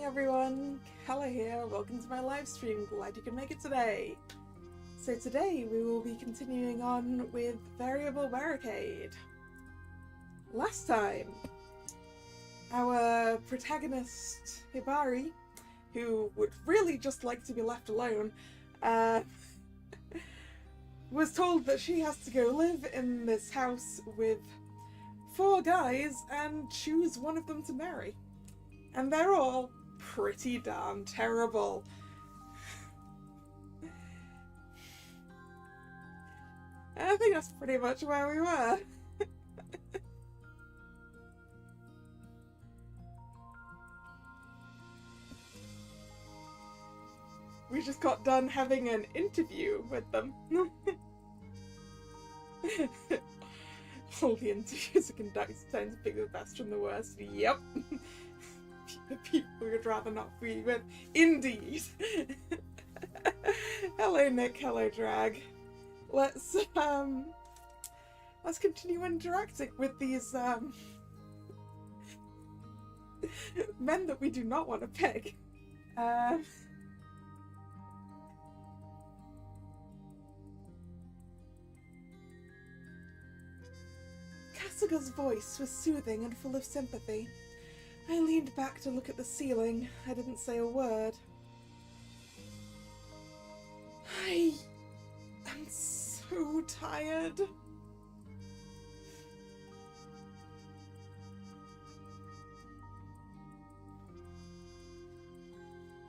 everyone, Kalla here, welcome to my live stream, glad you can make it today. So today we will be continuing on with Variable Barricade. Last time, our protagonist Hibari, who would really just like to be left alone, was told that she has to go live in this house with 4 guys and choose one of them to marry. And they're all pretty darn terrible. And I think that's pretty much where we were. We just got done having an interview with them. All the interviews are conducted tend to pick the best from the worst. Yep. The people we would rather not be with. Indeed. Hello Nick, hello Drag. Let's continue interacting with these men that we do not want to pick. Kasuga's voice was soothing and full of sympathy. I leaned back to look at the ceiling. I didn't say a word. I am so tired.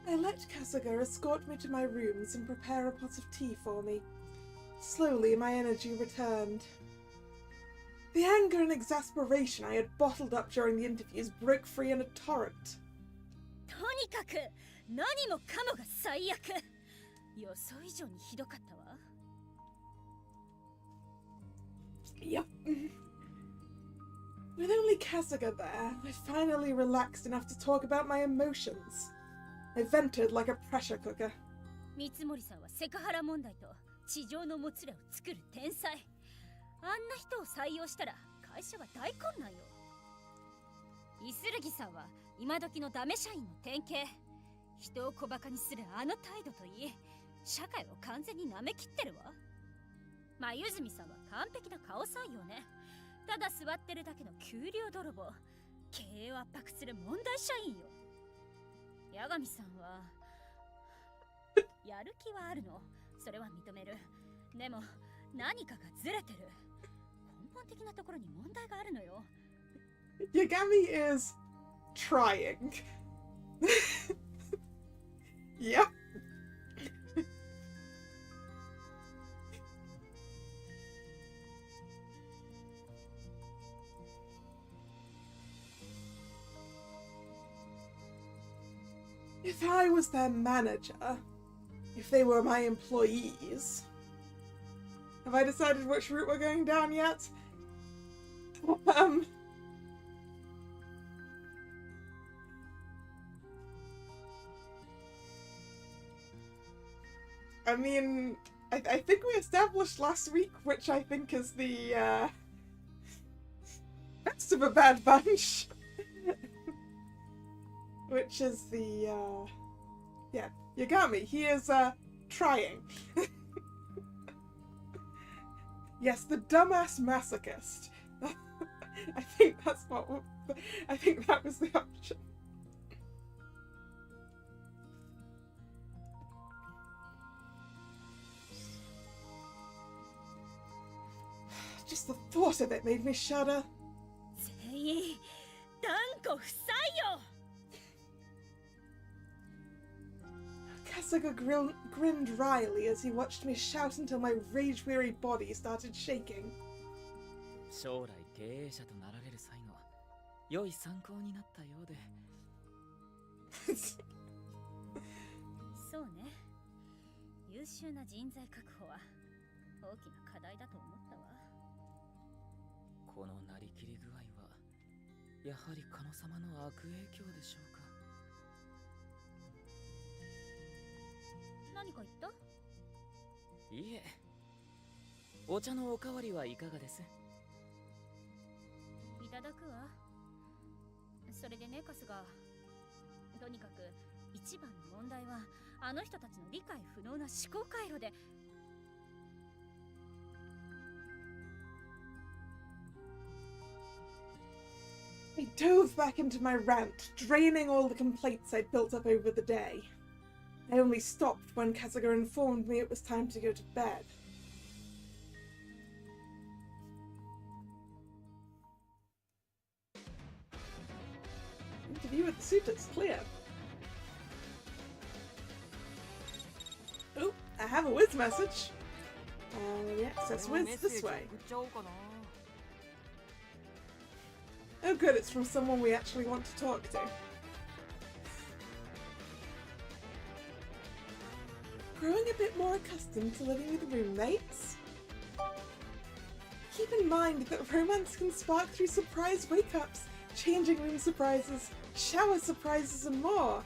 I let Kasuga escort me to my rooms and prepare a pot of tea for me. Slowly, my energy returned. The anger and exasperation I had bottled up during the interviews broke free in a torrent. Yep. With only Kasuga there, I finally relaxed enough to talk about my emotions. I vented like a pressure cooker. あんな人を採用したら会社は大混乱よ。イスルギさんは今時のダメ社員の典型。人を小馬鹿にするあの態度といい、社会を完全に舐めきってるわ。眉住さんは完璧な顔採用ね。ただ座ってるだけの給料泥棒。経営を圧迫する問題社員よ。八神さんはやる気はあるの。それは認める。でも何かがずれてる。根本的なところに問題があるのよ。Yagami is trying. Yep. If I was their manager, if they were my employees, have I decided which route we're going down yet? I mean, I think we established last week, which I think is the best of a bad bunch. Which is the yeah, Yagami. He is trying. Yes, the dumbass masochist. I think that's what. I think that was the option. Just the thought of it made me shudder. Kasuga grinned wryly as he watched me shout until my rage-weary body started shaking. 将来経営者となられる際の良い参考になったようで。そうね。優秀な人材確保は大きな課題だと思ったわ。このなりきり具合はやはりカノ様の悪影響でしょうか。何か言った？いえ。お茶のおかわりはいかがです？いただくわ。それでね、カスがとにかく一番の問題はあの人たちの理解不能な思考回路で。I dove back into my rant, draining all the complaints I'd built up over the day. I only stopped when Kasuga informed me it was time to go to bed. Interview with the suitors, clear. Oh, I have a whiz message. The access whiz this way. Oh good, it's from someone we actually want to talk to. Growing a bit more accustomed to living with roommates? Keep in mind that romance can spark through surprise wake-ups, changing room surprises, shower surprises and more.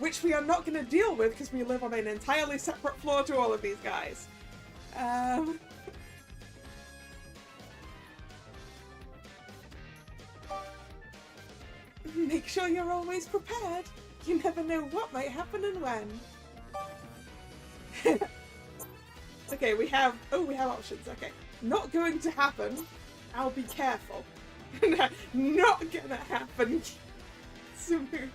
Which we are not going to deal with because we live on an entirely separate floor to all of these guys. Make sure you're always prepared. You never know what might happen and when. Okay, we have options. Okay, not going to happen. I'll be careful. Not gonna happen. Sumuki.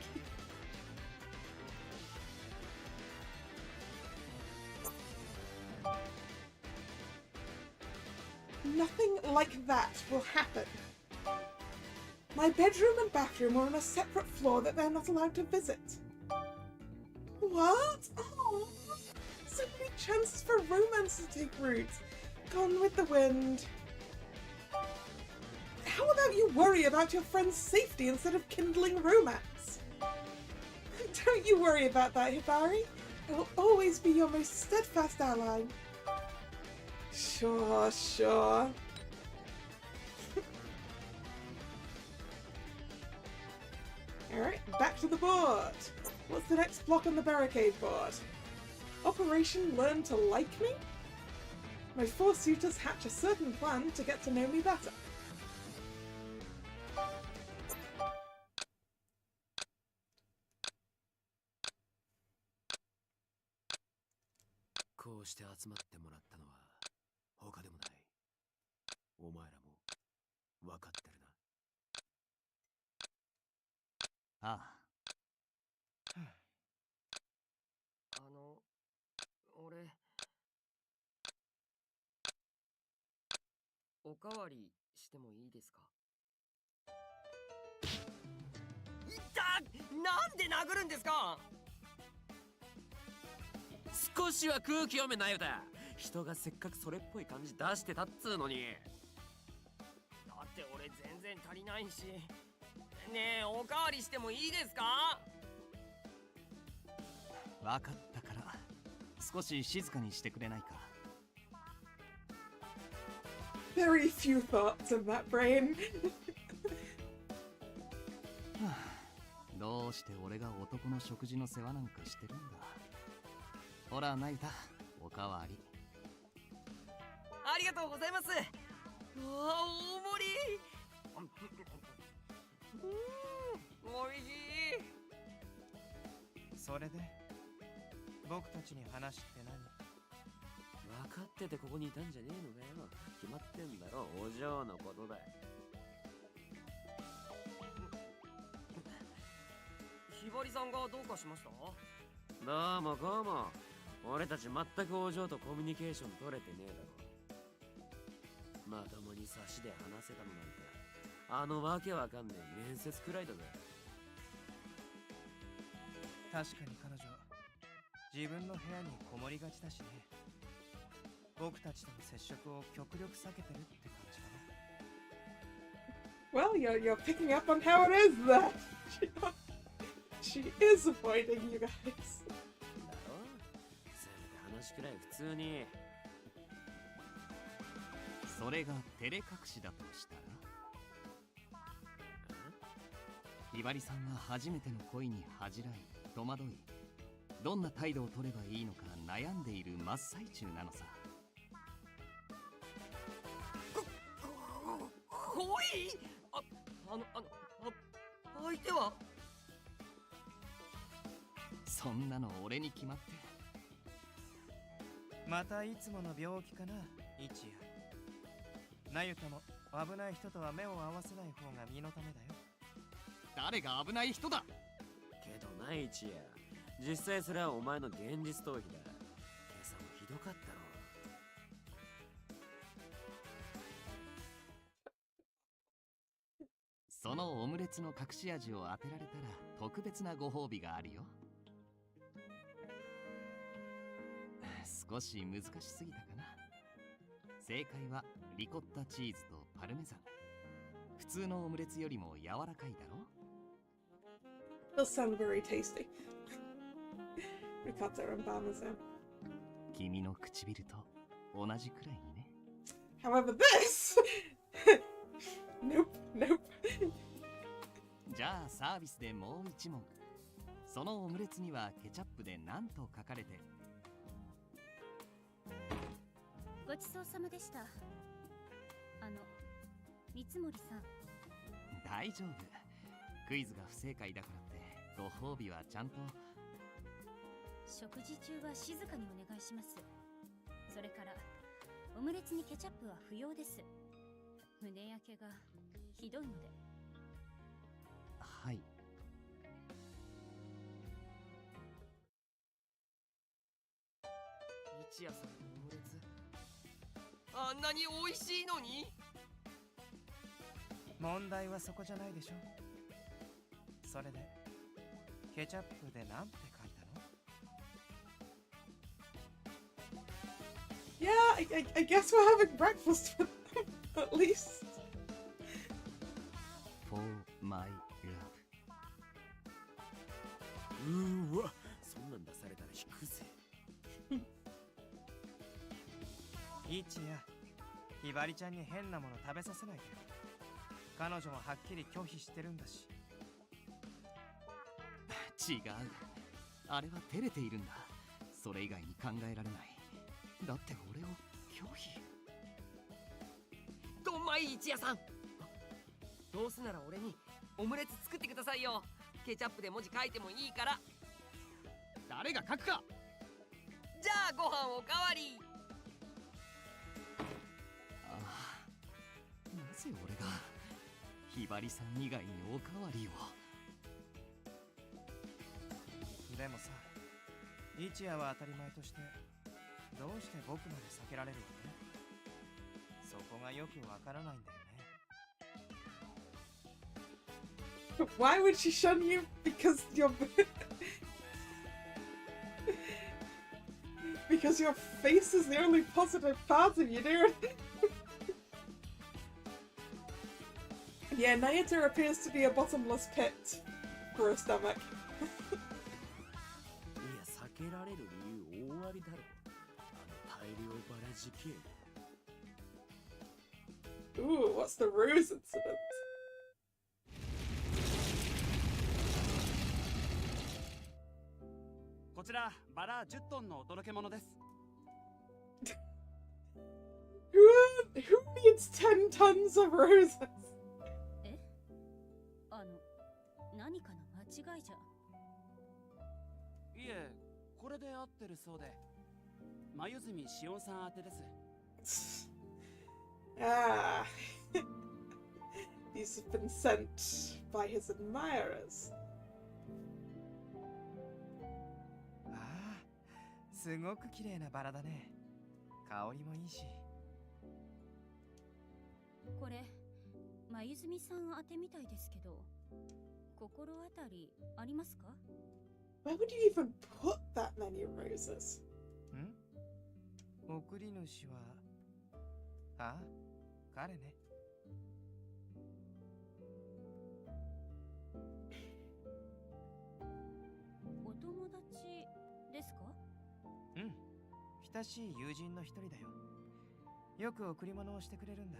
Nothing like that will happen. My bedroom and bathroom are on a separate floor that they're not allowed to visit. What? Oh, so many chances for romance to take root. Gone with the wind. How about you worry about your friend's safety instead of kindling romance? Don't you worry about that, Hibari. I will always be your most steadfast ally. Sure, sure. Alright, back to the board. What's the next block on the barricade board? Operation Learn to Like Me? My 4 suitors hatch a certain plan to get to know me better.少しは空気読めなよだ。人がせっかくそれっぽい感じ出してたっつうのに。だって俺全然足りないし。ねえ、おかわりしてもいいですか？わかったから、少し静かにしてくれないか。Very few thoughts in that brain. どうして俺が男の食事の世話なんかしてるんだ。ほら、ナユタ、おかわり。ありがとうございます。うわ、大盛り。おいしい。それで僕たちに話って何？分かっててここにいたんじゃねえのかよ。決まってんだろ、お嬢のことだ。ひばりさんがどうかしました？どうもこうも。俺たち全くお嬢とコミュニケーション取れてねえだろ。まともに差しで話せたのなんて、あのわけわかんねえ面接くらいだぜ。確かに彼女、自分の部屋にこもりがちだしね。僕たちとの接触を極力避けてるって感じかな。 Well, you're picking up on how it is that she is avoiding you guys. だろ？せめて話くらい普通に。それが照れ隠しだとしたら、ひばりさんは初めての恋に恥じらい戸惑い、どんな態度を取ればいいのか悩んでいる真っ最中なのさ。恋？相手は？そんなの俺に決まって。またいつもの病気かな、一夜。なゆたも危ない人とは目を合わせない方が身のためだよ。誰が危ない人だ。けどな、一夜、実際それはお前の現実逃避だ。今朝もひどかったろ。そのオムレツの隠し味を当てられたら特別なご褒美があるよ。少し難しすぎたかな。正解はリコッタチーズとパルメザン。普通のオムレツよりも柔らかいだろ。 Does sound very tasty. Ricotta and parmesan. 君の唇と同じくらいにね。 However, this. Nope, nope. じゃあサービスでもう一問。そのオムレツにはケチャップで何と書かれて。ごちそうさまでした。三森さん。大丈夫。クイズが不正解だからってご褒美はちゃんと。食事中は静かにお願いします。それからオムレツにケチャップは不要です。胸焼けがひどいので。はい。一夜さんのオムレツ、あんなに美味しいのに。問題はそこじゃないでしょ。それでケチャップでなんて書いたの？ Yeah, I guess we're having breakfast with them, at least. For my love。 うわ、そんなん出されたら引くぜ。一夜、ひばりちゃんに変なもの食べさせないでよ。彼女もはっきり拒否してるんだし。違う。あれは照れているんだ。それ以外に考えられない。だって俺を拒否。どんまい一夜さん。どうせなら俺にオムレツ作ってくださいよ。ケチャップで文字書いてもいいから。誰が書くか。じゃあご飯おかわり。ああ、なぜ俺がひばりさん以外におかわりを。でもさ、一夜は当たり前としてどうして僕まで避けられるわけ？そこがよくわからないんだよね。Why would she shun you? Because your because your face is the only positive part of you, dude. Yeah, Nayata appears to be a bottomless pit for her stomach. いや、避けられる理由大ありだろ。大量バラジケード。 Ooh, what's the ruse incident? こちらバラ10トンのお届け物です。Who needs 10 tons of roses? え？何かの間違いじゃ。いえ、これで合ってるそうで、眉住しおんさん宛てです。Ah. These have been sent by his admirers. ああ、すごく綺麗なバラだね。香りもいいし。これ眉住さん宛てみたいですけど、心当たりありますか？ Why would you even put that many roses? ん？送り主は、あ、彼ね。お友達ですか？うん、親しい友人の一人だよ。よく贈り物をしてくれるんだ。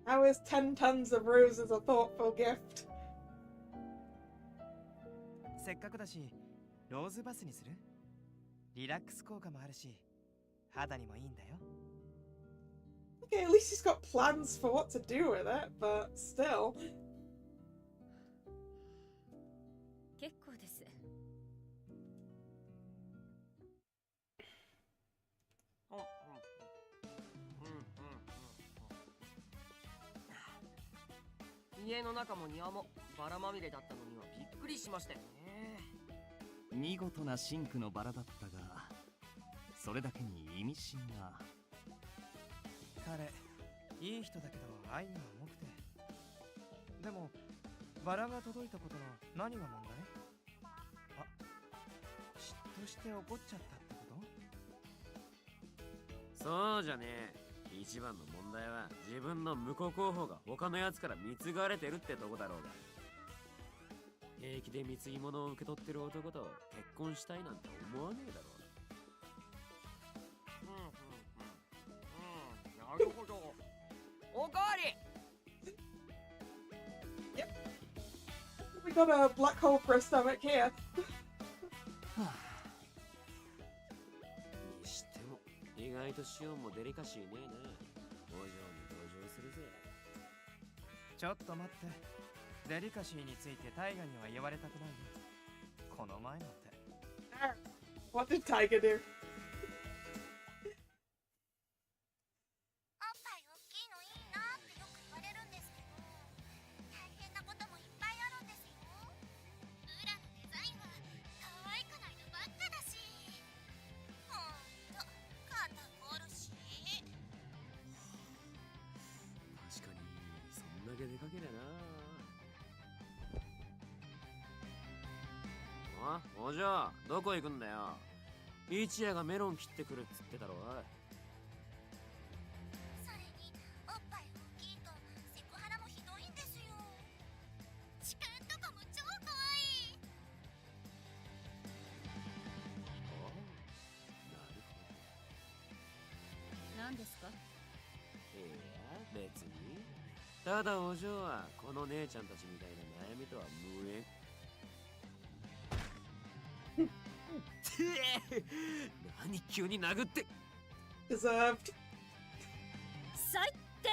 How is 10 tons of roses a thoughtful gift? せっかくだし、ローズバスにする？リラックス効果もあるし、肌にもいいんだよ。Okay, at least he's got plans for what to do with it, but still. 結構です。家の中も庭もバラまみれだったのにはびっくりしましたよね。見事な真紅のバラだったが、それだけに意味深な。彼いい人だけど愛が重くて。でもバラが届いたことの何が問題？あ、嫉妬して怒っちゃったってこと？そうじゃねえ。一番の問題は自分の婿候補が他のやつから貢がれてるってとこだろうが。平気で貢ぎ物を受け取ってる男と結婚したいなんて思わねえだろなるほど。おかわり。We got a black hole for a stomach here. にしても意外とシオンもデリカシーねえな。お嬢に同情するぜ。ちょっと待って。デリカシーについてタイガには言われたくないよ。この前なんて。What did Tiger do? おっぱい大きいのいいなってよく言われるんですけど、大変なこともいっぱいあるんですよ。裏のデザインは可愛くないのばっかだし、ほんと肩凝るし。確かにそんだけでかけりゃな。お嬢どこ行くんだよ。一夜がメロン切ってくるっつってたろ。それにおっぱい大きいとセクハラもひどいんですよ。痴漢とかも超可愛い。ああ、なるほど。何ですか？いや別に。ただお嬢はこの姉ちゃんたちみたいな悩みとは無縁。何急に殴って。 Deserved. 最低。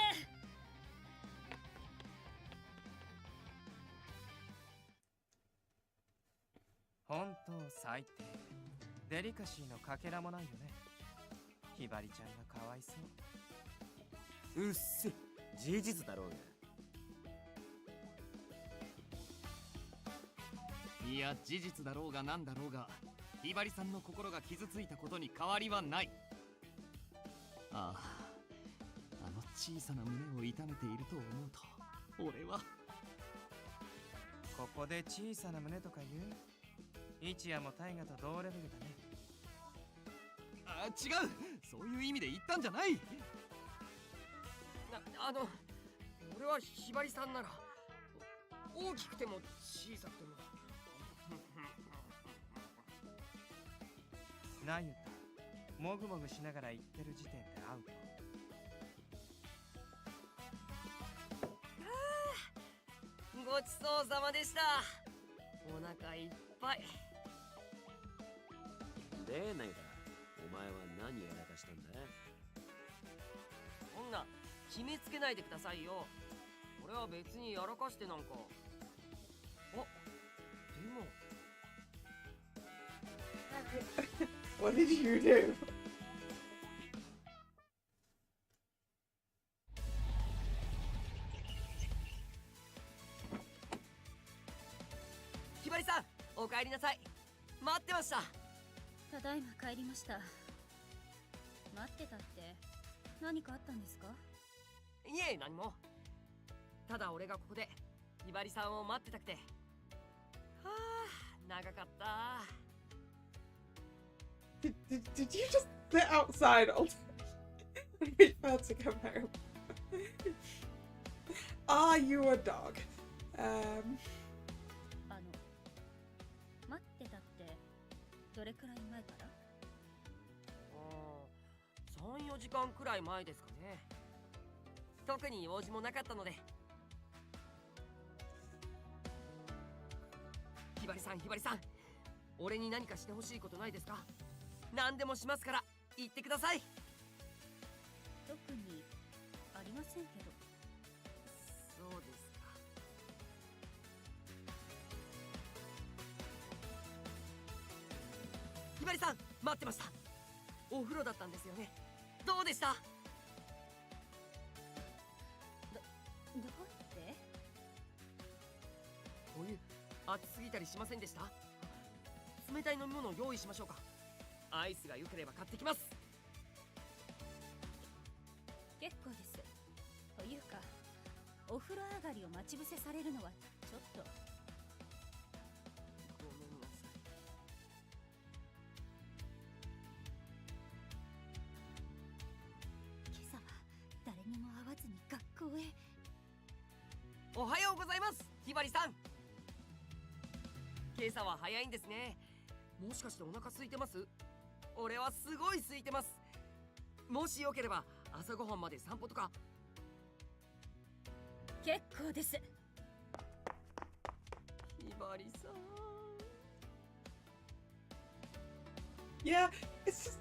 本当最低。デリカシーのかけらもないよね。ひばりちゃんがかわいそう。うっせ、事実だろうが。いや、事実だろうがなんだろうが、ひばりさんの心が傷ついたことに変わりはない。ああ、あの小さな胸を痛めていると思うと、俺は。ここで小さな胸とか言う？一夜もタイガと同レベルだね。あ、違う、そういう意味で言ったんじゃない。俺はひばりさんなら大きくても小さくてもなゆた、もぐもぐしながら言ってる時点でアウト。ごちそうさまでした。お腹いっぱい。でないか、お前は何やらかしたんだ。そんな決めつけないでくださいよ。俺は別にやらかしてなんか。あ、でもWhat did you do? ひばりさん、お帰りなさい。待ってました。ただいま帰りました。待ってたって何かあったんですか？いえ、何も。ただ俺がここでひばりさんを待ってたくて。はあ、長かった。Did you just sit outside all day and wait for her to come home? Are you a dog? 待ってたってどれくらい前から？ 3、4時間くらい前ですかね。特に用事もなかったので。ひばりさん、ひばりさん、俺に何かしてほしいことないですか？何でもしますから言ってください。特にありませんけど。そうですか。ひばりさん、待ってました。お風呂だったんですよね。どうでした？どうって？暑すぎたりしませんでした？冷たい飲み物を用意しましょうか？アイスが良ければ買ってきます。結構です。というかお風呂上がりを待ち伏せされるのはちょっと。ごめんなさい。今朝は誰にも会わずに学校へ。おはようございます、ひばりさん。今朝は早いんですね。もしかしてお腹空いてます？俺はすごい空いてます。もしよければ朝ごはんまで散歩とか。結構です。ひばりさん。Yeah, it's just.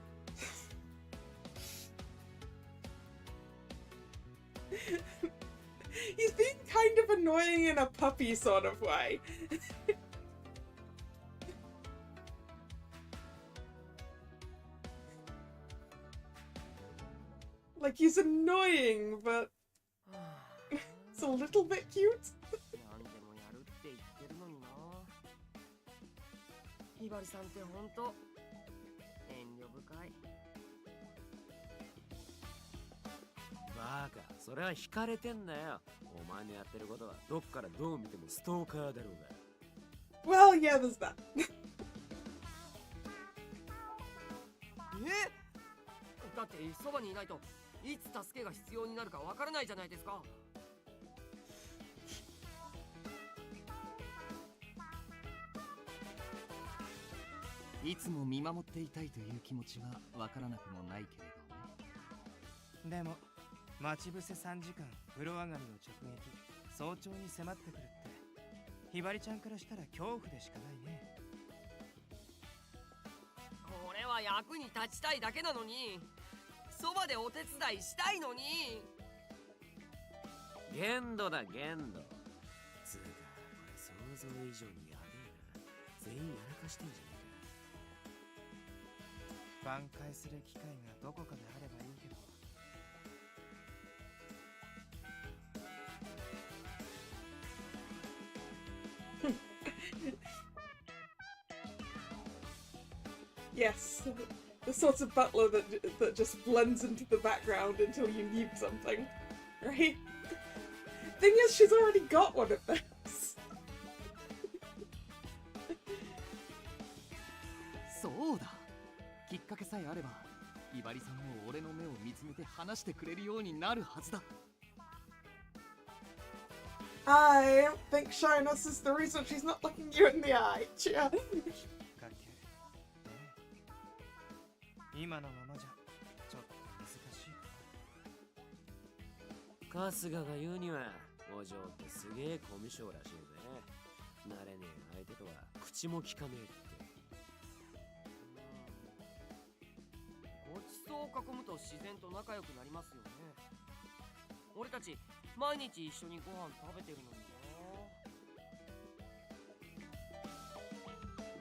He's being kind of annoying in a puppy sort of way. Like, he's annoying, but it's a little bit cute. 何でもやるって言ってるのにな。ひばりさんってほんと遠慮深い。バカ、それは惹かれてんだよ。お前のやってることはどっからどう見てもストーカーだろうが。 Well, yeah, there's that. だってそばにいないといつ助けが必要になるかわからないじゃないですか。いつも見守っていたいという気持ちはわからなくもないけれどね。でも待ち伏せ3時間風呂上がりの直撃、早朝に迫ってくるってひばりちゃんからしたら恐怖でしかないね。これは役に立ちたいだけなのに、そばでお手伝いしたいのに。限度だ限度。つうかこれ想像以上にやべえな。全員やらかしてんじゃね挽回する機会がどこかであればいいけど。Yes, the sort of butler that just blends into the background until you need something, right? Thing is, she's already got one of those. そうだ、きっかけさえあればひばりさんも俺の目を見つめて話してくれるようになるはずだ。I don't think shyness is the reason she's not looking you in the eye. Yeah. かっけ今のままじゃちょっと難しいか。春日が言うにはお嬢ってすげえコミュ障らしいぜ。慣れねえ相手とは口も利かねえって。ごちそうを囲むと自然と仲良くなりますよね。俺たち毎日一緒にご飯食べてるのにな。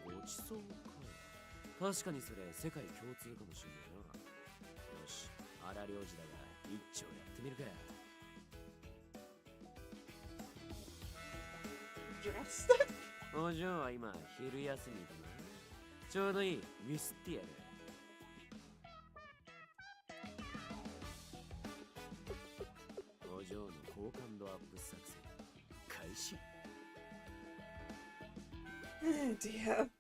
ごちそうか。確かにそれ世界共通かもしれないな。よし、荒領事だが一丁やってみるか。お嬢は今昼休みだな。ちょうどいい、ミスってやる。お嬢の好感度アップ作戦開始。Oh dear.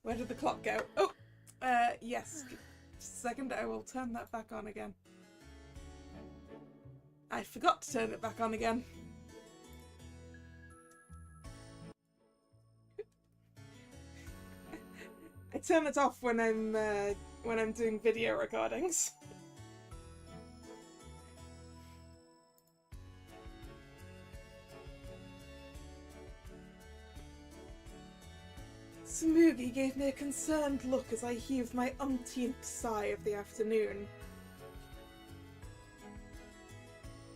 Where did the clock go? Oh, yes. Just a second, I will turn that back on again. I forgot to turn it back on again. I turn it off when I'm doing video recordings. Smoogie gave me a concerned look as I heaved my umpteenth sigh of the afternoon.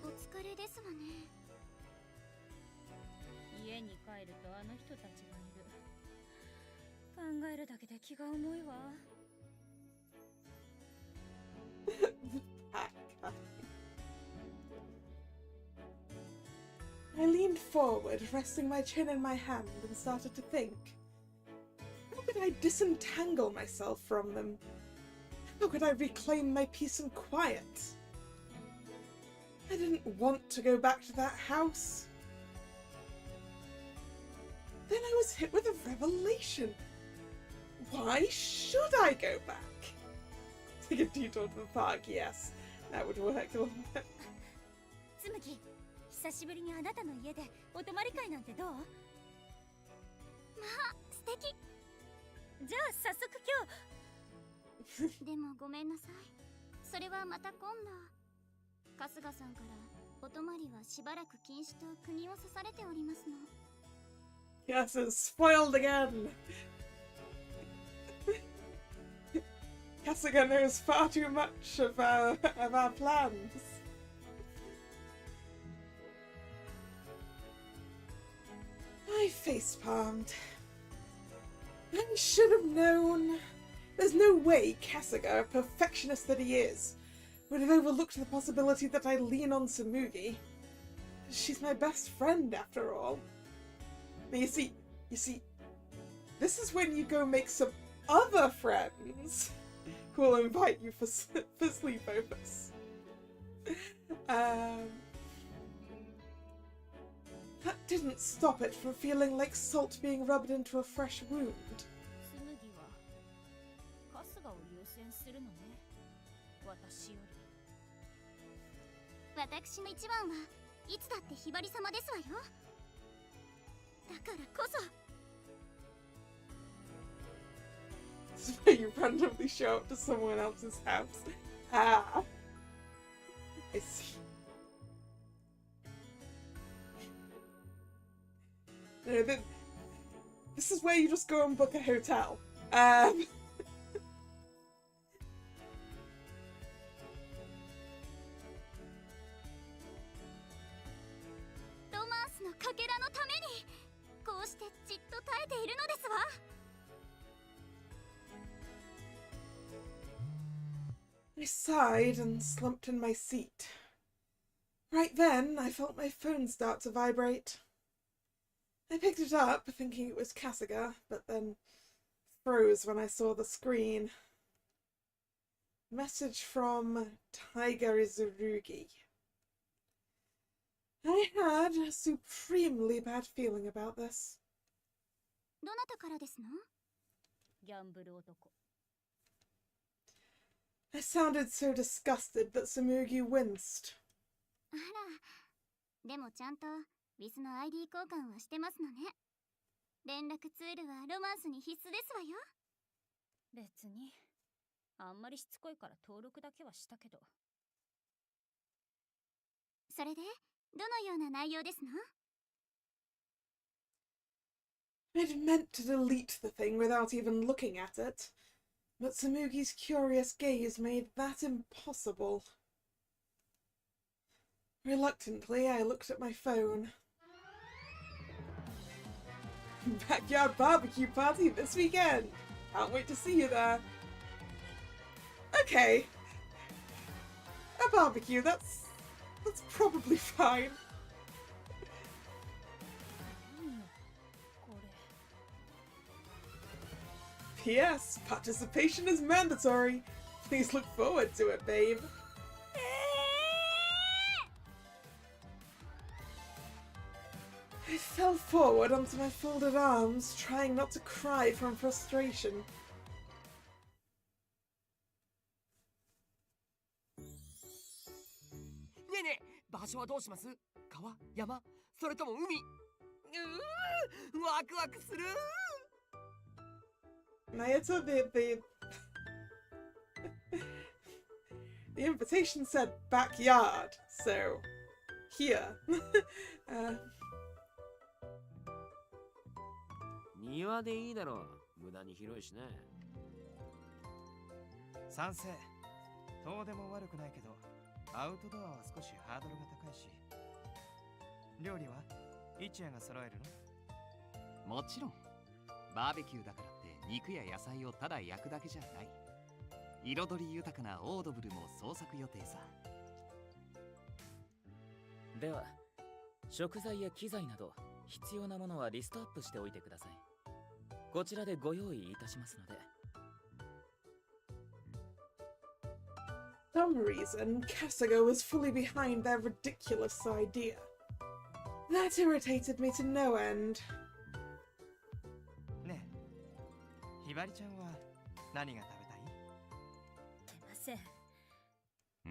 お疲れですわね。家に帰るとあの人たちがいる。考えるだけで気が重いわ。I leaned forward, resting my chin in my hand, and started to think. How could I disentangle myself from them? How could I reclaim my peace and quiet? I didn't want to go back to that house. Then I was hit with a revelation. Why should I go back? Take a detour to the park, yes. That would work a little bit. つむぎ、久しぶりにあなたの家でお泊まり会なんてどう？まあ、素敵。じゃあ早速今日。でもごめんなさい。それはまた今度。春日さんからお泊まりはしばらく禁止と釘を刺されておりますの。Yes, it's spoiled again. Kasuga knows far too much of our plans. I face-palmed. I should have known. There's no way Kasuga, a perfectionist that he is, would have overlooked the possibility that I lean on Tsumugi. She's my best friend, after all. You see, this is when you go make some other friends who will invite you for sleepovers. That didn't stop it from feeling like salt being rubbed into a fresh wound. つむぎは春日を優先するのね。私より。私の一番はいつだってひばり様ですわよ。だからこそ。This is where you randomly show up to someone else's house. Ah. I see. No, this is where you just go and book a hotel. ロマンスのかけらのためにこうしてじっと耐えているのですわ。I sighed and slumped in my seat. Right then, I felt my phone start to vibrate. I picked it up, thinking it was Kasuga, but then froze when I saw the screen. Message from Tiger Izurugi. I had a supremely bad feeling about this. どなたからですの？ギャンブル男。I sounded so disgusted that Tsumugi winced. あら、でもちゃんとウィスの ID 交換はしてますのね。連絡ツールはロマンスに必須ですわよ。別にあんまりしつこいから登録だけはしたけど。それでどのような内容ですの？ I'd meant to delete the thing without even looking at it, but Tsumugi's curious gaze made that impossible. Reluctantly, I looked at my phone. Backyard barbecue party this weekend! Can't wait to see you there. Okay. A barbecue, that's probably fine. P.S. Participation is mandatory. Please look forward to it, babe. I fell forward onto my folded arms, trying not to cry from frustration. ねえねえ、場所はどうします？川、山、それとも海？ワクワクする。Naoto, the invitation said backyard, so here. 庭でいいだろう。無駄に広いしね。賛成。どうでも悪くないけど、アウトドアは少しハードルが高いし。料理は一夜が揃えるの？もちろん。バーベキューだからって肉や野菜をただ焼くだけじゃない。彩り豊かなオードブルも創作予定さ。では食材や機材など必要なものはリストアップしておいてください。こちらでご用意いたしますので。For some reason, Kasuga was fully behind their ridiculous idea. That irritated me to no end. ねえ、ひばりちゃんは何が食べたい？すいません。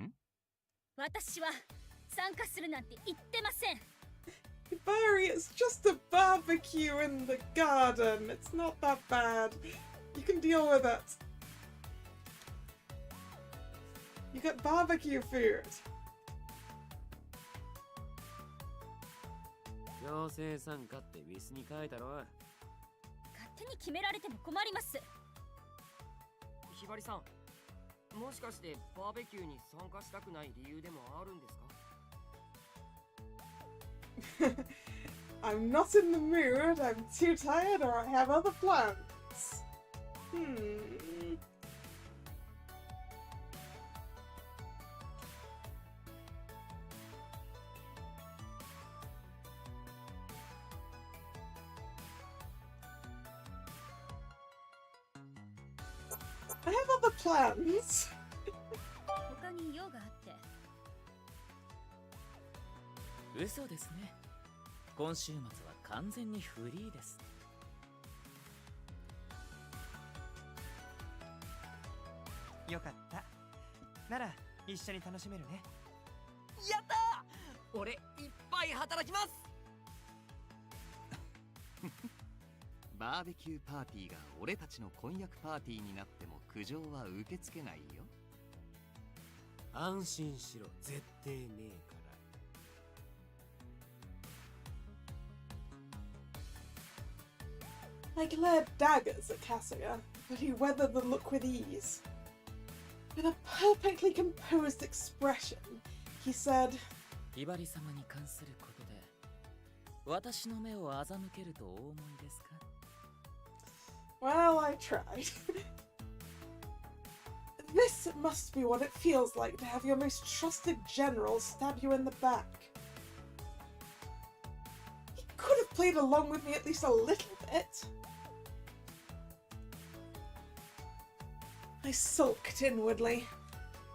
ん？私は参加するなんて言ってません。Barry, it's just a barbecue in the garden. It's not that bad. You can deal with it. You get barbecue food. 強制参加ってウィスに書いたろ。勝手に決められても困ります。ひばりさん、もしかしてバーベキューに参加したくない理由でもあるんですか？ I'm not in the mood, I'm too tired, or I have other plans. I have other plans. 他に用があって。嘘ですね。今週末は完全にフリーです。よかった。なら一緒に楽しめるね。やったー！俺いっぱい働きます。バーベキューパーティーが俺たちの婚約パーティーになっても苦情は受け付けないよ。安心しろ、絶対ねえから。I glared daggers at Kasuga, but he weathered the look with ease. With a perfectly composed expression, he said, ひばり様に関することで私の目を欺けるとお思いですか？ Well, I tried. This must be what it feels like to have your most trusted general stab you in the back. He could have played along with me at least a little bit. I sulked inwardly,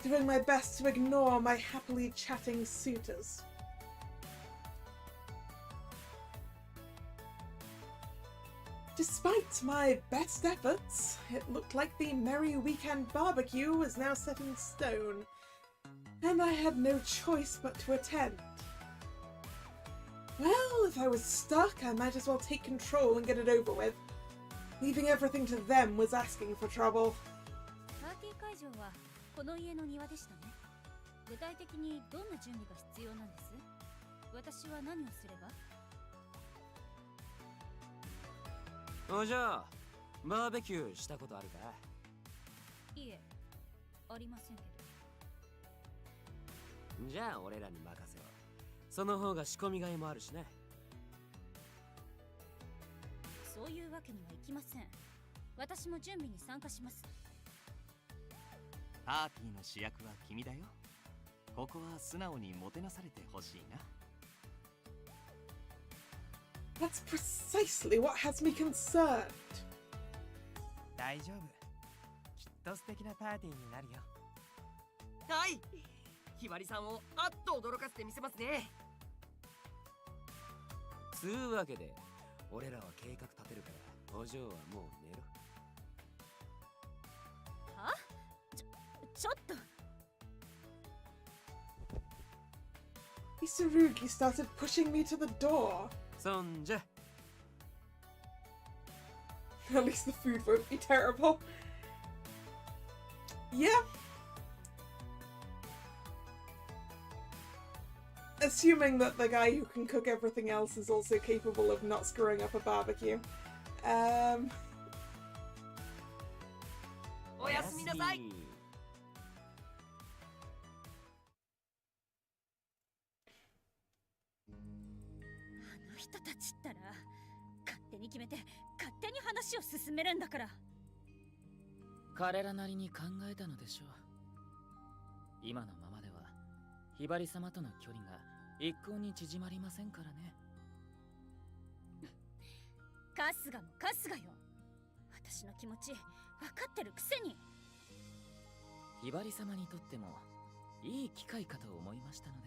doing my best to ignore my happily chatting suitors. Despite my best efforts, it looked like the merry weekend barbecue was now set in stone, and I had no choice but to attend. Well, if I was stuck, I might as well take control and get it over with. Leaving everything to them was asking for trouble. パーティー会場はこの家の庭でしたね。具体的にどんな準備が必要なんです？私は何をすれば？おじゃあ、バーベキューしたことあるか？いえ、ありませんけど。じゃあ俺らに任せろ。その方が仕込みがいもあるしね。そういうわけにはいきません。私も準備に参加します。パーティーの主役は君だよ。ここは素直にもてなされてほしいな。That's precisely what has me concerned. 大丈夫。きっと素敵なパーティーになるよ。はい、ひばりさんをあっと驚かせてみせますね。つうわけで俺らは計画立てるから、お嬢はもう寝ろ。は？ちょっと。Isurugi started pushing me to the door. そんじゃ At least the food won't be terrible. Yeah. Assuming that the guy who can cook everything else is also capable of not screwing up a barbecue. おやすみなさい。人たちったら勝手に決めて勝手に話を進めるんだから。彼らなりに考えたのでしょう。今のままではひばり様との距離が一向に縮まりませんからね。春日も春日よ。私の気持ち分かってるくせに。ひばり様にとってもいい機会かと思いましたので。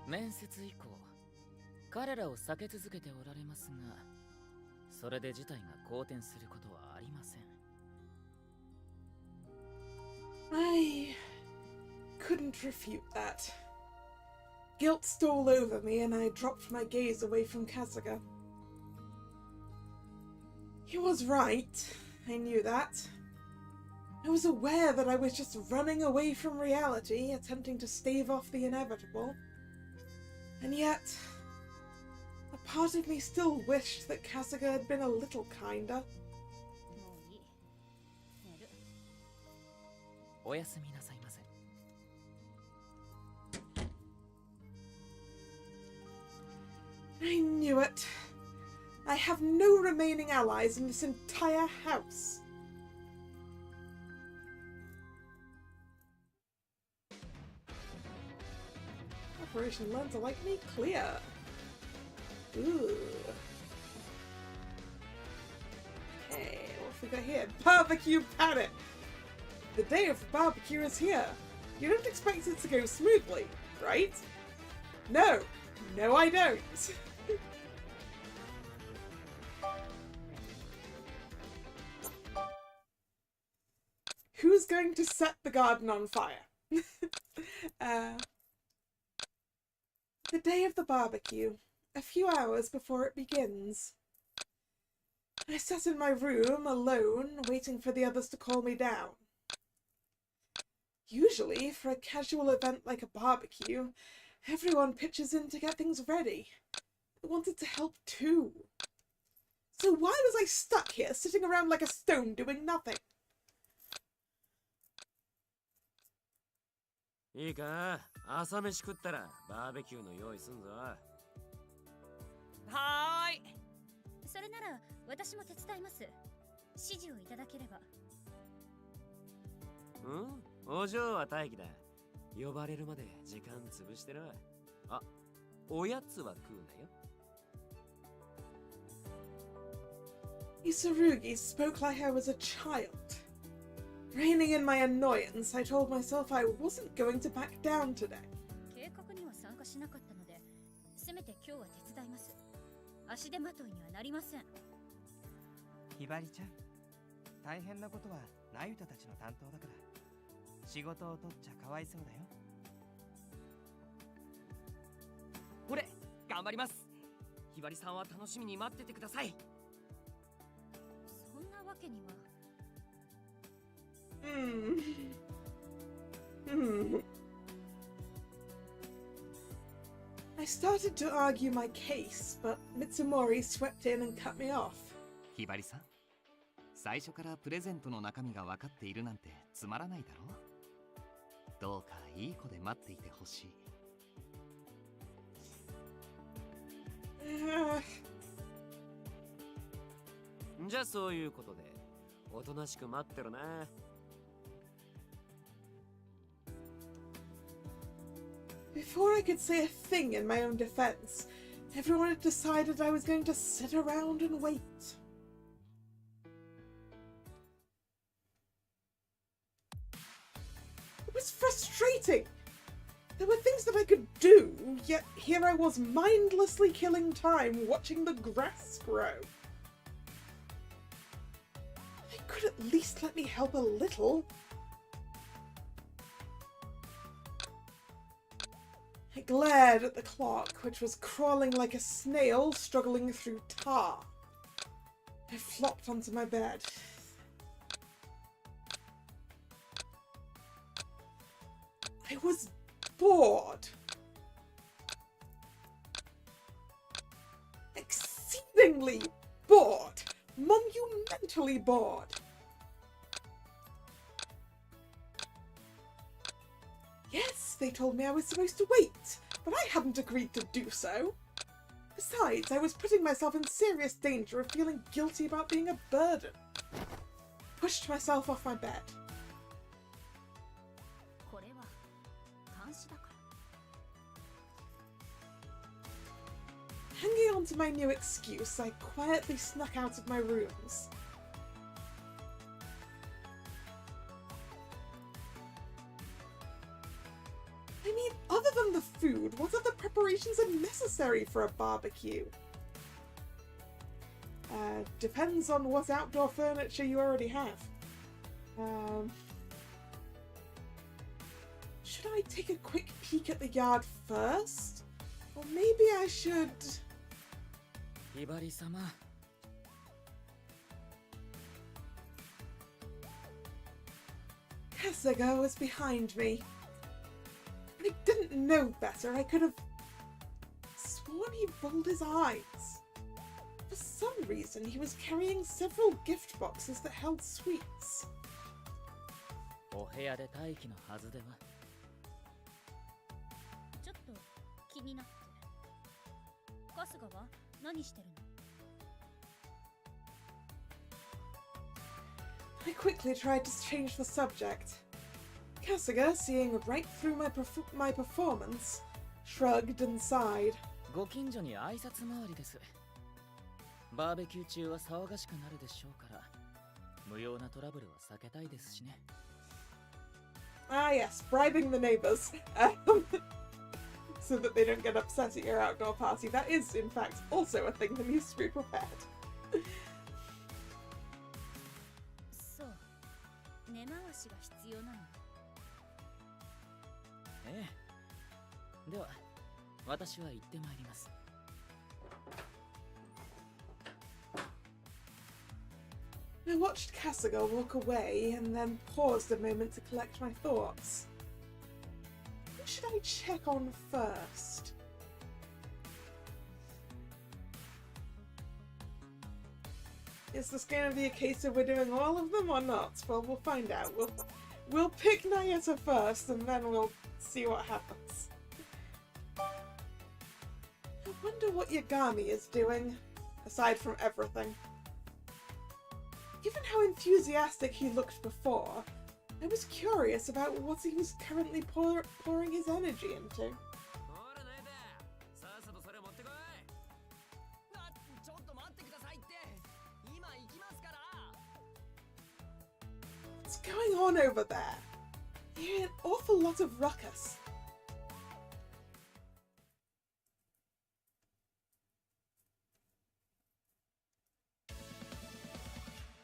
面接以降彼らを避け続けておられますが、それで事態が好転することはありません。I couldn't refute that. Guilt stole over me and I dropped my gaze away from Kasuga. He was right. I knew that. I was aware that I was just running away from reality, attempting to stave off the inevitable. And yet, a part of me still wished that Kasuga had been a little kinder. もういい。寝る。おやすみなさいませ。I knew it. I have no remaining allies in this entire house. Operation Learn to Like Me clear. Ooh. Okay, what have we got here? Barbecue Panic! The day of the barbecue is here. You don't expect it to go smoothly, right? No. No, I don't. Who's going to set the garden on fire? The day of the barbecue, a few hours before it begins. I sat in my room, alone, waiting for the others to call me down. Usually, for a casual event like a barbecue, everyone pitches in to get things ready. I wanted to help too. So why was I stuck here, sitting around like a stone, doing nothing? いいか、朝飯食ったらバーベキューの用意すんぞ。はーい。それなら私も手伝います。指示をいただければ。うん？お嬢は待機だ。呼ばれるまで時間潰してる。あ、おやつは食うなよ。Isurugi spoke like I was a child. Reining in my annoyance, I told myself I wasn't going to back down today. 計画には参加しなかったので、せめて今日は手伝います。足手まといにはなりません。ひばりちゃん、大変なことはナユタたちの担当だから、仕事を取っちゃかわいそうだよ。これ頑張ります。ひばりさんは楽しみに待っててください。そんなわけには。I started to argue my case, but Mitsumori swept in and cut me off. ひばりさん、最初からプレゼントの中身が分かっているなんてつまらないだろう。どうかいい子で待っていてほしい。じゃあそういうことで、おとなしく待ってるな。Before I could say a thing in my own defense, everyone had decided I was going to sit around and wait. It was frustrating. There were things that I could do, yet here I was mindlessly killing time watching the grass grow. They could at least let me help a little. I glared at the clock, which was crawling like a snail struggling through tar. I flopped onto my bed. I was bored. Exceedingly bored. Monumentally bored. Yes, they told me I was supposed to wait, but I hadn't agreed to do so. Besides, I was putting myself in serious danger of feeling guilty about being a burden. Pushed myself off my bed. これは Hanging on to my new excuse, I quietly snuck out of my rooms. I mean, other than the food, what other preparations are necessary for a barbecue? Depends on what outdoor furniture you already have. Should I take a quick peek at the yard first? Or maybe I should... Hibari-sama. Kasuga was behind me. I didn't know better. I could have sworn he rolled his eyes. For some reason, he was carrying several gift boxes that held sweets. お部屋で待機のはずでは。ちょっと気になって。春日は何してるの？ I quickly tried to change the subject. Kasuga, seeing right through my performance, shrugged and sighed. ご近所に挨拶回りです。バーベキュー中は騒がしくなるでしょうから、無用なトラブルは避けたいですしね。Ah yes, bribing the neighbors. So that they don't get upset at your outdoor party. That is, in fact, also a thing that needs to be prepared. そう。根回しが必要なの。ええ。では、私は行ってまいります。I watched Kasuga walk away and then paused a moment to collect my thoughts. Who should I check on first? Is this going to be a case of we're doing all of them or not? Well, we'll find out. We'll pick Nayata first and then we'll see what happens. I wonder what Yagami is doing, aside from everything. Given how enthusiastic he looked before, I was curious about what he was currently pouring his energy into. What's going on over there? I hear an awful lot of ruckus.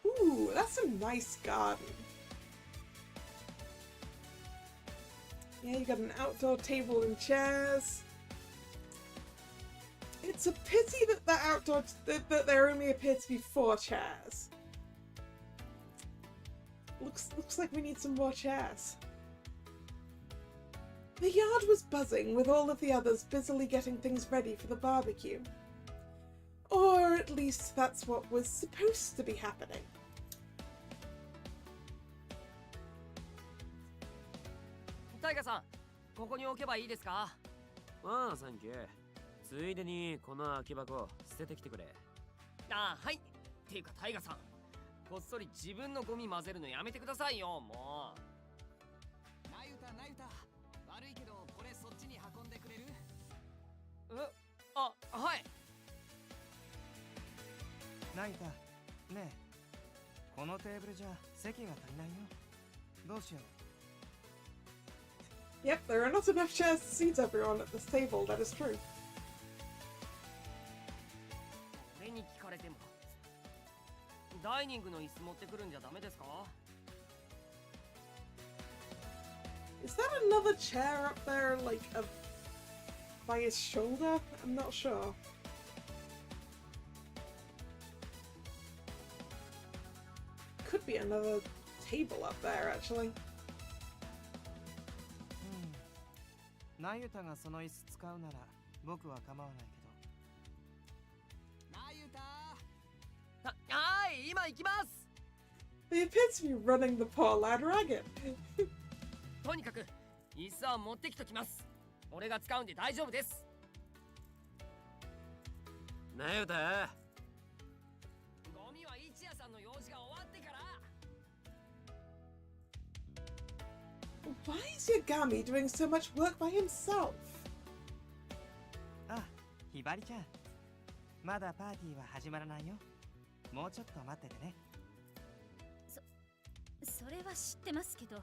Ooh, that's a nice garden. Yeah, you got an outdoor table and chairs. It's a pity that there only appear to be 4 chairs. Looks like we need some more chairs. The yard was buzzing with all of the others busily getting things ready for the barbecue. Or at least that's what was supposed to be happening. Taigaさん、ここに置けばいいですか？ああ、サンキュー。ついでにこの空き箱捨ててきてくれ。ああ、はい。っていうかタイガさん、こっそり自分のゴミ混ぜるのやめてくださいよ、もう。なゆたなゆた、悪いけどこれそっちに運んでくれる？あ、はい。ナイタ、ねえ、このテーブルじゃ席が足りないよ。どうしよう。Yep, there are not enough chairs to seat everyone at this table, that is true. 俺に聞かれても。ダイニングの椅子持ってくるんじゃダメですか？ Is that another chair up there, like, by his shoulder? I'm not sure. Could be another table up there, actually. ナユタがその椅子使うなら僕は構わないけど。なゆた。はい、今行きます。 They appear to be running the poor lad ragged. とにかく椅子は持ってきときます。俺が使うんで大丈夫です。なゆた。ゴミは一夜さんの用事が終わってから。Why is Yagami doing so much work by himself? あ、ひばりちゃん、まだパーティーは始まらないよ。もうちょっと待っててね。それは知ってますけど。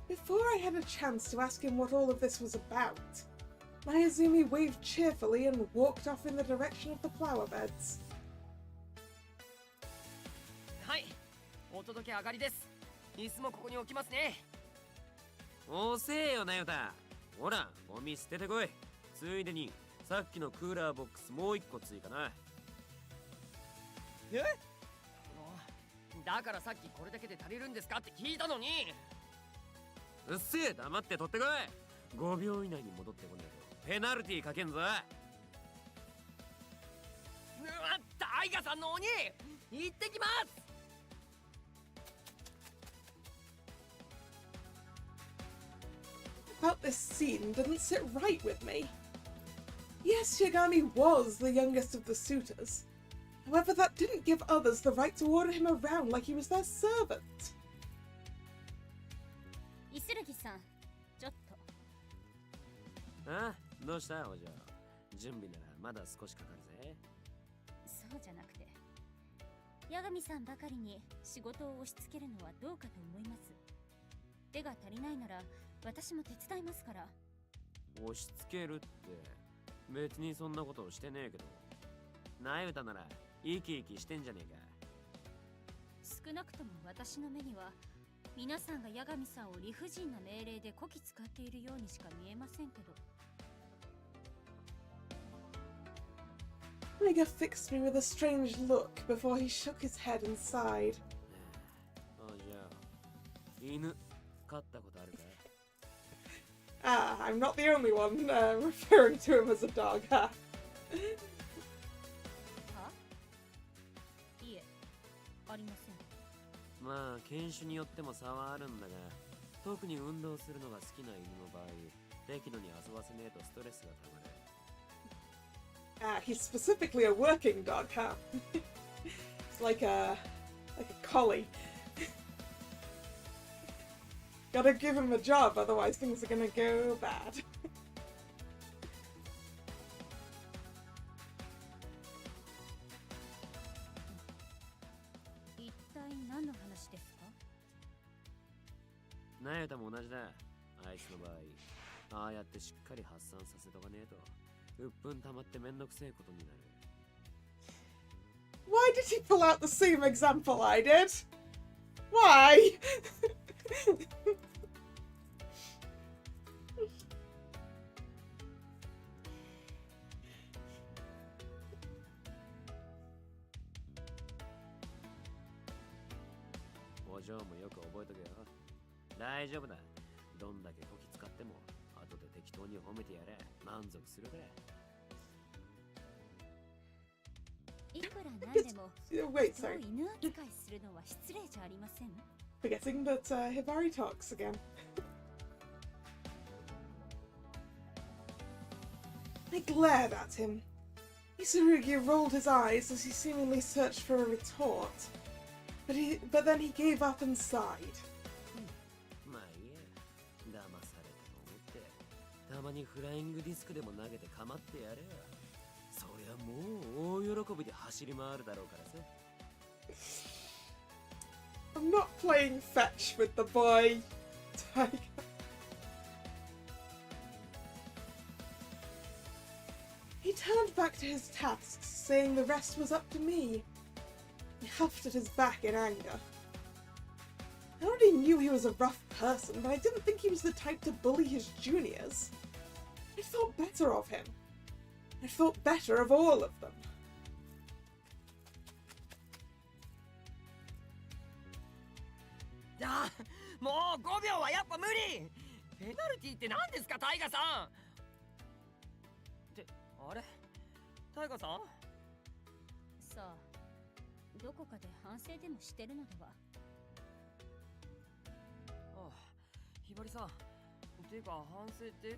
Before I had a chance to ask him what all of this was about, Mayuzumi waved cheerfully and walked off in the direction of the flower beds. はい、お届け上がりです。椅子もここに置きますね。遅えよなよた。ほらゴミ捨ててこい。ついでにさっきのクーラーボックスもう一個追加な。え？だからさっきこれだけで足りるんですかって聞いたのに。うっせえ、黙って取ってこい。5秒以内に戻ってこねえとペナルティーかけんぞ。タイガさんの鬼、行ってきます。About this scene didn't sit right with me. Yes, Yagami was the youngest of the suitors. However, that didn't give others the right to order him around like he was their servant. イスルギさん、ちょっと。ああ、どうしたお嬢。準備ならまだ少しかかるぜ。そうじゃなくて、八神さんばかりに仕事を押し付けるのはどうかと思います。手が足りないなら私も手伝いますから。押し付けるって別にそんなことをしてねえけど。なゆたなら生き生きしてんじゃねえか。少なくとも私の目には皆さんが八神さんを理不尽な命令でこき使っているようにしか見えませんけど。Liga fixed me with a strange look before he shook his head and sighed. あ、じゃあ犬飼ったことあるかい？ Ah, I'm not the only one referring to him as a dog, huh? は？いえ、ありません。まあ犬種によっても差はあるんだが、特に運動するのが好きな犬の場合、適度に遊ばせねえとストレスがたまる。Ah, he's specifically a working dog, huh? It's like a collie. Gotta give him a job, otherwise things are gonna go bad. 一体何の話ですか？なゆたも同じだ。あいつの場合、ああやってしっかり発散させとかねえと、うっぷん溜まってめんどくせえことになる。Why did he pull out the same example I did? Why? お嬢もよく覚えとけよ。大丈夫だ。どんだけこき使っても後で適当に褒めてやれ。満足するから。いくらなんでも Wait, 人を sorry. 犬扱いするのは失礼じゃありません？ Forgetting that Hibari talks again. I glared at him. Isurugi rolled his eyes as he seemingly searched for a retort, but then he gave up and sighed. まあいいや。騙されたと思ってたまにフライングディスクでも投げて構ってやれよ。そりゃもう大喜びで走り回るだろうからさ。I'm not playing fetch with the boy, Tiger. He turned back to his tasks, saying the rest was up to me. He huffed at his back in anger. I already knew he was a rough person, but I didn't think he was the type to bully his juniors. I thought better of him. I thought better of all of them. あ、もう5秒はやっぱ無理。ペナルティって何ですか、タイガさん。ってあれ、タイガさん？さあ、どこかで反省でもしてるのでは？ああ、ひばりさん。ていうか反省って？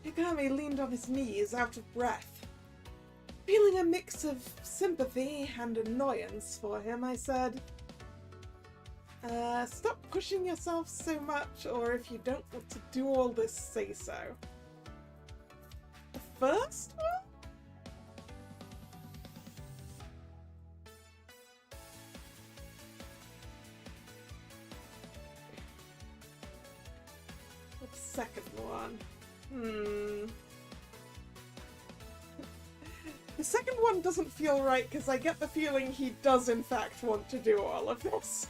Higami leaned on his knees, out of breath. Feeling a mix of sympathy and annoyance for him, I said, Stop pushing yourself so much, or if you don't want to do all this, say so. The first one? The second one? The second one doesn't feel right because I get the feeling he does in fact want to do all of this.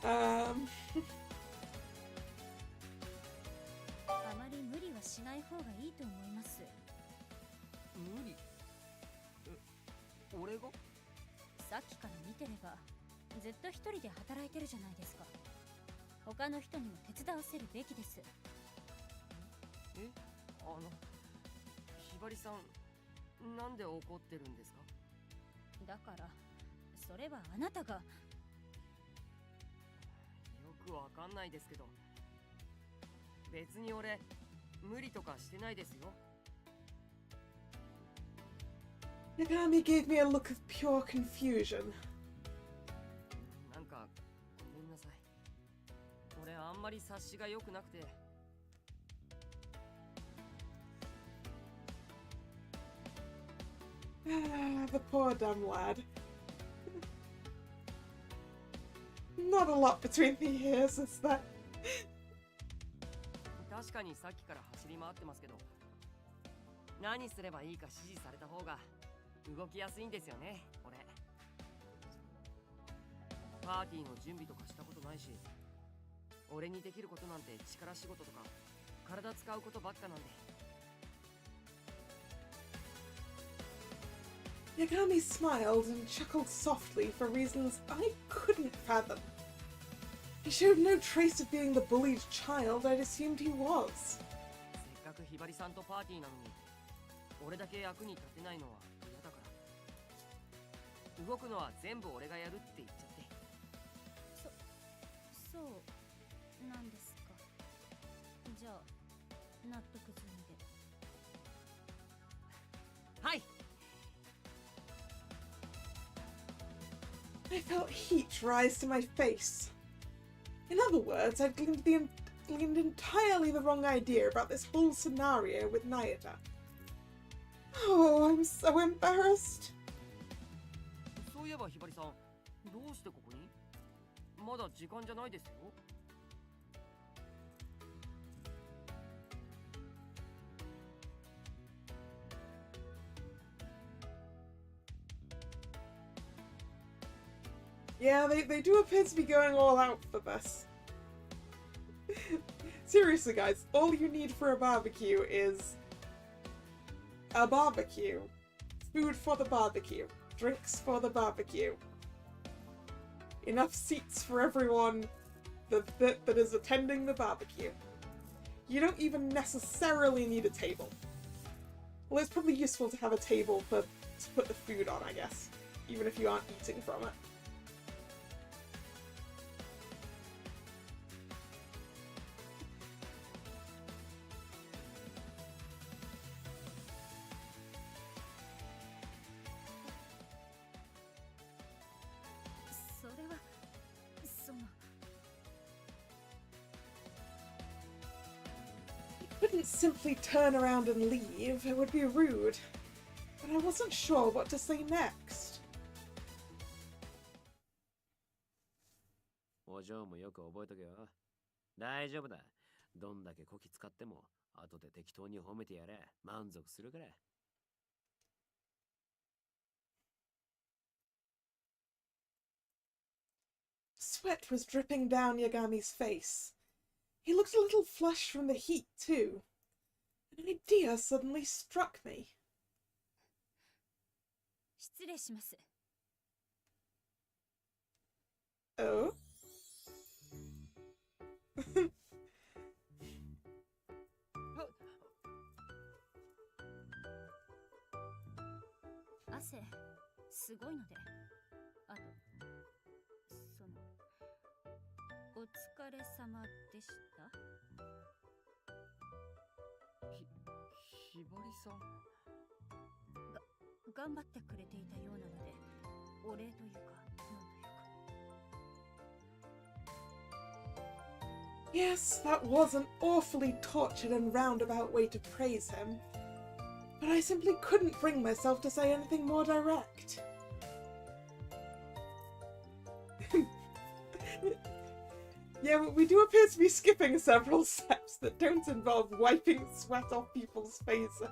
あまり無理はしない方がいいと思います。無理？俺が？さっきから見てればずっと一人で働いてるじゃないですか。他の人にも手伝わせるべきです。ひばりさん、なんで怒ってるんですか？だからそれはあなたが。よくわかんないですけど、別に俺無理とかしてないですよ。Yagami gave me a look of pure confusion. なんかごめんなさい。俺あんまり察しが良くなくて。The poor dumb lad. Not a lot between the years, is that? 確かにさっきから走り回ってますけど、何すればいいか指示された方が動きやすいんですよね、俺。パーティーの準備とかしたことないし、俺にできることなんて力仕事とか体使うことばっかなんで。Yagami smiled and chuckled softly for reasons I couldn't fathom. He showed no trace of being the bullied child I'd assumed he was. せっかくひばりさんとパーティーなのに、俺だけ役に立てないのは嫌だから。動くのは全部俺がやるって言っちゃって。そうなんですか。じゃあ納得済みで。はい。I felt heat rise to my face. In other words, I'd gleaned entirely the wrong idea about this whole scenario with Nayata. Oh, I'm so embarrassed. そういえばひばりさん、どうしてここに？まだ時間じゃないですよ。Yeah, they do appear to be going all out for this. Seriously, guys, all you need for a barbecue is a barbecue. Food for the barbecue. Drinks for the barbecue. Enough seats for everyone that is attending the barbecue. You don't even necessarily need a table. Well, it's probably useful to have a table to put the food on, I guess. Even if you aren't eating from it. Couldn't simply turn around and leave, it would be rude. But I wasn't sure what to say next. お嬢もよく覚えとけよ。大丈夫だ。どんだけこき使っても後で適当に褒めてやれ。満足するから。Sweat was dripping down Yagami's face. He looked a little flushed from the heat, too. An idea suddenly struck me. 失礼します。Oh? 汗、すごいので。あと、お疲れ様でした。ひばりさん。頑張ってくれていたようなので、お礼というか、なんというか。Yes, that was an awfully tortured and roundabout way to praise him, but I simply couldn't bring myself to say anything more direct. Yeah, but we do appear to be skipping several steps that don't involve wiping sweat off people's faces.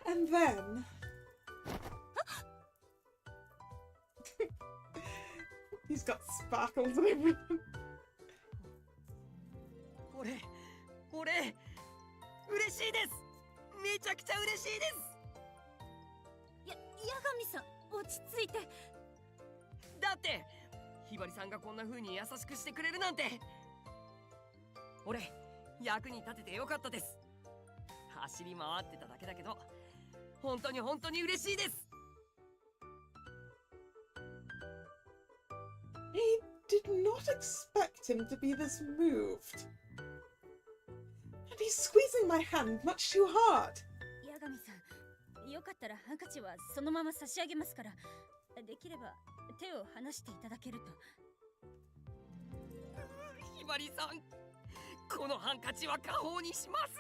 And then... He's got sparkles and everything. 俺嬉しいです。めちゃくちゃ嬉しいです。八神さん、落ち着いて。だってひばりさんがこんな風に優しくしてくれるなんて。俺役に立ててよかったです。走り回ってただけだけど本当に嬉しいです。 I did not expect him to be this moved. And he's squeezing my hand much too hard. 八神さん、よかったらハンカチはそのまま差し上げますから、できれば手を離していただけると。ひばりさん、このハンカチは家宝にします。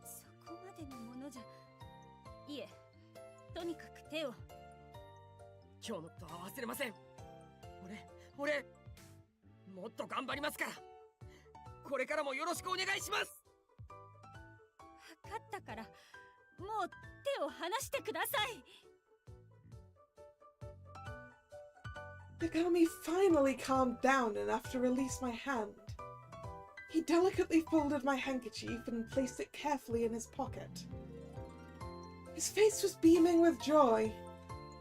そこまでのものじゃ。いえ、とにかく手を。今日のことは忘れません。俺もっと頑張りますから。これからもよろしくお願いします。分かったから、もう手を離してください。Yagami finally calmed down enough to release my hand. He delicately folded my handkerchief and placed it carefully in his pocket. His face was beaming with joy.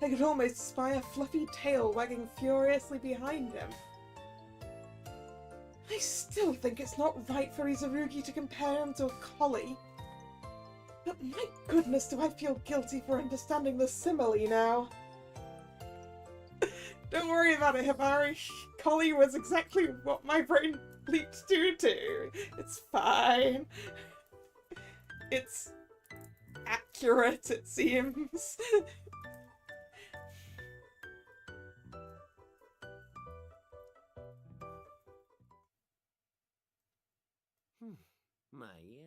I could almost spy a fluffy tail wagging furiously behind him. I still think it's not right for Izurugi to compare him to a collie. But my goodness, do I feel guilty for understanding the simile now. Don't worry about it, Hibari. Collie was exactly what my brain leaped to too. It's fine. It's accurate, it seems. Hmm. まあいいや。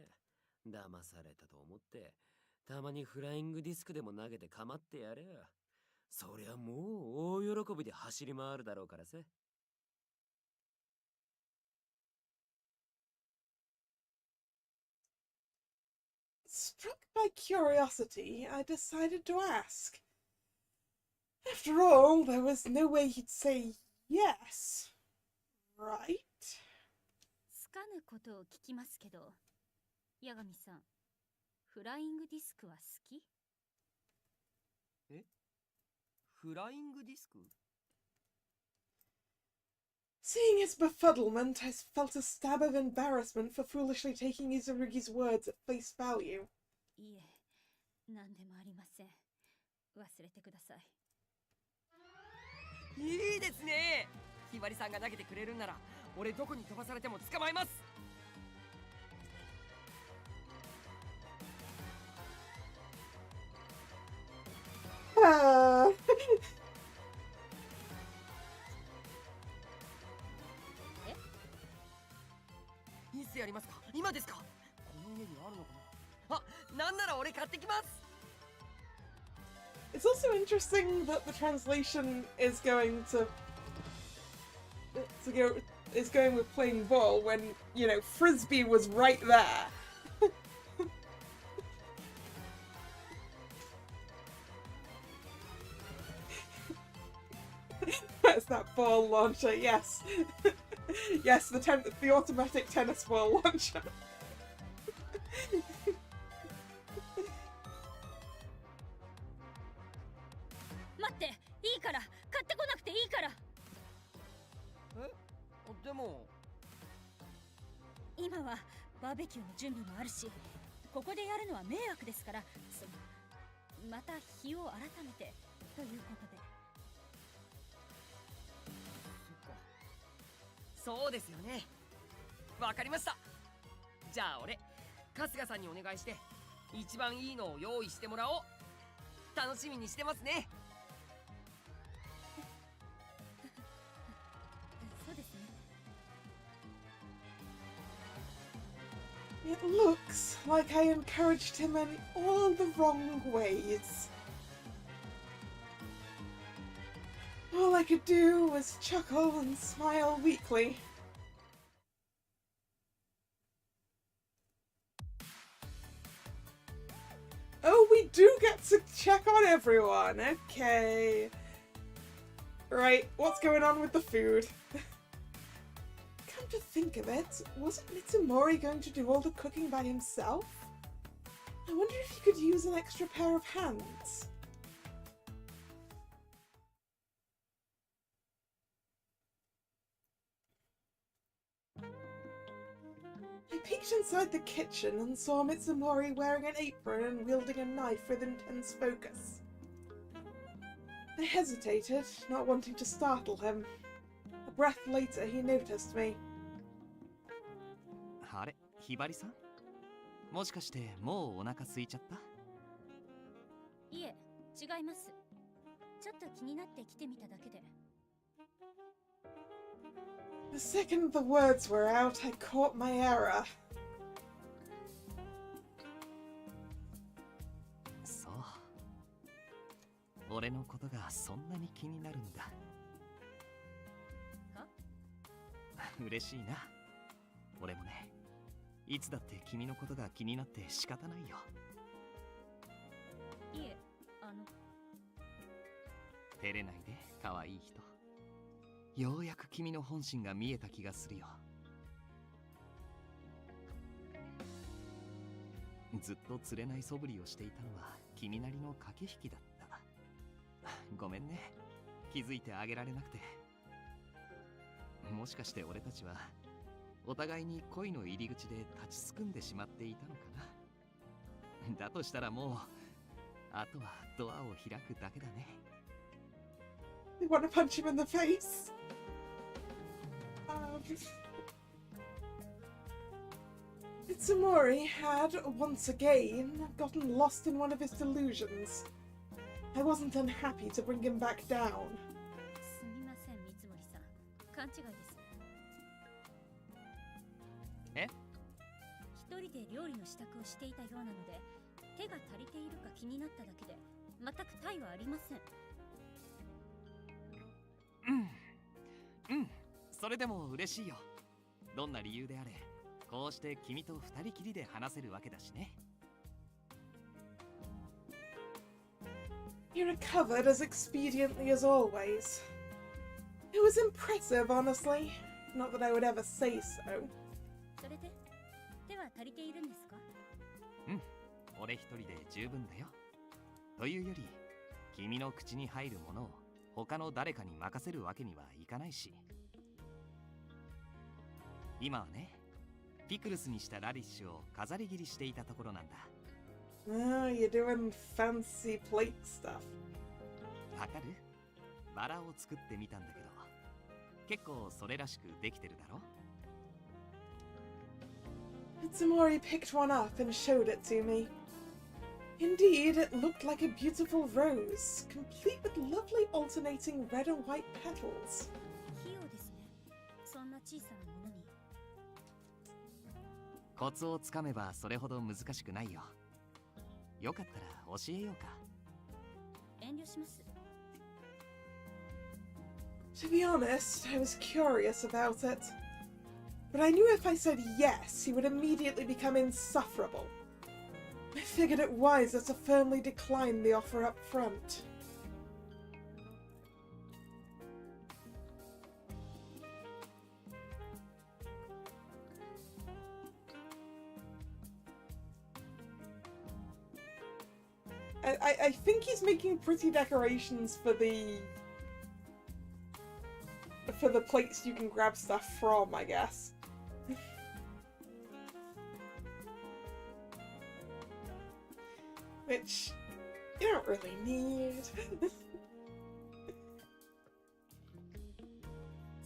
騙されたと思って、たまにフライングディスクでも投げて構ってやれよ。そりゃもう大喜びで走り回るだろうからさ。Struck by curiosity, I decided to ask. After all, there was no way he'd say yes, right? つかぬことを聞きますけど、八神さん、フライングディスクは好き？え？フライングディスク？ Seeing his befuddlement, I felt a stab of embarrassment for foolishly taking Izurugi's words at face value. いえ、何でもありません。忘れてください。いいですね。ひばりさんが投げてくれるんなら、俺どこに飛ばされても捕まえます。いつやりますか？今ですか？この家にあるのかな？あ、なんなら俺買ってきます。 It's also interesting that the translation is going is going with playing ball when, you know, Frisbee was right there. That's that ball launcher, yes. Yes, the automatic tennis ball launcher. 待って、いいから、買ってこなくていいから。え？でも今はバーベキューの準備もあるし、ここでやるのは迷惑ですから、また日を改めてということで。そうですよね。わかりました。じゃあ俺春日さんにお願いして一番いいのを用意してもらおう。楽しみにしてますね。そうですね。 It looks like I encouraged him in all the wrong ways. All I could do was chuckle and smile weakly. Oh, we do get to check on everyone. Okay. Right, what's going on with the food? Come to think of it, wasn't Mitsumori going to do all the cooking by himself? I wonder if he could use an extra pair of hands. I peeked inside the kitchen and saw Mitsumori wearing an apron and wielding a knife with intense focus. I hesitated, not wanting to startle him. A breath later, he noticed me. あれ、ひばりさん、もしかしてもうお腹空いちゃった？いえ、違います。ちょっと気になって来てみただけで。 The second the words were out, I caught my error. そう。俺のことがそんなに気になるんだ。は？嬉しいな。俺もね、いつだって君のことが気になって仕方ないよ。いえ、照れないで、可愛い人。ようやく君の本心が見えた気がするよ。ずっと釣れない素振りをしていたのは君なりの駆け引きだった。ごめんね、気づいてあげられなくて。もしかして俺たちはお互いに恋の入り口で立ちすくんでしまっていたのかな。だとしたらもうあとはドアを開くだけだね。I want to punch him in the face. Mitsumori had, once again, gotten lost in one of his delusions. I wasn't unhappy to bring him back down. すみません、三森さん。勘違いです。え？一人で料理の支度をしていたようなので、手が足りているか気になっただけで、全く他意はありません。それでも嬉しいよ。どんな理由であれ、こうして君と二人きりで話せるわけだしね。He recovered as expediently as always. It was impressive, honestly. Not that I would ever say so. それで、手は足りているんですか？俺一人で十分だよ。というより、君の口に入るものを他の誰かに任せるわけにはいかないし。今はね、ピクルスにしたラディッシュを飾り切りしていたところなんだ。Oh, you're doing fancy plate stuff. わかる？バラを作ってみたんだけど、結構それらしくできてるだろ？ Mitsumori picked one up and showed it to me. Indeed, it looked like a beautiful rose, complete with lovely alternating red and white petals. 器用ですね。そんな小さなものに。コツをつかめばそれほど難しくないよ。よかったら教えようか。遠慮します。To be honest, I was curious about it. But I knew if I said yes, he would immediately become insufferable. I figured it wiser to firmly decline the offer up front. I think he's making pretty decorations for the plates you can grab stuff from, I guess. Which you don't really need.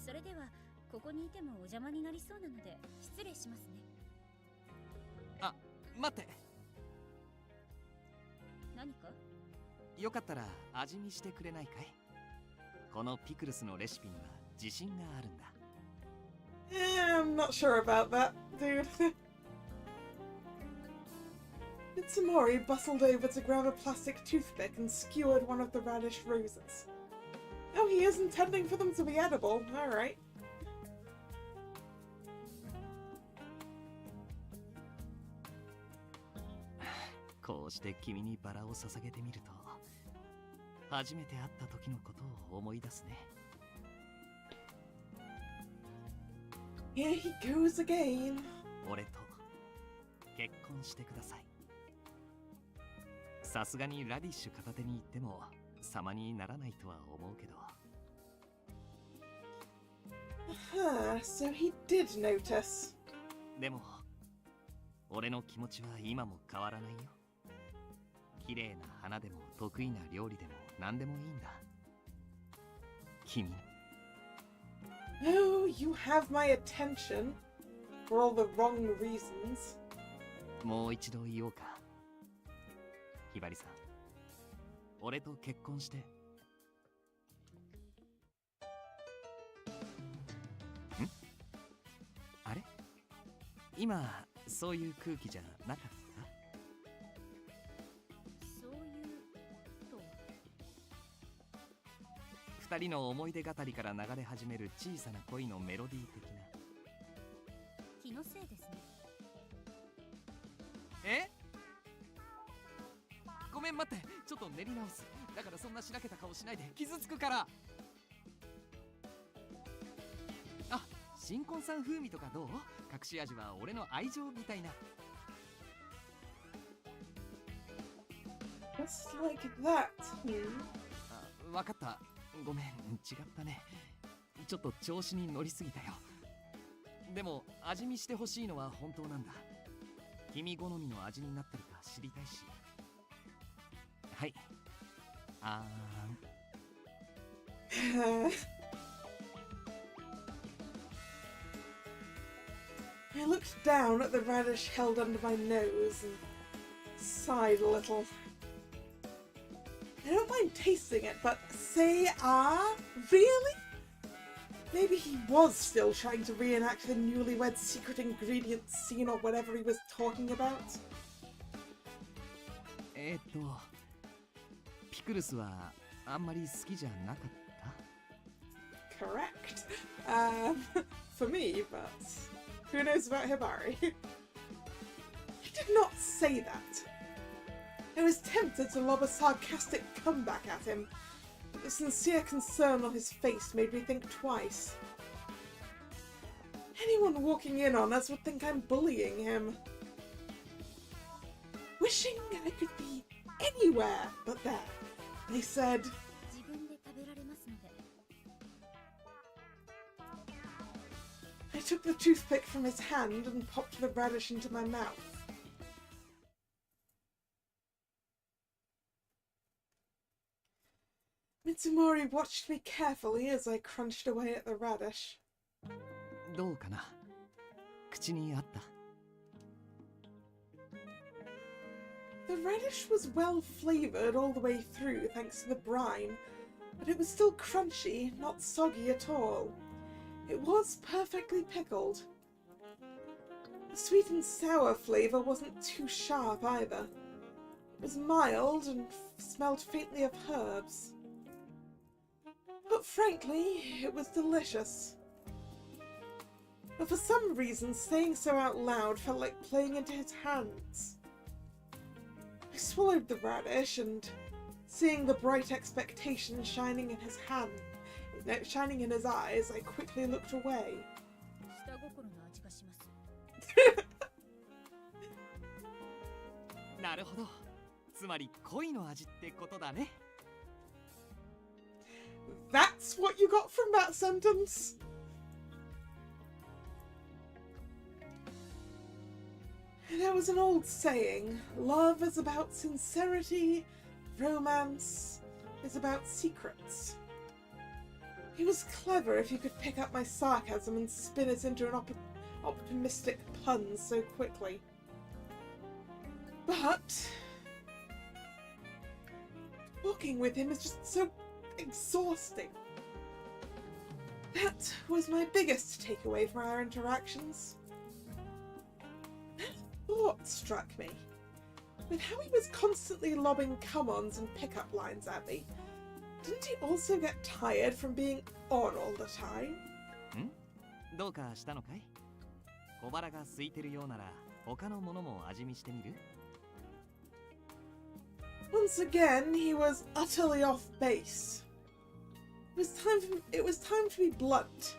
それではここにいてもお邪魔になりそうなので失礼しますね。待って。何か？よかったら味見してくれないかい？このピクルスのレシピには自信があるんだ。I'm not sure about that, dude. Mitsumori bustled over to grab a plastic toothpick and skewered one of the radish roses. Oh, he is intending for them to be edible. Alright.こうして君にバラを捧げてみると、初めて会った時のことを思い出すね。Here he goes again. 俺と結婚してください。さすがにラディッシュ片手に行っても様にならないとは思うけど。So he did notice. でも俺の気持ちは今も変わらないよ。綺麗な花でも得意な料理でも何でもいいんだ。君。Oh, you have my attention. For all the wrong reasons. もう一度言おうか。ひばりさん。俺と結婚して。ん？あれ？今、そういう空気じゃなかった？そういうとは。二人の思い出語りから流れ始める小さな恋のメロディー的な。気のせいですね。え？ごめん待って、ちょっと練り直す。だからそんなしらけた顔しないで、傷つくから。あ、新婚さん風味とかどう？隠し味は俺の愛情みたいな。Just like that. あ、わかった。ごめん、違ったね。ちょっと調子に乗りすぎたよ。でも味見してほしいのは本当なんだ。君好みの味になってるか知りたいし。はい。あーん。I looked down at the radish held under my nose and sighed a little. I don't mind tasting it, but say really? Maybe he was still trying to reenact the newlywed secret ingredients scene or whatever he was talking about. ピクルスはあんまり好きじゃなかった？ Correct. For me, but who knows about Hibari? I did not say that. I was tempted to lob a sarcastic comeback at him, but the sincere concern on his face made me think twice. Anyone walking in on us would think I'm bullying him. Wishing I could be anywhere but there, they said. 自分で食べられますので。I took the toothpick from his hand and popped the radish into my mouth. Mitsumori watched me carefully as I crunched away at the radish. どうかな？口にあった？ The radish was well flavoured all the way through thanks to the brine, but it was still crunchy, not soggy at all. It was perfectly pickled. The sweet and sour flavour wasn't too sharp either. It was mild and smelled faintly of herbs. But frankly, it was delicious. But for some reason, saying so out loud felt like playing into his hands. I swallowed the radish and, seeing the bright expectation shining in his eyes, I quickly looked away. 下心の味がします。なるほど。つまり恋の味ってことだね。That's what you got from that sentence? There was an old saying, love is about sincerity, romance is about secrets. He was clever if he could pick up my sarcasm and spin it into an optimistic pun so quickly. But talking with him is just so exhausting. That was my biggest takeaway from our interactions. That thought struck me. With how he was constantly lobbing come-ons and pickup lines at me, didn't he also get tired from being on all the time? どうかしたのかい？小腹が空いてるようなら他のものも味見してみる？ Once again, he was utterly off base. It was time to be blunt.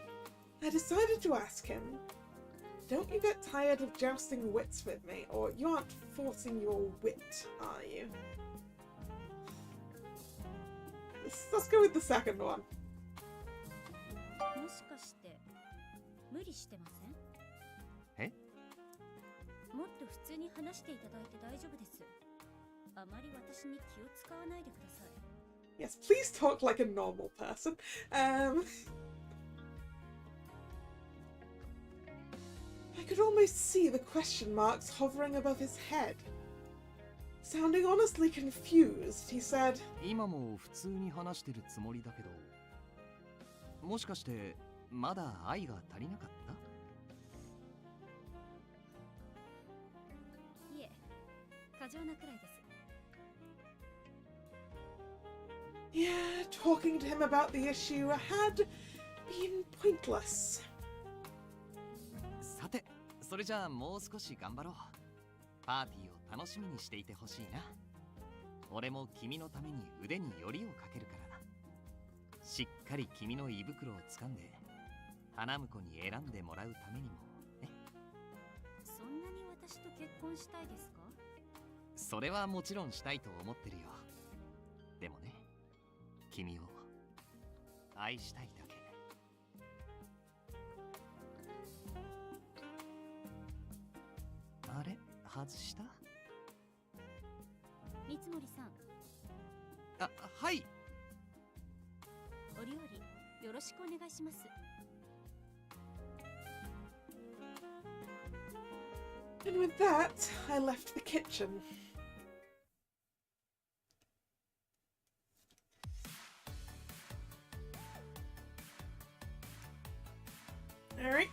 I decided to ask him, don't you get tired of jousting wits with me, or you aren't forcing your wit, are you? Let's go with the second one. もしかして無理してません？え？もっと普通に話していただいて大丈夫です。あまり私に気を使わないでください。Yes, please talk like a normal person. I could almost see the question marks hovering above his head. Sounding honestly confused, he said, 今も普通に話してるつもりだけど、もしかしてまだ愛が足りなかった？いえ、過剰なくらいです。Yeah, talking to him about the issue had been pointless. さて、それじゃあもう少し頑張ろう。パーティーを楽しみにしていてほしいな。俺も君のために腕によりをかけるから。しっかり君の胃袋を掴んで、花婿に選んでもらうためにもね。そんなに私と結婚したいですか？それはもちろんしたいと思ってるよ。でもね、君を愛したいだけ。あれ、外した？三森さん。あ、はい。お料理よろしくお願いします。And with that, I left the kitchen. Alright.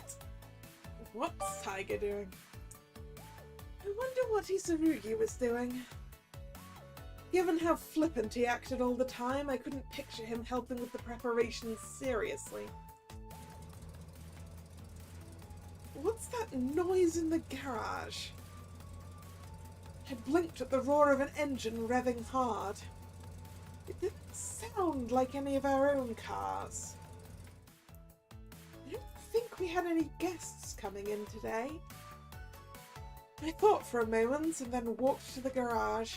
What's Tiger doing? I wonder what Isurugi was doing. Given how flippant he acted all the time, I couldn't picture him helping with the preparations seriously. What's that noise in the garage? I blinked at the roar of an engine revving hard. It didn't sound like any of our own cars. I don't think we had any guests coming in today. I thought for a moment and then walked to the garage.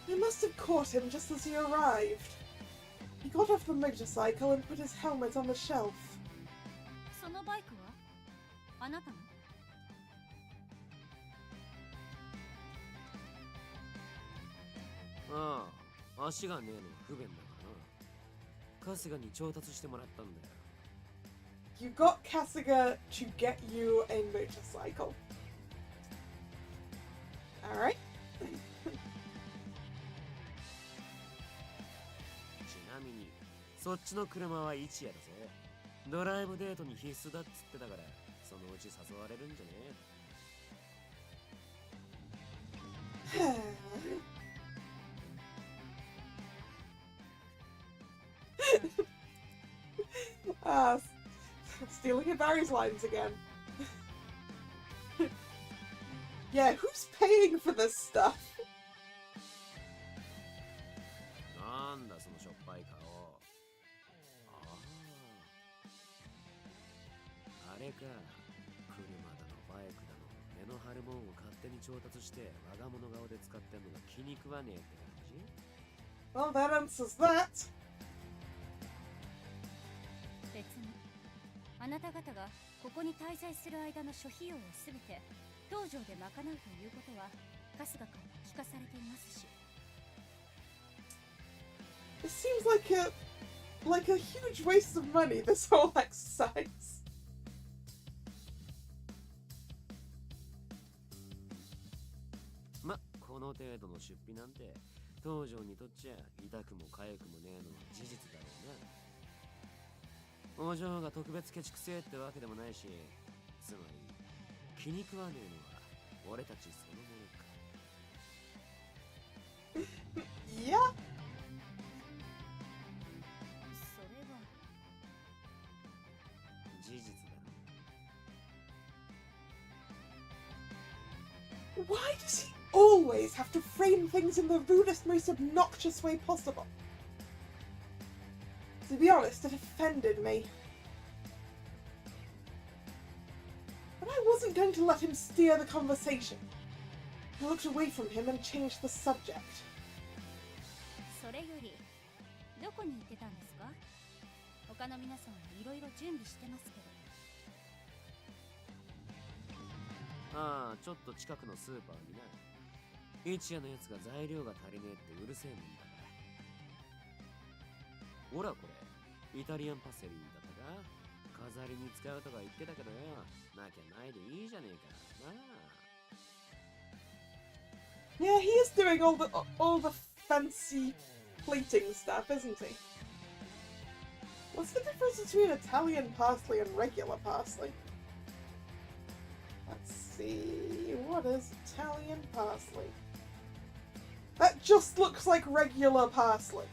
I must have caught him just as he arrived. He got off the motorcycle and put his helmet on the shelf. そのバイクはあなたの？ああ、足がねえの不便だからな。春日に調達してもらったんだよ。You got Kasuga to get you a motorcycle. Alright. ちなみに、そっちの車は一夜だぜ。ドライブデートに必須だっつってたから、そのうち誘われるんじゃねAh, stealing Hibari's lines again. Yeah, who's paying for this stuff? なんだそのしょっぱい顔。ああ。あれか。車だのバイクだの目の張るもんを勝手に調達して我が物顔で使ってんのが気に食わねえって感じ？ Well, that answers that. 別にあなた方がここに滞在する間の諸費用をすべて当時場で賄うということは春日から聞かされていますし。 It seems like a huge waste of money, this whole exercise. ま、この程度の出費なんて東条にとっちゃ痛くも痒くもねえのは事実だろうな。お嬢が特別ケチくせえってわけでもないし、つまり気に食わねえのは俺たちそのものか。いや、それは事実だろ。 Why does he always have to frame things in the rudest, most obnoxious way possible? To be honest, it offended me. But I wasn't going to let him steer the conversation. I looked away from him and changed the subject. それよりどこに行ってたんですか？他の皆さんはいろいろ準備してますけど。ああ、ちょっと近くのスーパーにな。一夜のやつが材料が足りねえってうるせえもんだから。ほらこれ、イタリアンパセリだったか？飾りに使うとか言ってたけどよ、なきゃないでいいじゃねえか。なあ。Yeah, he is doing all the fancy plating stuff, isn't he? What's the difference between Italian parsley and regular parsley? Let's see, what is Italian parsley? That just looks like regular parsley.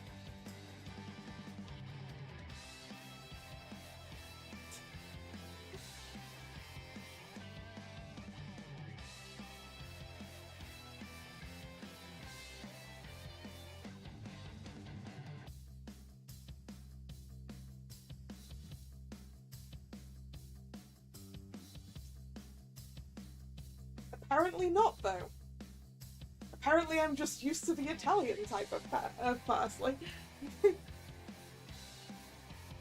Apparently not, though. Apparently I'm just used to the Italian type of parsley.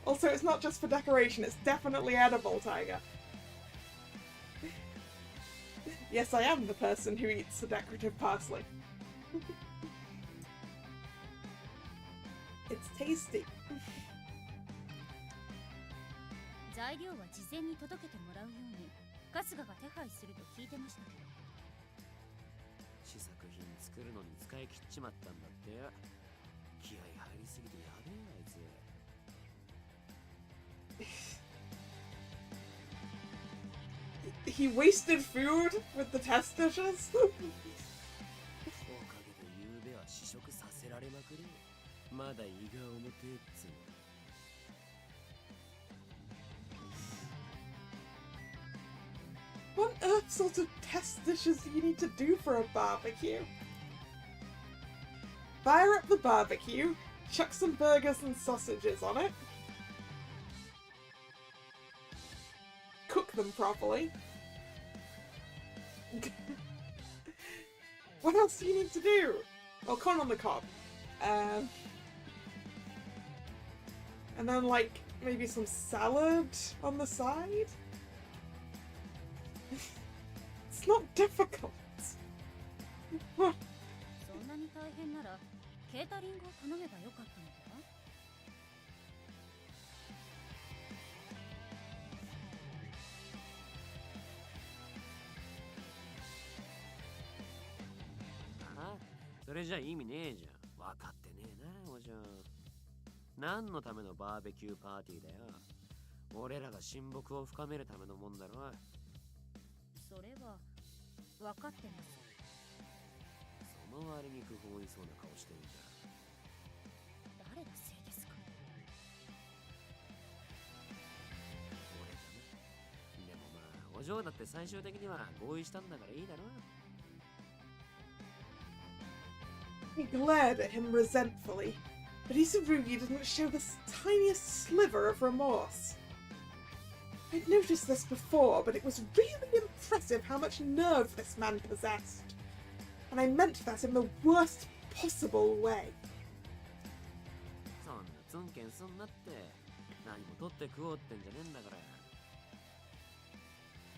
Also, it's not just for decoration, it's definitely edible, Tiger. Yes, I am the person who eats the decorative parsley. It's tasty. 材料は事前に届けてもらうように春日が手配すると聞いてましたけど。試作品作るのに使い切っちまったんだってよ。気合入りすぎてやべえよあいつ。He wasted food with the test dishes? おかげで夕べは試食させられまくり。まだ胃が重てえっつうの。What on earth sort of test dishes do you need to do for a barbecue? Fire up the barbecue, chuck some burgers and sausages on it, cook them properly. What else do you need to do? Oh, corn on the cob. And then, like, maybe some salad on the side? It's not difficult. そんなに大変ならケータリングを頼めばよかったのでは？ああ、それじゃ意味ねえじゃん。分かってねえな、お嬢。何のためのバーベキューパーティーだよ。俺らが親睦を深めるためのもんだろ。それは分かってます。その割に不本意そうな顔してんじゃん。誰のせいですか？俺だな。でもまあ、お嬢だって最終的には合意したんだからいいだろ。He glared at him resentfully, but Isurugi didn't show the tiniest sliver of remorse. I'd noticed this before, but it was really impressive how much nerve this man possessed. And I meant that in the worst possible way. そんなツンケンすんなって。何も取って食おうってんじゃねえんだか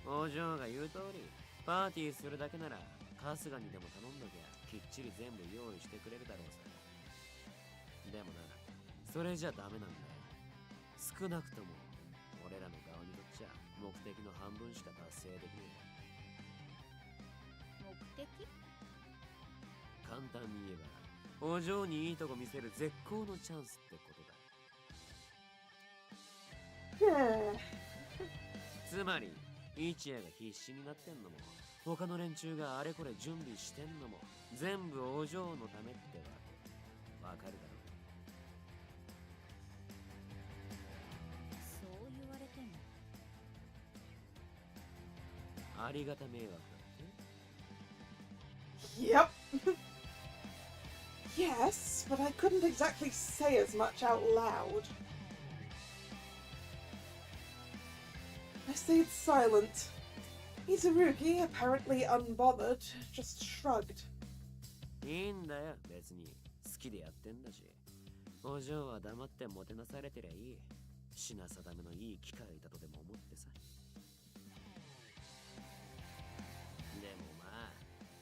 ら。お嬢が言う通り、パーティーするだけなら春日にでも頼んどきゃきっちり全部用意してくれるだろうさ。でもな、それじゃダメなんだよ。少なくとも俺らの側にとっちゃ目的の半分しか達成できね目的？え。簡単に言えばお嬢にいいとこ見せる絶好のチャンスってことだ。つまり一夜が必死になってんのも他の連中があれこれ準備してんのも全部お嬢のためってわかるだろそう言われても。う。ありがた迷惑だって。 Yep. Yes, but I couldn't exactly say as much out loud. I stayed silent. Izurugi, apparently unbothered, just shrugged. いいんだよ、別に好きでやってんだし。お嬢は黙ってもてなされてりゃいい。品定めのいい機会だとでも思ってさ。でもまあ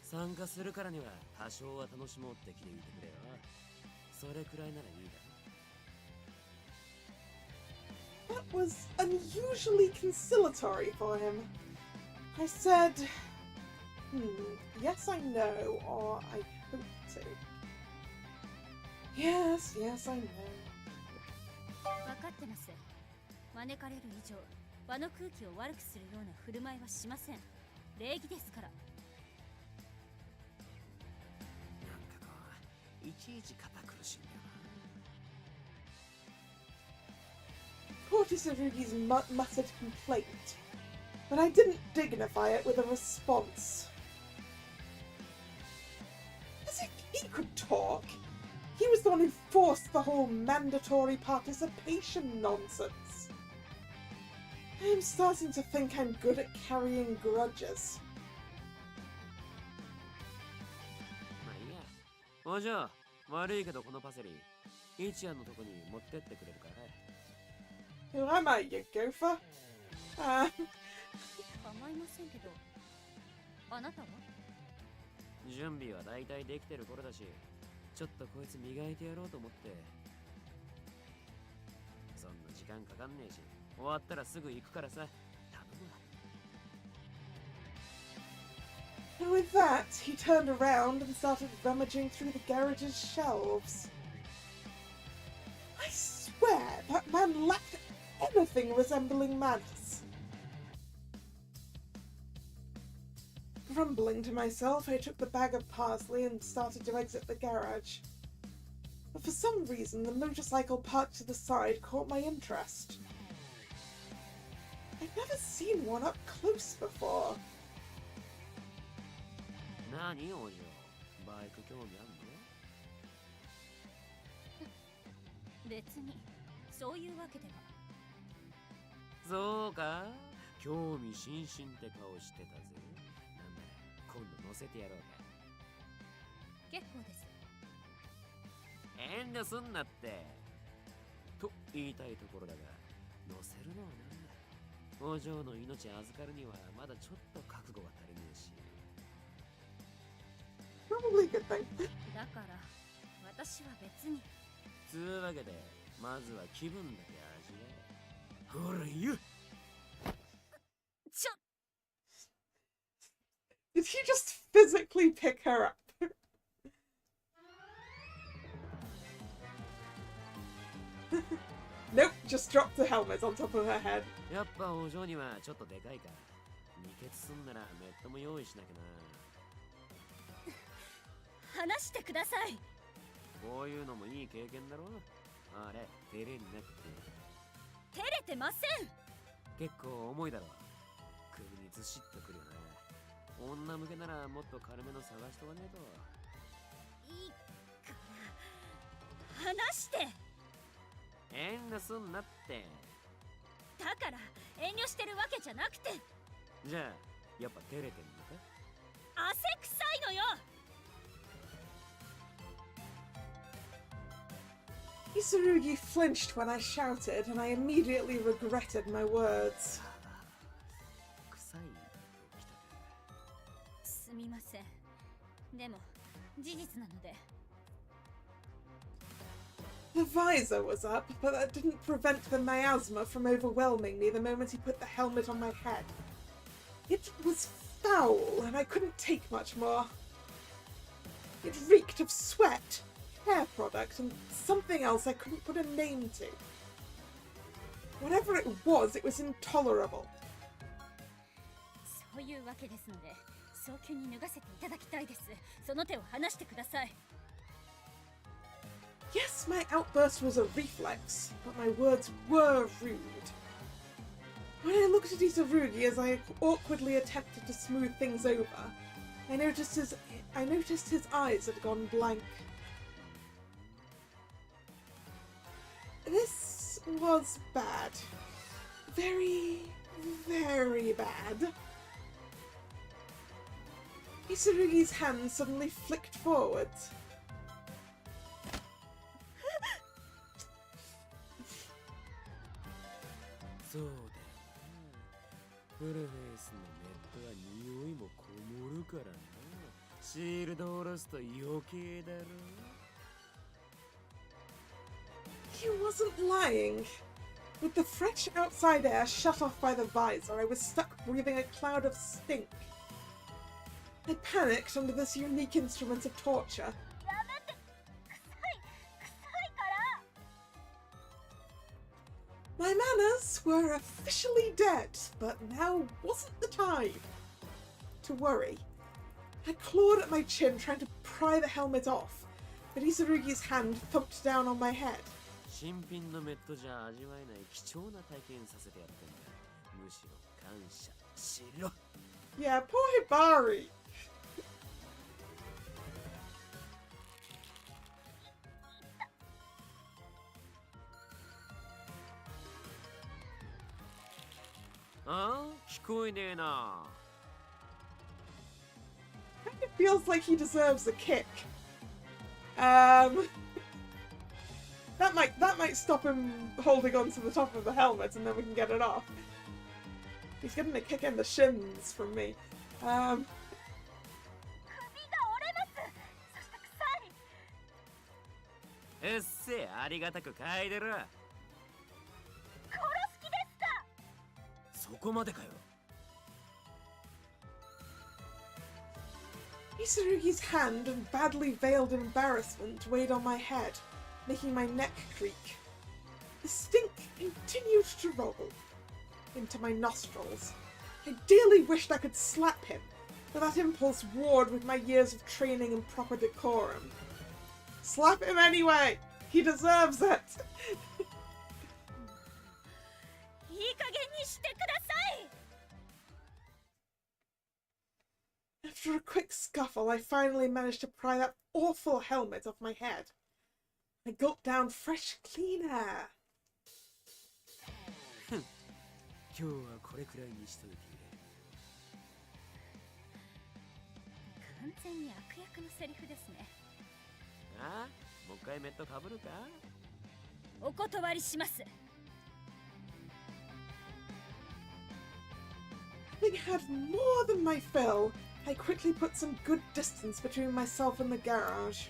参加するからには多少は楽しもうって気でいてくれよ。それくらいならいいだろ。 That was unusually conciliatory for him. I said, yes I know, or I hope to. Yes, yes I know. 分かってます。招かれる以上、場の空気を悪くするような振る舞いはしません。礼儀ですから。なんかこういちいち堅苦しいんだよな。Caught Izurugi's muttered complaint, but I didn't dignify it with a response. As if he could talk. He was the one who forced the whole mandatory participation nonsense. I'm starting to think I'm good at carrying grudges. まあいいや。お嬢、悪いけどこのパセリ、一夜のとこに持ってってくれるかい。 Who am I, you gopher? 構いませんけど。あなたは？準備は大体できてる頃だし、ちょっとこいつ磨いてやろうと思って。そんな時間かかんねえし、終わったらすぐ行くからさ。頼むわ。 And with that, he turned around and started rummaging through the garage's shelves. I swear, that man lacked anything resembling manners. Grumbling to myself, I took the bag of parsley and started to exit the garage. But for some reason, the motorcycle parked to the side caught my interest. I'd never seen one up close before. 何お嬢、バイク興味あんの？別にそういうわけでは。そうか、興味津々って顔してたぜ。なんだ、今度乗せてやろうか。結構です。遠慮すんなって。と言いたいところだが、乗せるのはな、お嬢の命預かるにはまだちょっと覚悟が足りねえし。Probably a good thing. だから私は別に。つうわけで、まずは気分だけ味わえ。ほら言う。ちょ。 Did he just physically pick her up? Nope, just dropped the helmet on top of her head. やっぱお嬢にはちょっとでかいか。二血すんならネットも用意しなきゃな。話してください。こういうのもいい経験だろ。あれ、照れになくて。照れてません。結構重いだろ。首にずしっとくるよな。女向けならもっと軽めの探しとかねえと。いいから話して。遠慮すんなって。だから遠慮してるわけじゃなくて。じゃあやっぱ照れてんのか？汗臭いのよ。Isurugi flinched when I shouted, and I immediately regretted my words. 臭いときたか。すみません。でも事実なので。 The visor was up, but that didn't prevent the miasma from overwhelming me the moment he put the helmet on my head. It was foul, and I couldn't take much more. It reeked of sweat, hair product, and something else I couldn't put a name to. Whatever it was intolerable. そういうわけですので、早急に脱がせていただきたいです。その手を離してください。 Yes, my outburst was a reflex, but my words were rude. When I looked at Isarugi as I awkwardly attempted to smooth things over, I noticed his eyes had gone blank. This was bad. Very, very bad. Isarugi's hand suddenly flicked forwards. So フルフェイスのネットは匂いもこもるからな。シールドを下ろすと余計だろ。 He wasn't lying. With the fresh outside air shut off by the visor, I was stuck breathing a cloud of stink. I panicked under this unique instrument of torture. My manners were officially dead, but now wasn't the time to worry. I clawed at my chin, trying to pry the helmet off, but Isarugi's hand thumped down on my head. 新品のメットじゃ味わえない貴重な体験させてやってんだ。むしろ感謝しろ。 Yeah, poor Hibari. Kind of feels like he deserves a kick. That might stop him holding on to the top of the helmet, and then we can get it off. He's getting a kick in the shins from me. Isarugi's hand and badly veiled embarrassment weighed on my head, making my neck creak. The stink continued to roll into my nostrils. I dearly wished I could slap him, but that impulse warred with my years of training and proper decorum. Slap him anyway! He deserves it! After a quick scuffle, I finally managed to pry that awful helmet off my head. I gulped down fresh, clean air. 今日はこれくらいにしといてくれ。完全に悪役のセリフですね。ああ、もう一回メットかぶるか？お断りします。 Having had more than my fill, I quickly put some good distance between myself and the garage.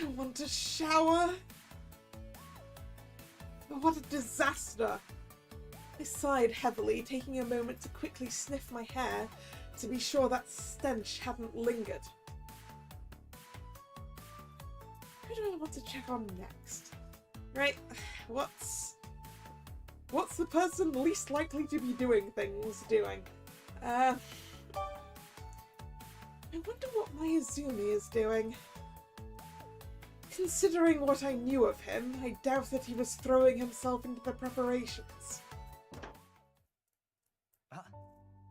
I want to shower. But what a disaster. I sighed heavily, taking a moment to quickly sniff my hair to be sure that stench hadn't lingered. Who do I want to check on next? Right, what's the person least likely to be doing things doing? I wonder what Mayuzumi is doing. Considering what I knew of him, I doubt that he was throwing himself into the preparations. あ、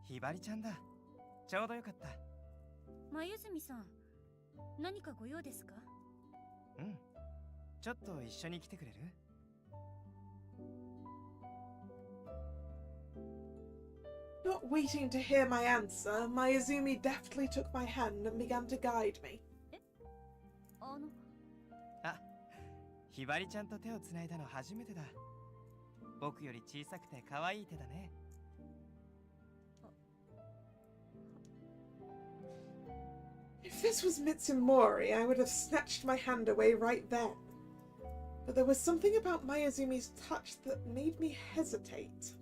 ひばりちゃんだ。ちょうどよかった。眉住さん、何かご用ですか？うん。ちょっと一緒に来てくれる？ Not waiting to hear my answer, Mayuzumi deftly took my hand and began to guide me. あ、ひばりちゃんと手をつないだの初めてだ。僕より小さくて可愛い手だね。If this was Mitsumori, I would have snatched my hand away right then. But there was something about Mayuzumi's touch that made me hesitate.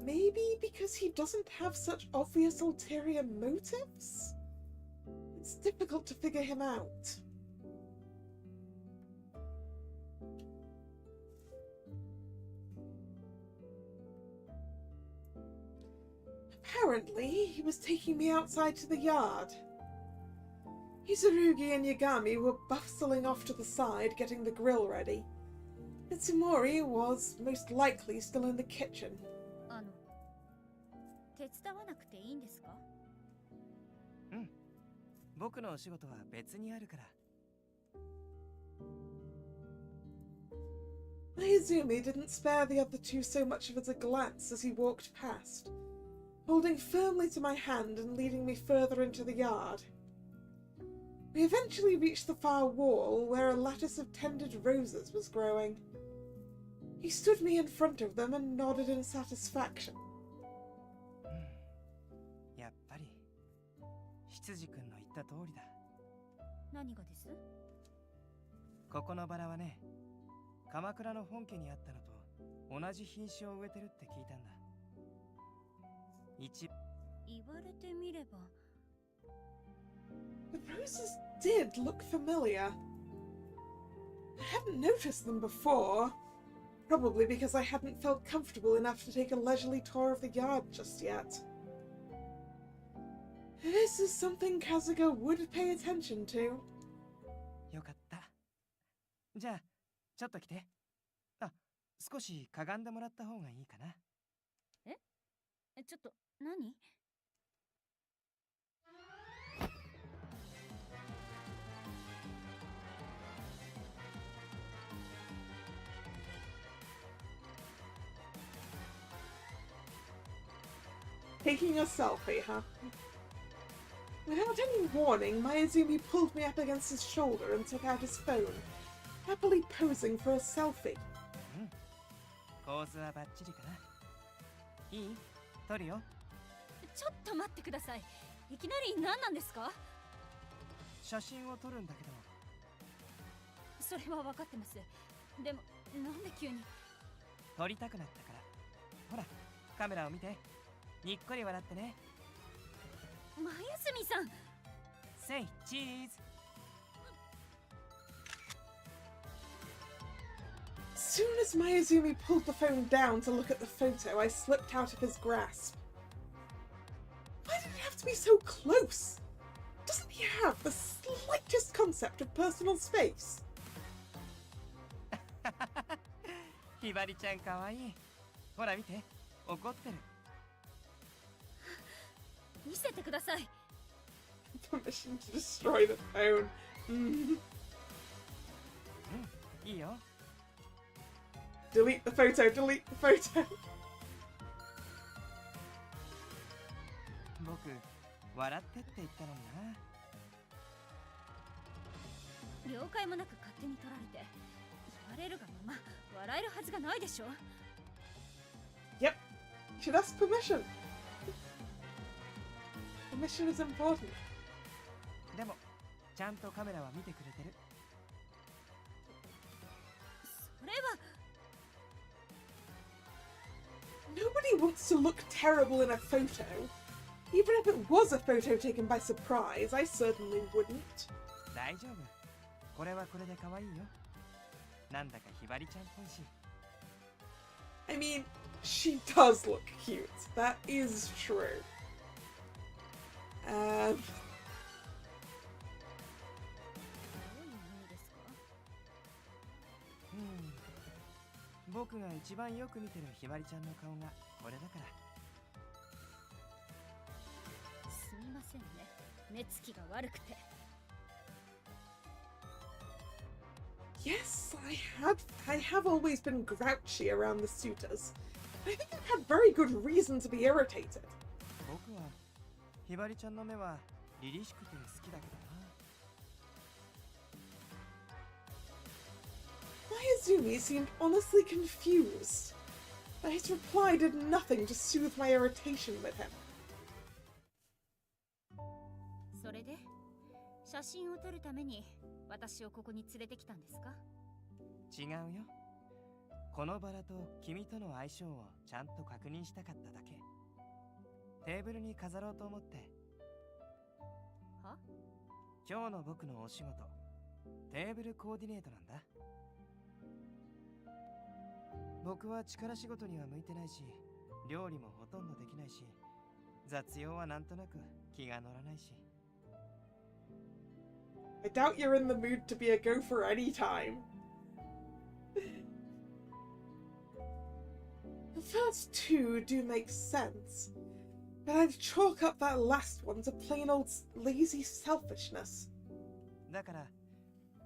Maybe because he doesn't have such obvious ulterior motives? It's difficult to figure him out. Apparently, he was taking me outside to the yard. Hisarugi and Yagami were bustling off to the side, getting the grill ready. Mitsumori was most likely still in the kitchen. 手伝わなくていいんですか？うん。僕のお仕事は別にあるから。Mayuzumi didn't spare the other two so much as a glance as he walked past, holding firmly to my hand and leading me further into the yard. We eventually reached the far wall where a lattice of tended roses was growing. He stood me in front of them and nodded in satisfaction. やっぱり羊くんの言った通りだ。何がです？ここのバラはね、鎌倉の本家にあったのと同じ品種を植えてるって聞いたんだ。言われてみれば。The roses did look familiar. I hadn't noticed them before, probably because I hadn't felt comfortable enough to take a leisurely tour of the yard just yet. This is something Kasuga would pay attention to. よかった。じゃあ、ちょっと来て。あ、少しかがんでもらった方がいいかな。ちょっと、何Taking a selfie, huh? Without any warning, Mayuzumi pulled me up against his shoulder and took out his phone, happily posing for a selfie. 構図はバッチリかな。いい？撮るよ。ちょっと待ってください。いきなり何なんですか？写真を撮るんだけど。それは分かってます。でも、なんで急に。撮りたくなったから。ほら、カメラを見て。にっこり笑ってね。真由さん。Say cheese. As soon as Mayuzumi pulled the phone down to look at the photo, I slipped out of his grasp. Why did it have to be so close? Doesn't he have the slightest concept of personal space? ひばりちゃんかわいい。ほら見て、怒ってる。見せてください。Permission to destroy the phone. いいよ。Delete the photo, delete the photo. 僕、笑ってって言ったのにな。了解もなく勝手に取られて、言われるがまま笑えるはずがないでしょ。Yep, should ask permission. Permission is important. でも、ちゃんとカメラは見てくれてる。それは。Nobody wants to look terrible in a photo. Even if it was a photo taken by surprise, I certainly wouldn't. 大丈夫。これはこれで可愛いよ。なんだかひばりちゃんっぽいし。I mean, she does look cute. That is true. どういう意味ですか？僕が一番よく見てるひばりちゃんの顔がこれだから。すみませんね。目つきが悪くて。Yes, I have always been grouchy around the suitors. I think I've had very good reason to be irritated. 僕はひばりちゃんの目は凛々しくて好きだけどな。Mayuzumi seemed honestly confused, but his reply did nothing to soothe my irritation with him. それで写真を撮るために私をここに連れてきたんですか？違うよ。このバラと君との相性をちゃんと確認したかっただけ。テーブルに飾ろうと思って。は？今日の僕のお仕事、テーブルコーディネートなんだ。僕は力仕事には向いてないし、料理もほとんどできないし、雑用はなんとなく気が乗らないし。I doubt you're in the mood to be a gopher anytime. The first two do make sense, but I'd chalk up that last one to plain old lazy selfishness. だから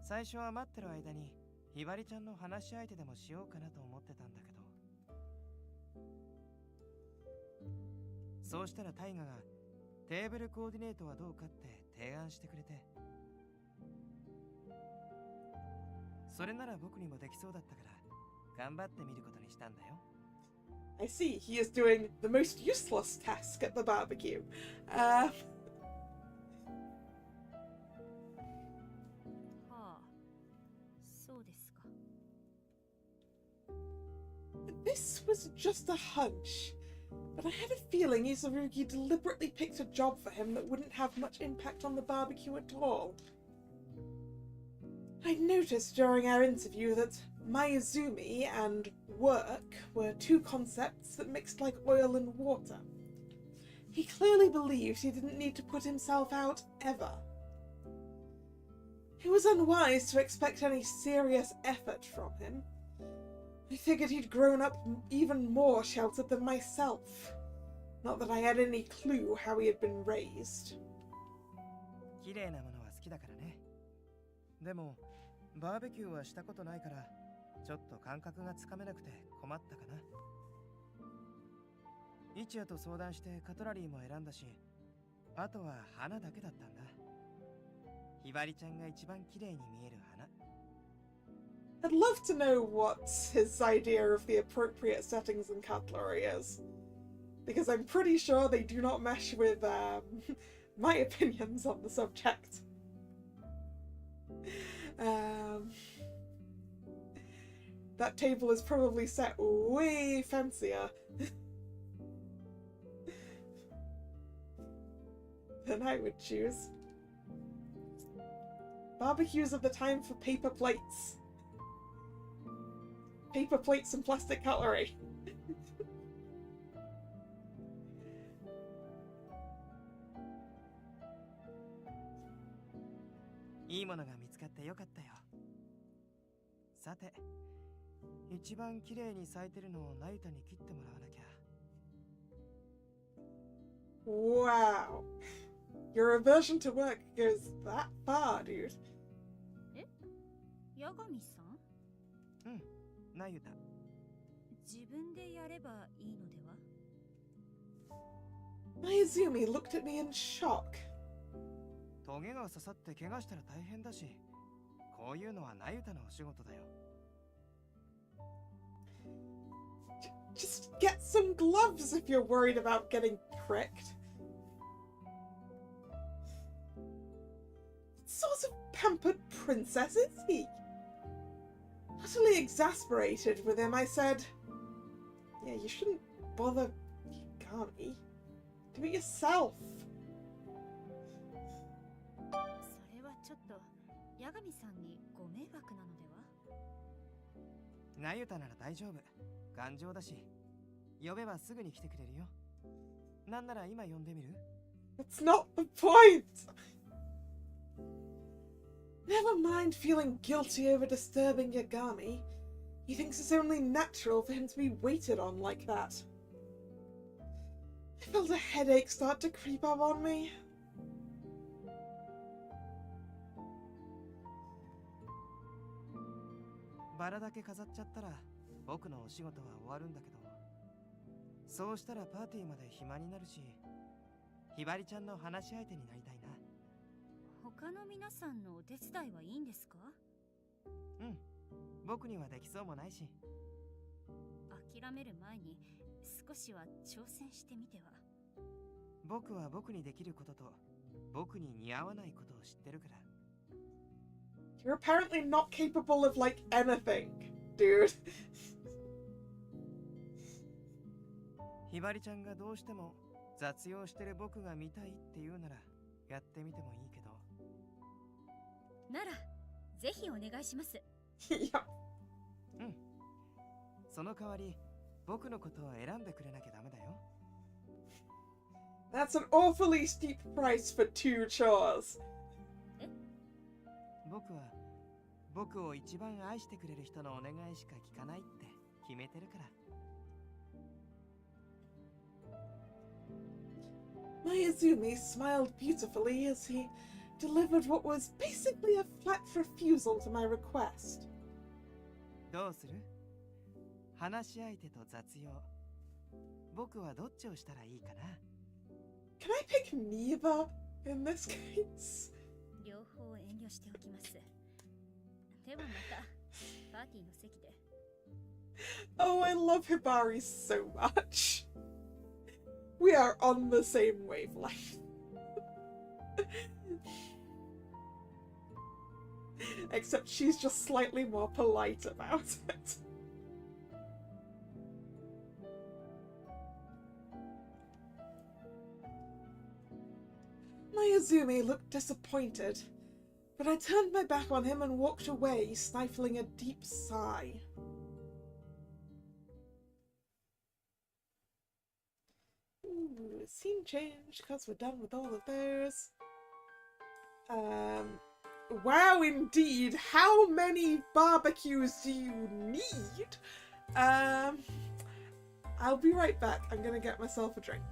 最初は待ってる間にひばりちゃんの話し相手でもしようかなと思ってたんだけど、そうしたらタイガがテーブルコーディネートはどうかって提案してくれて、それなら僕にもできそうだったから頑張ってみることにしたんだよ。I see, he is doing the most useless task at the barbecue. はあ、そうですか。This was just a hunch, but I had a feeling Isarugi deliberately picked a job for him that wouldn't have much impact on the barbecue at all. I noticed during our interview that Mayuzumi and work were two concepts that mixed like oil and water. He clearly believed he didn't need to put himself out ever. It was unwise to expect any serious effort from him. I figured he'd grown up even more sheltered than myself. Not that I had any clue how he had been raised. 綺麗なものは好きだからね。でもバーベキューはしたことないからちょっと感覚がつかめなくて困ったかな。一夜と相談してカトラリーも選んだし、あとは花だけだったんだ。ひばりちゃんが一番綺麗に見える花。I'd love to know what his idea of the appropriate settings and cutlery is, because I'm pretty sure they do not mesh with my opinions on the subject. That table is probably set way fancier than I would choose. Barbecues are the time for paper plates. Paper plates and plastic cutlery. いいものが見つかってよかったよ。さて、一番綺麗に咲いてるのをナユタに切ってもらわなきゃ。Wow. Your aversion to work goes that far, dude. え？八神さん？うん、ナユタ。自分でやればいいのでは？ Mayuzumi looked at me in shock. トゲが刺さって怪我したら大変だし、こういうのはナユタのお仕事だよ。Just get some gloves if you're worried about getting pricked. What sort of pampered princess is he? Utterly exasperated with him, I said, "Yeah, you shouldn't bother Yagami. Do it yourself." それはちょっと八神さんにご迷惑なのでは？ナユタなら大丈夫。頑丈だし、呼べばすぐに来てくれるよ。なんなら今呼んでみる？ That's not the point! Never mind feeling guilty over disturbing Yagami. He thinks it's only natural for him to be waited on like that. I felt a headache start to creep up on me. バラだけ飾っちゃったら僕のお仕事は終わるんだけど、そうしたらパーティーまで暇になるし、ひばりちゃんの話し相手になりたいな。他の皆さんのお手伝いはいいんですか？うん、僕にはできそうもないし。諦める前に少しは挑戦してみては。僕は僕にできることと僕に似合わないことを知ってるから。 You're apparently not capable of, like, anything, dude. ひばりちゃんがどうしても雑用してる僕が見たいって言うならやってみてもいいけど。ならぜひお願いします。Yeah. うん。その代わり僕のことを選んでくれなきゃダメだよ。 That's an awfully steep price for 2 chores. 僕は僕を一番愛してくれる人のお願いしか聞かないって決めてるから。 Mayuzumi smiled beautifully as he delivered what was basically a flat refusal to my request. どうする？話し相手と雑用。僕はどっちをしたらいいかな？ Can I pick neither in this case? 両方遠慮しておきます。ではまたパーティーの席で。 Oh, I love Hibari so much. We are on the same wavelength. Except she's just slightly more polite about it. Mayuzumi looked disappointed, but I turned my back on him and walked away, stifling a deep sigh. Ooh, scene change because we're done with all of those. Wow, indeed. How many barbecues do you need? I'll be right back. I'm gonna get myself a drink.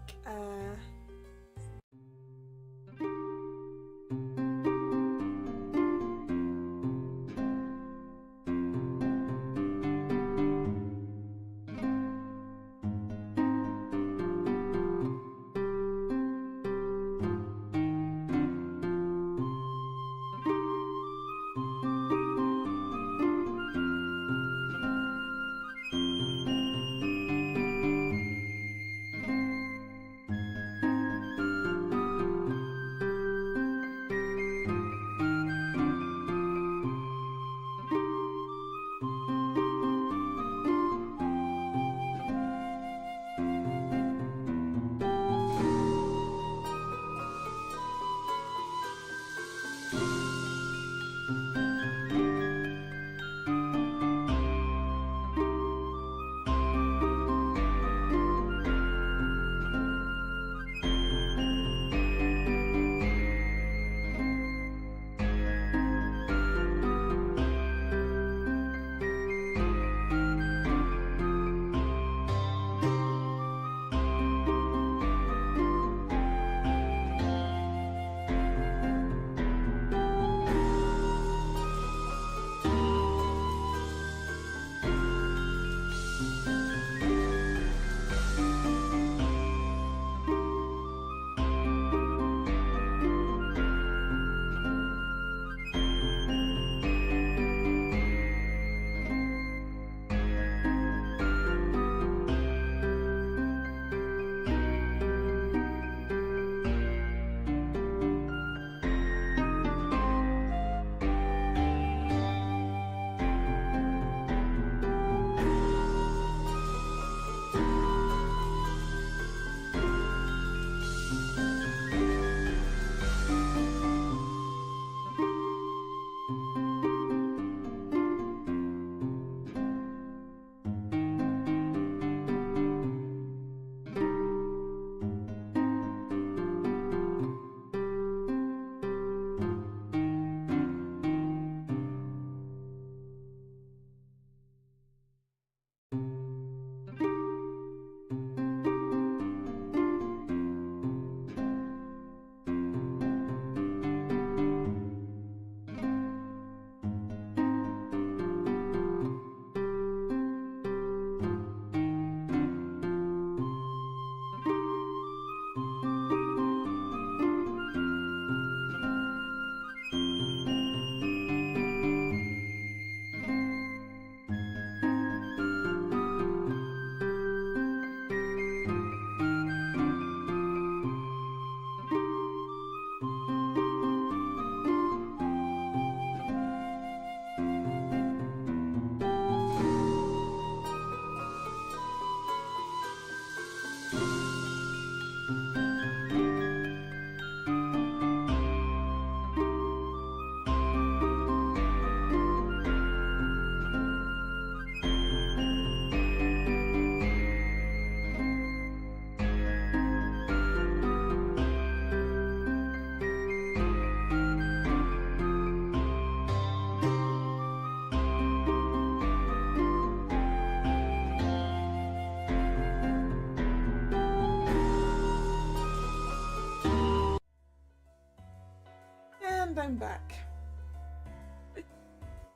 And I'm back.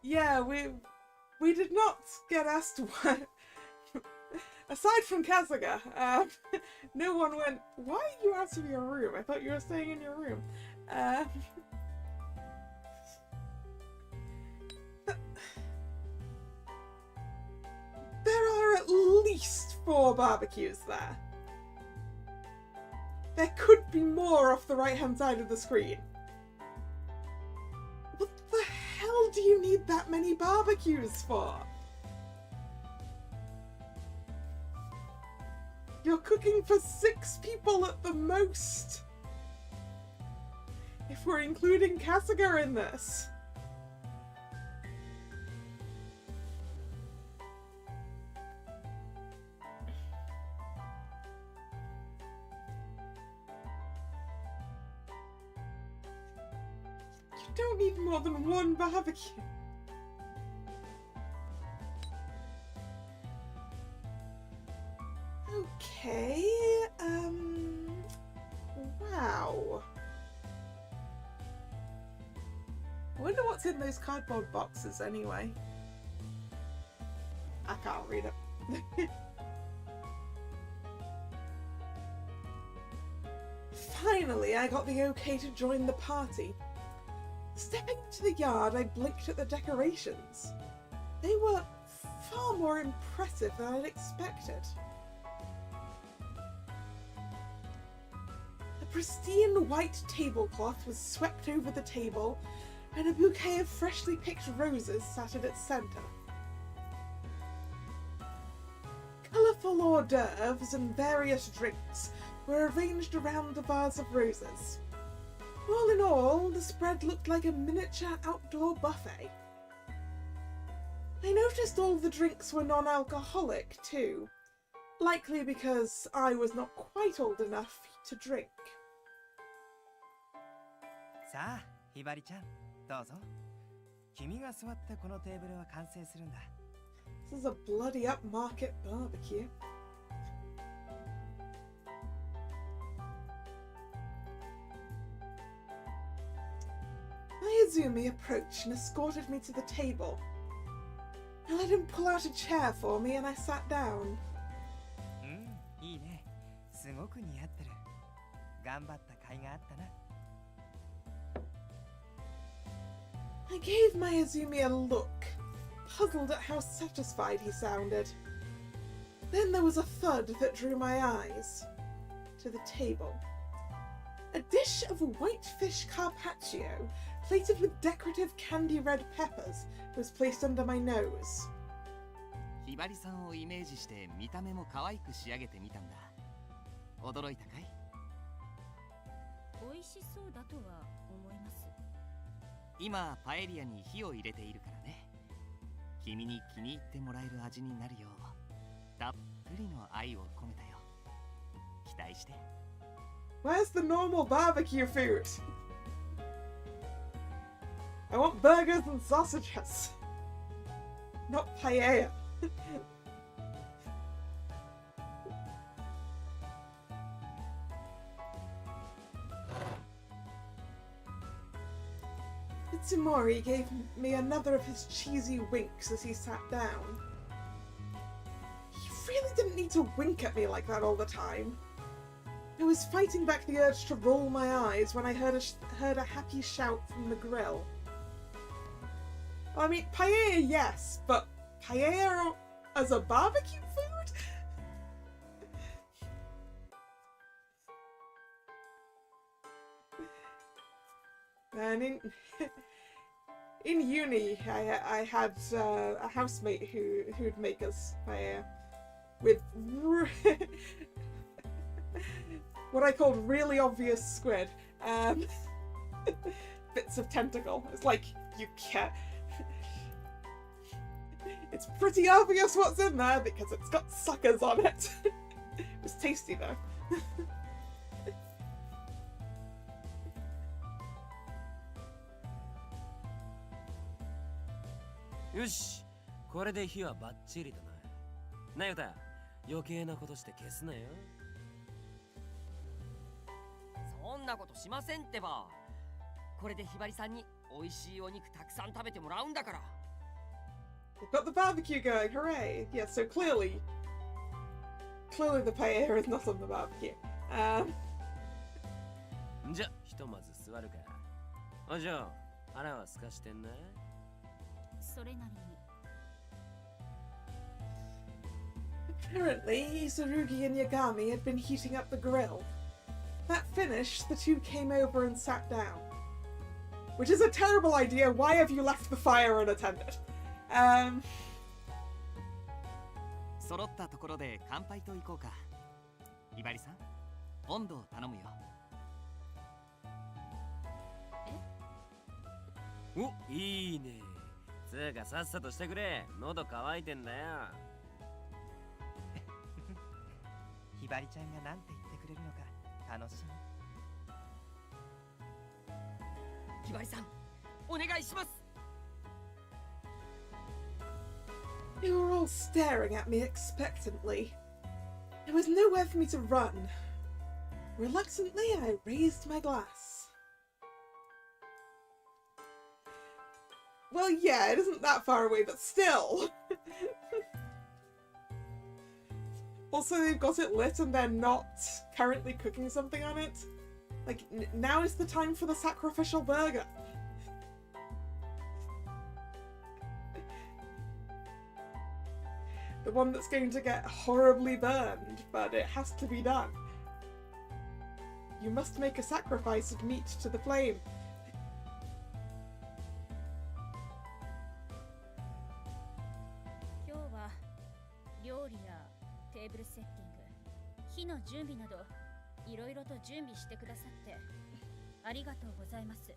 Yeah, we did not get asked what. Aside from Kasuga, no one went, why are you out of your room? I thought you were staying in your room. There are at least 4 barbecues there. There could be more off the right-hand side of the screen. What the hell do you need that many barbecues for? You're cooking for 6 people at the most. If we're including Kasuga in this. You don't need more than 1 barbecue. Okay, wow. I wonder what's in those cardboard boxes anyway. I can't read it. Finally, I got the okay to join the party. Stepping into the yard, I blinked at the decorations. They were far more impressive than I'd expected. A pristine white tablecloth was swept over the table, and a bouquet of freshly picked roses sat at its centre. Colourful hors d'oeuvres and various drinks were arranged around the vase of roses. All in all, the spread looked like a miniature outdoor buffet. I noticed all the drinks were non-alcoholic too, likely because I was not quite old enough to drink. さあ、ひばりちゃん、どうぞ。君が座ってこのテーブルは完成するんだ。This is a bloody upmarket barbecue. Mayuzumi approached and escorted me to the table. I let him pull out a chair for me and I sat down. いいね。すごく似合ってる。頑張った甲斐があったな。I gave Mayuzumi a look, puzzled at how satisfied he sounded. Then there was a thud that drew my eyes to the table. A dish of white fish carpaccio, plated with decorative candy red peppers, was placed under my nose. ひばりさんをイメージして見た目も可愛く仕上げてみたんだ。驚いたかい？美味しそうだとは思います。今パエリアに火を入れているからね。君に気に入ってもらえる味になるようたっぷりの愛を込めたよ。期待して。Where's the normal barbecue food? I want burgers and sausages, not paella. Itsumori gave me another of his cheesy winks as he sat down. He really didn't need to wink at me like that all the time. I was fighting back the urge to roll my eyes when I heard a happy shout from the grill. I mean, paella, yes, but paella as a barbecue food? And in uni, I had a housemate who'd make us paella with what I called really obvious squid. Bits of tentacle. It's like, you can't... It's pretty obvious what's in there because it's got suckers on it. It was tasty though. よし、これで火はバッチリだな。なゆた、余計なことして消すなよ。そんなことしませんってば。これでひばりさんに美味しいお肉たくさん食べてもらうんだから。We've got the barbecue going, hooray! Yeah, so clearly the paella is not on the barbecue. じゃ、ひとまず座るか。お嬢、腹はすかしてんな。それなりに。Apparently, Izurugi and Yagami had been heating up the grill. That finished, the two came over and sat down. Which is a terrible idea. Why have you left the fire unattended? 揃ったところで乾杯といこうか。ひばりさん、温度を頼むよ。お、いいね。つうかさっさとしてくれ。喉乾いてんだよ。ひばりちゃんがなんて言ってくれるのか楽しみ。ひばりさん、お願いします。They were all staring at me expectantly. There was nowhere for me to run. Reluctantly, I raised my glass. Well, yeah, it isn't that far away, but still. Also, they've got it lit and they're not currently cooking something on it. Like, now is the time for the sacrificial burger. The one that's going to get horribly burned, but it has to be done. You must make a sacrifice of meat to the flame. 今日は料理やテーブルセッティング、火の準備などいろいろと準備してくださってありがとうございます。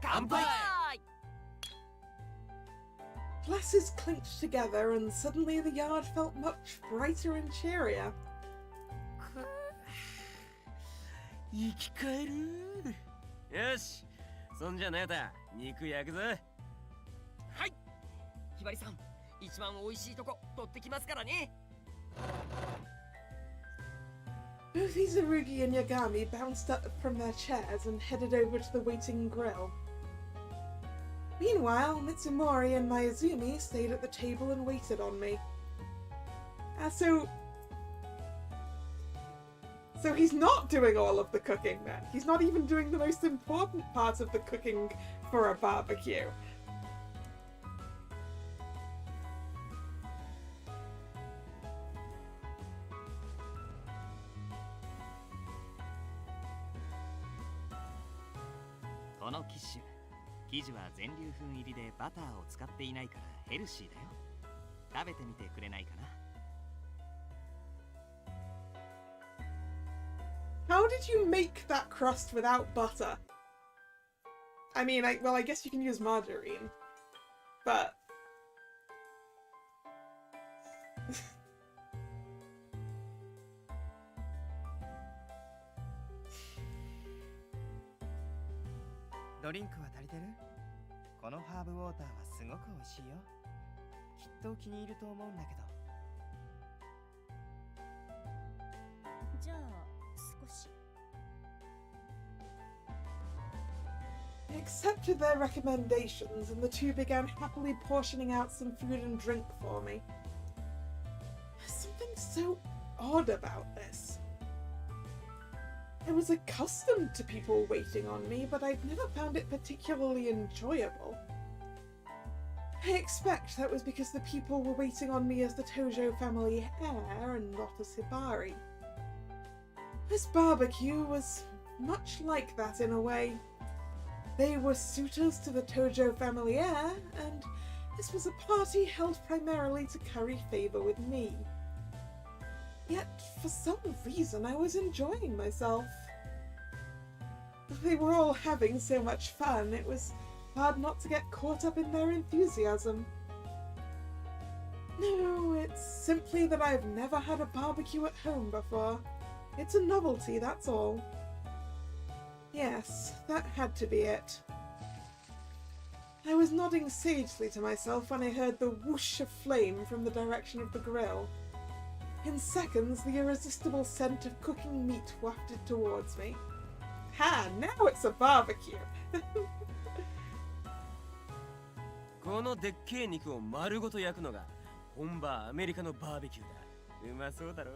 乾杯。 Glasses clinked together and suddenly the yard felt much brighter and cheerier. 生き返る。よし、そんじゃなやた、肉焼くぞ。はい。ひばりさん、一番美味しいとこ取ってきますからね。 Both Izurugi and Yagami bounced up from their chairs and headed over to the waiting grill. Meanwhile, Mitsumori and Mayuzumi stayed at the table and waited on me. So he's not doing all of the cooking then. He's not even doing the most important part of the cooking for a barbecue. This 生地は全粒粉入りでバターを使っていないからヘルシーだよ。食べてみてくれないかな。 How did you make that crust without butter? I mean, I guess you can use margarine, but...ドリンクは足りてる？このハーブウォーターはすごく美味しいよ。きっと気に入ると思うんだけど。じゃあ少し。 I accepted their recommendations and the two began happily portioning out some food and drink for me. There's something so odd about this. I was accustomed to people waiting on me, but I'd never found it particularly enjoyable. I expect that was because the people were waiting on me as the Tojo family heir and not as Hibari. This barbecue was much like that in a way. They were suitors to the Tojo family heir, and this was a party held primarily to curry favour with me. Yet, for some reason, I was enjoying myself. They were all having so much fun, it was hard not to get caught up in their enthusiasm. No, it's simply that I've never had a barbecue at home before. It's a novelty, that's all. Yes, that had to be it. I was nodding sagely to myself when I heard the whoosh of flame from the direction of the grill. In seconds, the irresistible scent of cooking meat wafted towards me. Ha! Now it's a barbecue! このでっけえ肉を丸ごと焼くのが本場アメリカのバーベキューだ。うまそうだろ?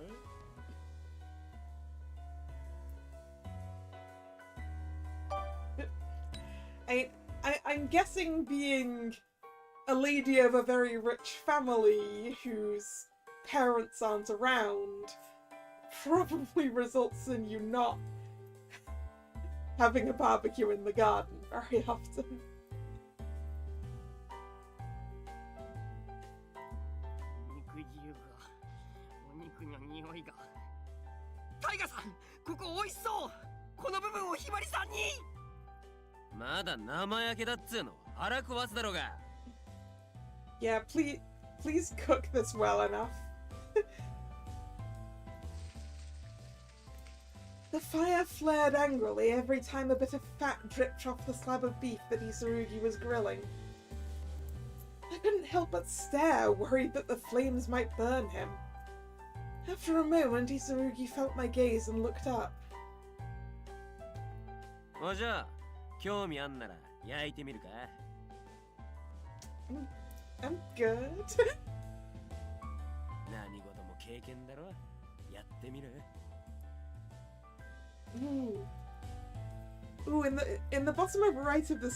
I'm guessing being a lady of a very rich family whose parents aren't around probably results in you not having a barbecue in the garden very often. 肉汁が、お肉の匂いが。タイガさん、ここ美味しそう。この部分をひばりさんに。まだ生焼けだっつうの。腹壊すだろうが。Yeah, please cook this well enough. The fire flared angrily every time a bit of fat dripped off the slab of beef that Isurugi was grilling. I couldn't help but stare, worried that the flames might burn him. After a moment, Isurugi felt my gaze and looked up. おじゃあ、興味あんなら焼いてみるか? I'm good. 何事も経験だろ。やってみる? Ooh, in the bottom of right of the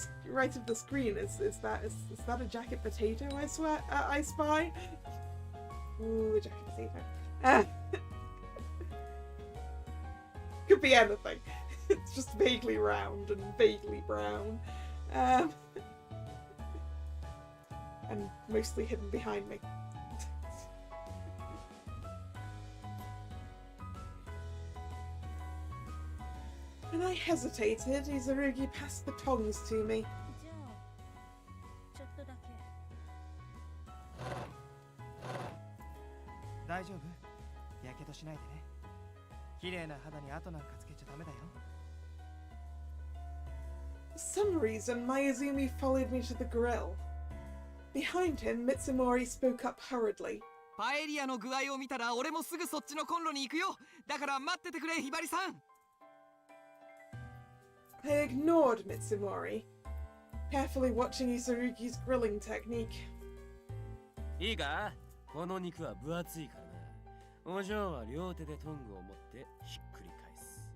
screen is that a jacket potato? I swear, I spy. Ooh, a jacket potato. Could be anything. It's just vaguely round and vaguely brown, and mostly hidden behind me. When I hesitated, Izurugi passed the tongs to me. じゃあちょっとだけ。大丈夫？やけどしないでね。綺麗な肌に跡なんかつけちゃダメだよ。For some reason, Mayuzumi followed me to the grill. Behind him, Mitsumori spoke up hurriedly. パエリアの具合を見たら俺もすぐそっちのコンロに行くよ。だから待っててくれ、ひばりさん。I ignored Mitsumori, carefully watching Isurugi's grilling technique. いいか? この肉は分厚いからな。お嬢は両手でトングを持ってひっくり返す。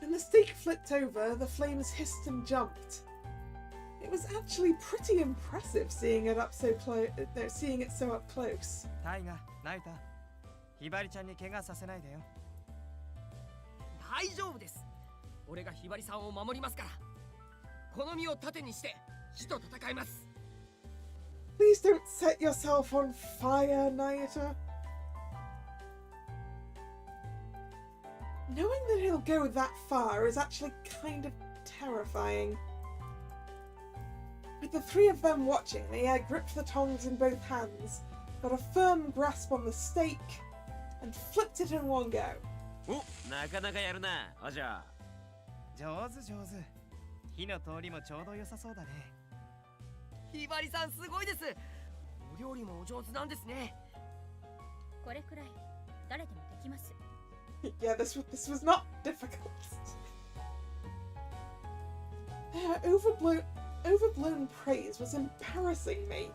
When the steak flipped over, the flames hissed and jumped. It was actually pretty impressive seeing it so up close. タイガ、ナイタ、ひばりちゃんに怪我させないでよ。大丈夫です。俺がひばりさんを守りますから。この身を盾にして火と戦います。Please don't set yourself on fire, Naita. Knowing that he'll go that far is actually kind of terrifying. With the three of them watching me, I gripped the tongs in both hands, got a firm grasp on the steak, and flipped it in one go. お、なかなかやるな、お嬢。上手上手。火の通りもちょうど良さそうだね。ひばりさんすごいです。お料理もお上手なんですね。これくらい誰でもできます。Yeah, this was not difficult. Overblown praise was embarrassing me.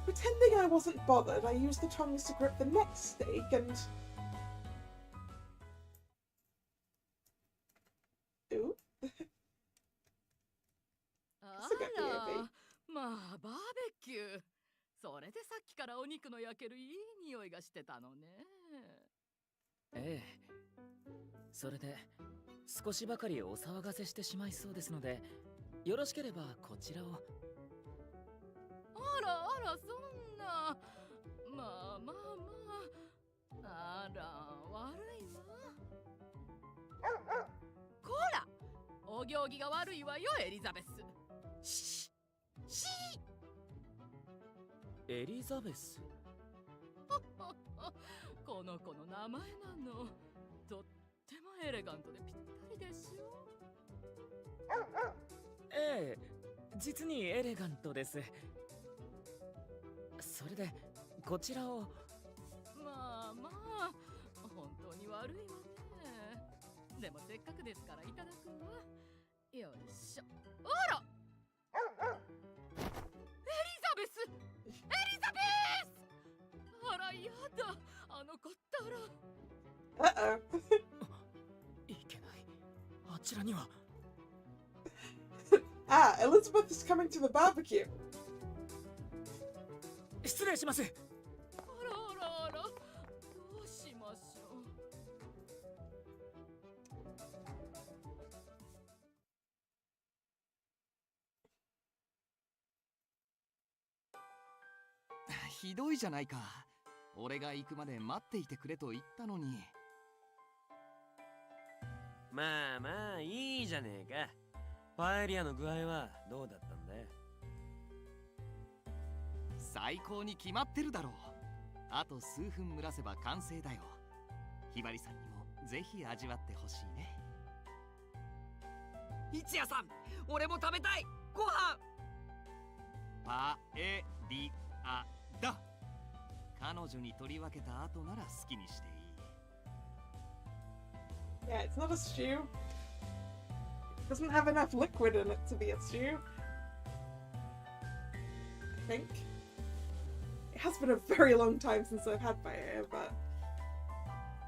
Pretending I wasn't bothered, I used the tongs to grip the next steak and... Ooh. あ That's a good ら POV. まあバーベキュー。それでさっきからお肉の焼けるいい匂いがしてたのね。ええ。それで少しばかりお騒がせしてしまいそうですので、よろしければこちらを。あらあら、そんな。あら悪いわ。こらお行儀が悪いわよエリザベス。シーシエリザベス。ーこの子の名前なの。とってもエレガントでぴったりでしょ。ええ、実にエレガントです。それでこちらを。まあまあ本当に悪いわね。でもせっかくですからいただくわ。よいしょ。あらエリザベス、エリザベス。あらやだ、あの子ったら。Uh-oh. いけない。あちらには。Ah, Elizabeth is coming to the barbecue. 失礼します。あらあらあら、どうしましょう。ひどいじゃないか。俺が行くまで待っていてくれと言ったのに。まあまあいいじゃねえか。パエリアの具合はどうだったんだよ。最高に決まってるだろう。あと数分蒸らせば完成だよ。ひばりさんにもぜひ味わってほしいね。一夜さん、俺も食べたい。ご飯。パエリアだ。彼女に取り分けた後なら好きにしていい。Yeah, it's not a stew. It doesn't have enough liquid in it to be a stew. I think. It has been a very long time since I've had paella, but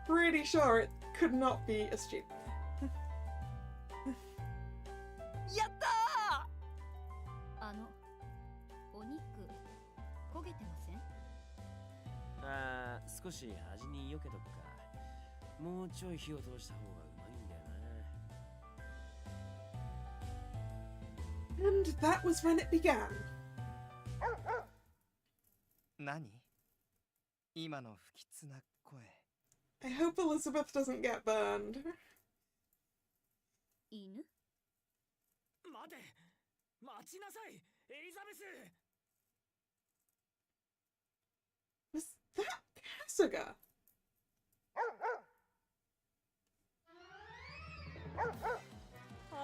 pretty sure it could not be a stew. やったお肉焦げてません？あー、少し味によけとくか。もうちょい火を通した方がうまいんだよな。 And that was when it began. 何？今の不吉な声。I hope Elizabeth doesn't get burned. 犬？待て、待ちなさい、エリザベス。Was that Kasuga?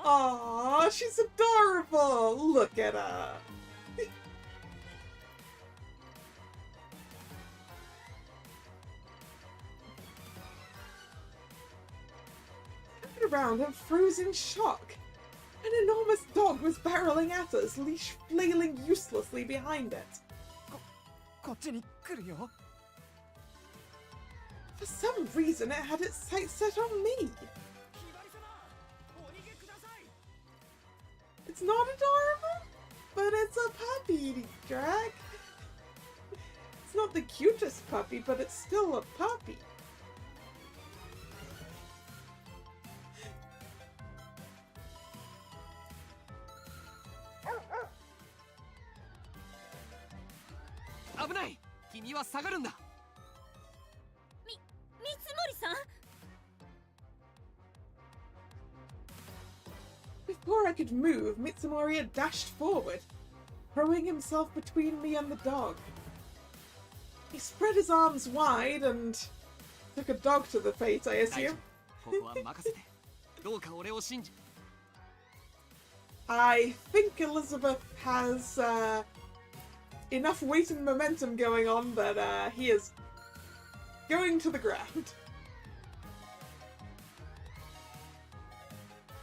Aww, she's adorable! Look at her! Turned around and froze in shock. An enormous dog was barreling at us, leash flailing uselessly behind it. こっちに来るよ。For some reason, it had its sights set on me. ひばり様、お逃げください。 It's not adorable, but it's a puppy, Drag. It's not the cutest puppy, but it's still a puppy. 危ない。君は下がるんだ。三森さん。 Before I could move, Mitsumori had dashed forward, throwing himself between me and the dog. He spread his arms wide and took a dog to the face, I 大丈 assume. 夫。ここは任せて。どうか俺を信じ。 I think Elizabeth has enough weight and momentum going on that he is going to the ground.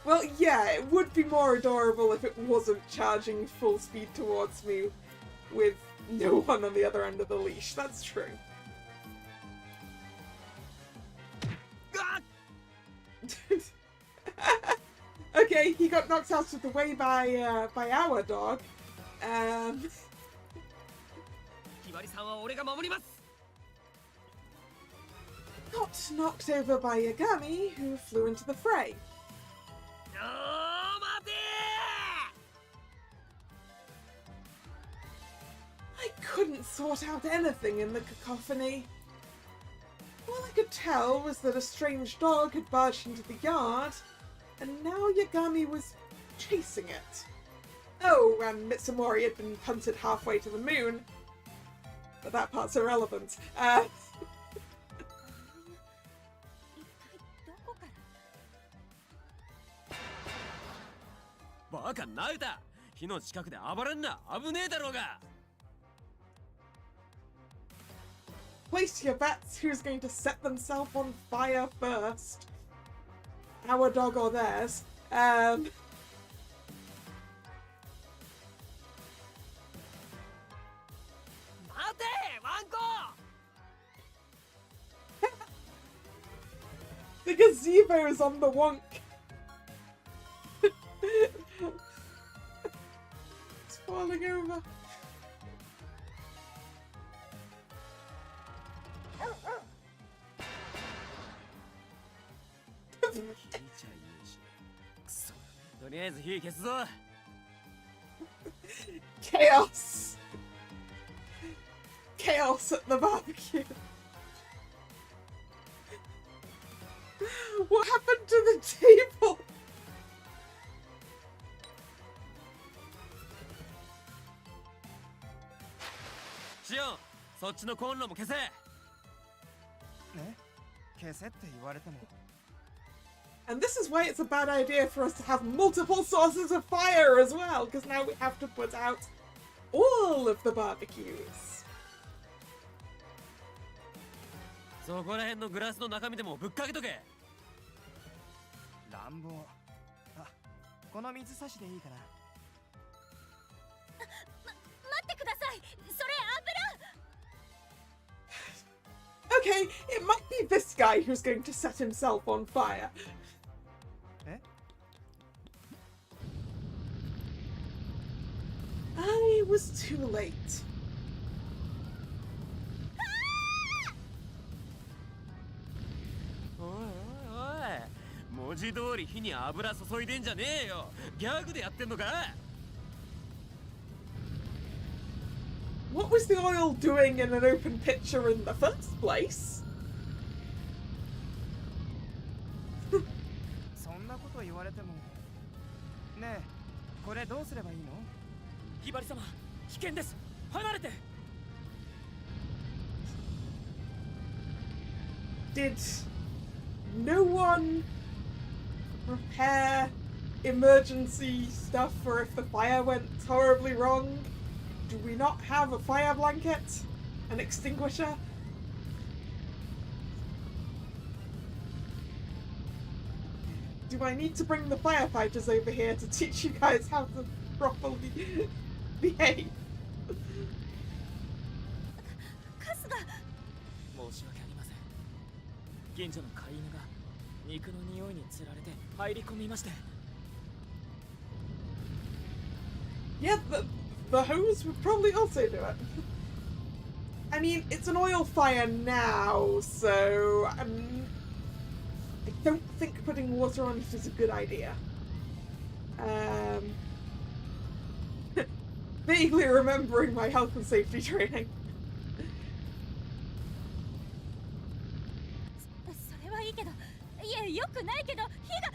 Well, yeah, it would be more adorable if it wasn't charging full speed towards me with no one on the other end of the leash. That's true. Okay, he got knocked out of the way by our dog. ひばりさんは俺が守ります。 Got knocked over by Yagami, who flew into the fray. 待て I couldn't sort out anything in the cacophony. All I could tell was that a strange dog had barged into the yard, and now Yagami was chasing it. Oh, and Mitsumori had been punted halfway to the moon. But that part's irrelevant. 一体どこから？バカなうた。火の近くで暴れんな。危ねえだろうが。Place your bets who's going to set themselves on fire first. Our dog or theirs. 待てワンコ。 The gazebo is on the wonk. It's falling over. Chaos. とりあえず火消すぞ。Chaos. Chaos at the barbecue. What happened to the table? シオン、そっちのコンロも消せ。ね、消せって言われても。 And this is why it's a bad idea for us to have multiple sources of fire as well, because now we have to put out all of the barbecues. そこら辺のグラスの中身でもぶっかけとけ。乱暴。あ、この水差しでいいかな。待ってください。それ油。 Okay, it might be this guy who's going to set himself on fire. え？ I was too late. おいおいおい、文字通り火に油注いでんじゃねえよ。ギャグでやってんのか。 What was the oil doing in an open picture in the first place? そんなこと言われても。ねえ、これどうすればいいの？ひばり様、危険です。離れて。 Did no one prepare emergency stuff for if the fire went horribly wrong? Do we not have a fire blanket? An extinguisher? Do I need to bring the firefighters over here to teach you guys how to properly behave? カスが。申し訳ありません。近所の飼い犬が肉の匂いにつられて入り込みまして。 Yeah, the hose would probably also do it. I mean, it's an oil fire now, so I don't think putting water on it is a good idea. Vaguely remembering my health and safety training. それはいいけど、いやよくないけど火が。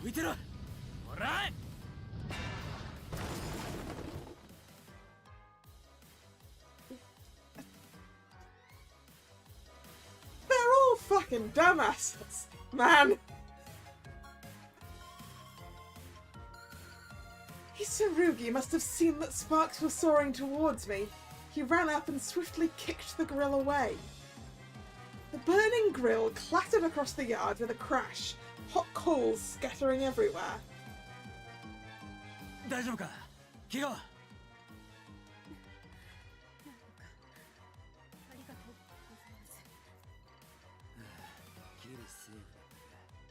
どいてろ。ほら。 They're all fucking dumbasses, man. Hisarugi must have seen that sparks were soaring towards me. He ran up and swiftly kicked the grill away. The burning grill clattered across the yard with a crash, hot coals scattering everywhere. 大丈夫か。怪我は。 ありがとうございます。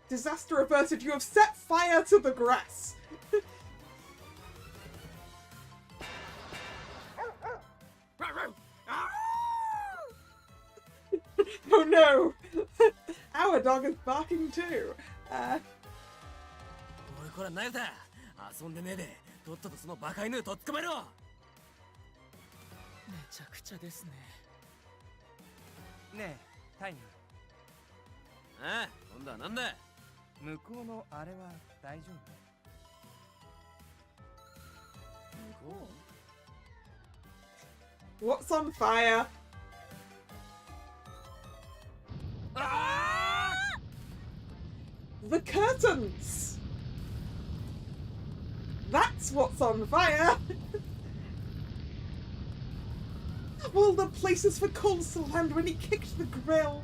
Disaster averted, you have set fire to the grass. Oh no! Our dog is barking too. おいこらナユタ、遊んでねえで、とっととそのバカ犬とっ捕まえろ。めちゃくちゃですね。ねえタイム、ああ、今度はなんだ。向こうのあれは大丈夫？向こ What's on fire? The curtains! That's what's on fire! Of all the places for Coles to land when he kicked the grill!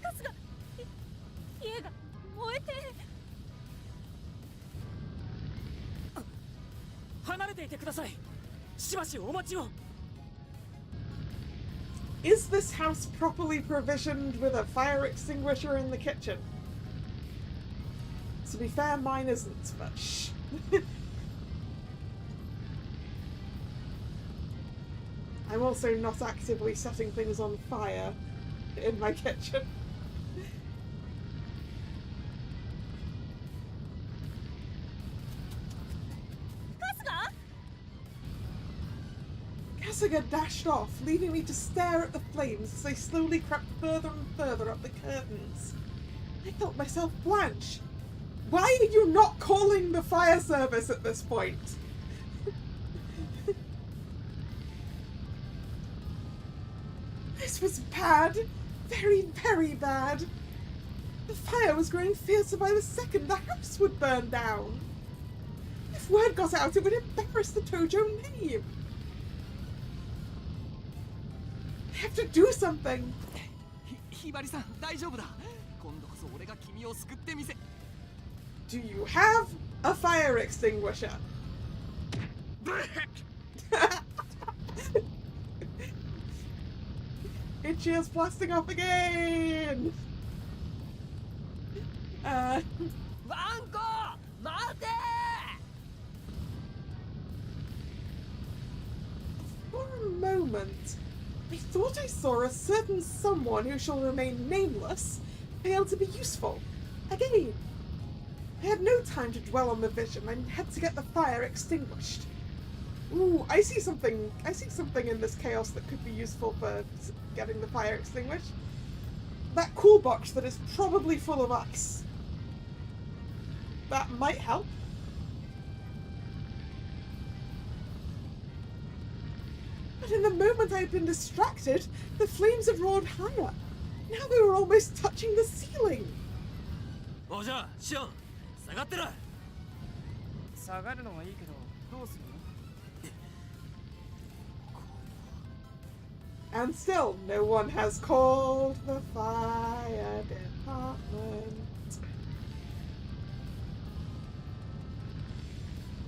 カスが家が燃えて。離れていてください。しばしお待ちを。 Is this house properly provisioned with a fire extinguisher in the kitchen? To be fair, mine isn't, but shh. I'm also not actively setting things on fire in my kitchen. Kasuga dashed off, leaving me to stare at the flames as they slowly crept further and further up the curtains. I felt myself blanch. Why are you not calling the fire service at this point? This was bad. Very, very bad. The fire was growing fiercer by the second. The house would burn down. If word got out, it would embarrass the Tojo name. I have to do something. ひばりさん大丈夫だ。今度こそ俺が君を救ってみせ。 Do you have a fire extinguisher? Itchy is blasting off again! ワンコ待て。 For a moment, I thought I saw a certain someone who shall remain nameless fail to be useful. Again. I had no time to dwell on the vision. I had to get the fire extinguished. Ooh, I see something in this chaos that could be useful for getting the fire extinguished. That cool box that is probably full of ice. That might help. But in the moment I had been distracted, the flames had roared higher. Now they were almost touching the ceiling. おじゃあ、シオン、下がってろ。下がるのはいいけどどうするの？ And still, no one has called the fire department.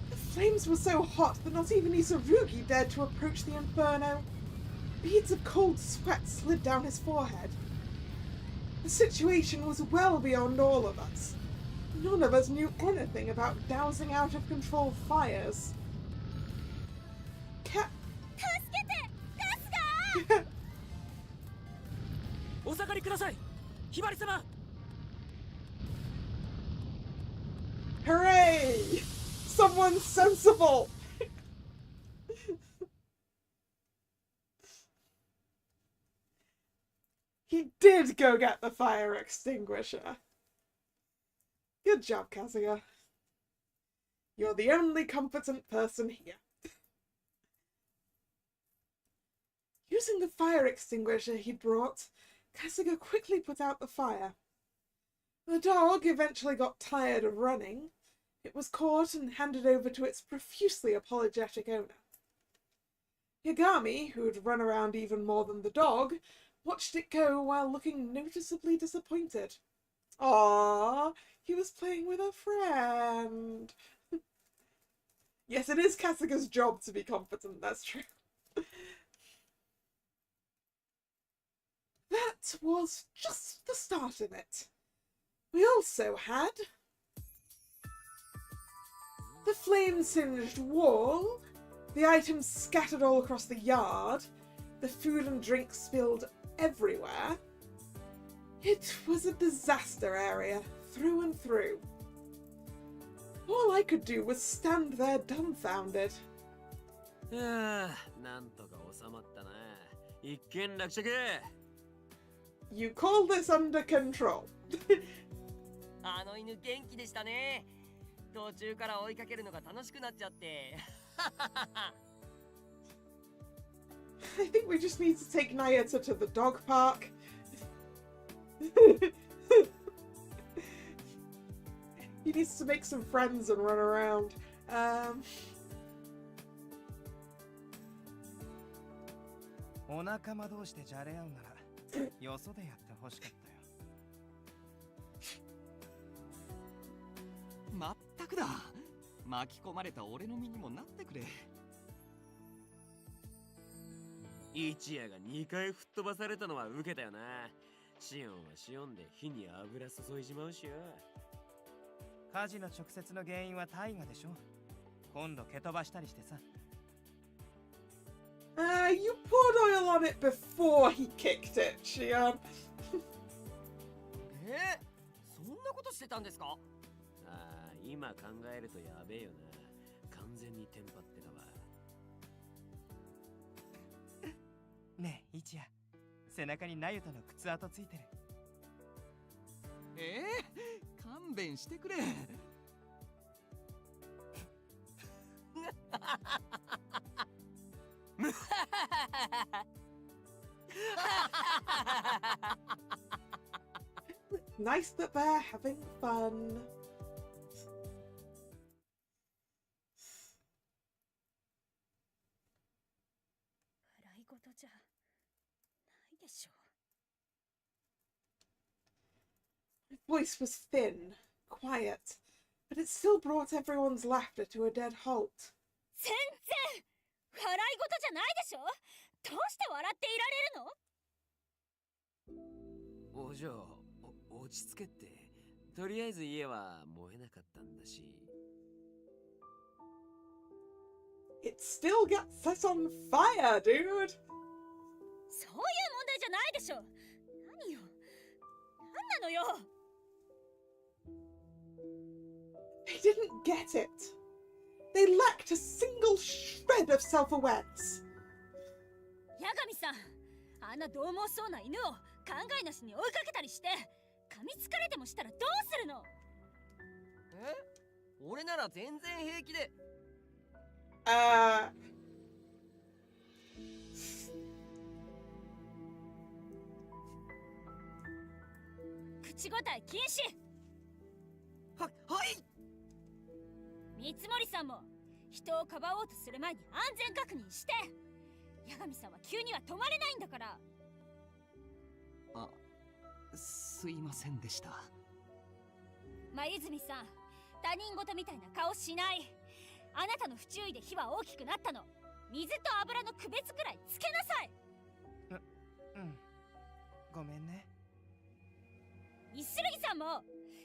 The flames were so hot that not even Isurugi dared to approach the inferno. Beads of cold sweat slid down his forehead. The situation was well beyond all of us. None of us knew anything about dousing out of control fires. お下がりください。ひばり様。 Hooray! Someone sensible! He did go get the fire extinguisher. Good job, Kazuya. You're the only competent person here. Using the fire extinguisher he brought, Kasuga quickly put out the fire. The dog eventually got tired of running. It was caught and handed over to its profusely apologetic owner. Yagami, who'd run around even more than the dog, watched it go while looking noticeably disappointed. Aww, he was playing with a friend. Yes, it is Kasuga's job to be competent, that's true. That was just the start of it. We also had the flame-singed wall, the items scattered all across the yard, the food and drink spilled everywhere. It was a disaster area, through and through. All I could do was stand there dumbfounded. ああ、なんとか収まったな。一件落着。You call this under control? あの犬元気でしたね。途中から追いかけるのが楽しくなっちゃって。I think we just need to take Nayata to the dog park. He needs to make some friends and run around. お仲間同士でじゃれ合うならよそでやってほしかったよ。まったくだ。巻き込まれた俺の身にもなってくれ。一夜が2回吹っ飛ばされたのは受けたよな。シオンはシオンで火に油注いじまうしよ。火事の直接の原因は大河でしょ。今度蹴飛ばしたりしてさ。You poured oil on it before he kicked it, Shion. そんなことしてたんですか？ああ、今考えるとやべえよな。完全にテンパってたわ。ねえ、一夜。背中にナユタの靴跡ついてる。勘弁してくれ。Nice that they're having fun. 笑い事じゃないでしょ。My voice was thin, quiet, but it still brought everyone's laughter to a dead halt. 全然笑い事じゃないでしょ。どうして笑っていられるの？お嬢、落ち着けって。とりあえず家は燃えなかったんだし。It still got set on fire, dude! そういう問題じゃないでしょ。何よ。何なのよ。They didn't get it. They lacked a single shred of self-awareness. 八神さん、あんな獰猛そうな犬を考えなしに追いかけたりして噛みつかれてもしたらどうするの？俺なら全然平気で。口答え禁止。はい見積もりさんも人をかばおうとする前に安全確認して。八神さんは急には止まれないんだから。すいませんでした。黛さん、他人事みたいな顔しない。あなたの不注意で火は大きくなったの。水と油の区別くらいつけなさい。ごめんね。イスルギさんも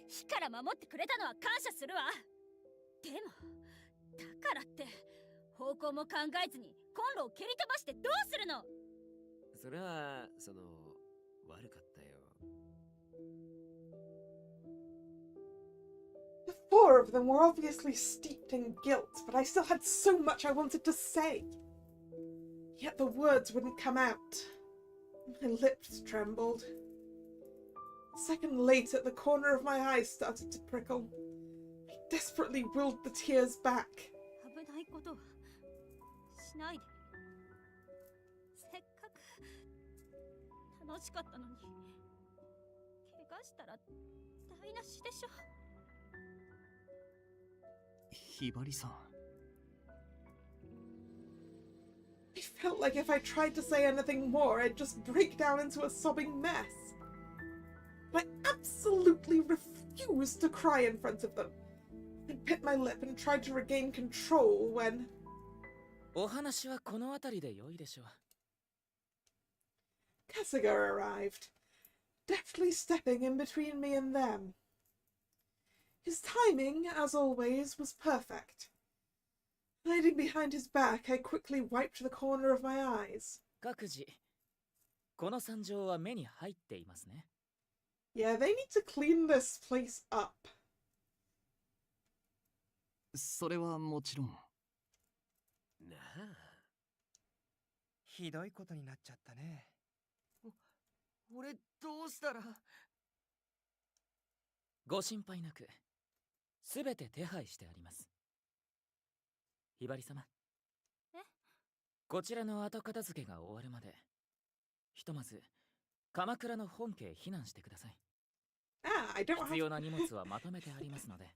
火から守ってくれたのは感謝するわ。でもだからって方向も考えずにコンロを蹴り飛ばしてどうするの？それは悪かったよ。The four of them were obviously steeped in guilt, but I still had so much I wanted to say. Yet the words wouldn't come out. My lips trembled. A second later, the corner of my eye started to prickle. I desperately willed the tears back. 危ないことはしないで。せっかく楽しかったのに怪我したら台無しでしょ。ひばりさん。I felt like if I tried to say anything more, I'd just break down into a sobbing mess. I absolutely refused to cry in front of them. I bit my lip and tried to regain control when... お話はこの辺りで良いでしょう。Kasuga arrived, deftly stepping in between me and them. His timing, as always, was perfect. Hiding behind his back, I quickly wiped the corner of my eyes. 各自、この惨状は目に入っていますね。Yeah, they need to clean this place up. それはもちろん。なあ。ひどいことになっちゃったね。俺どうしたら。ご心配なく、すべて手配してあります。ひばり様。え？こちらの後片付けが終わるまで、ひとまず鎌倉の本家へ避難してください。I don't 必 have 要な荷物はまとめてありますので。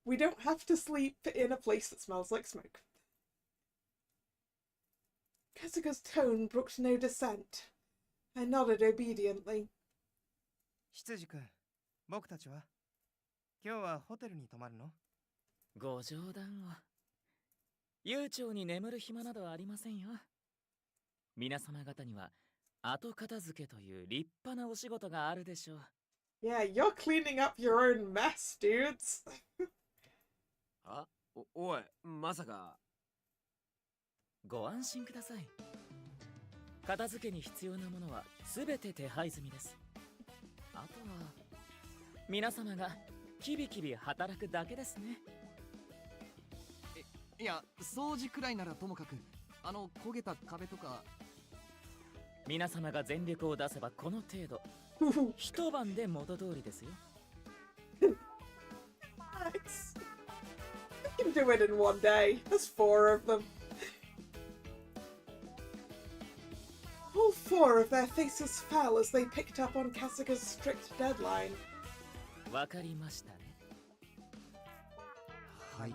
we don't have to sleep in a place that smells like smoke. Kasuga's tone brooked no dissent. I nodded obediently. 執事君、僕たちは今日はホテルに泊まるの？ご冗談を。悠長に眠る暇などありませんよ。皆様方には後片付けという立派なお仕事があるでしょう。Yeah, you're cleaning up your own mess, dudes. おい、まさか。ご安心ください。片付けに必要なものはすべて手配済みです。あとは皆様がキビキビ働くだけですね。いや、掃除くらいならともかく、焦げた壁とか。皆様が全力を出せばこの程度。一晩で元通りですよ。Nice. We can do it in one day. There's 4 of them. All 4 of their faces fell as they picked up on Kasuga's strict deadline. わかりましたね。はい。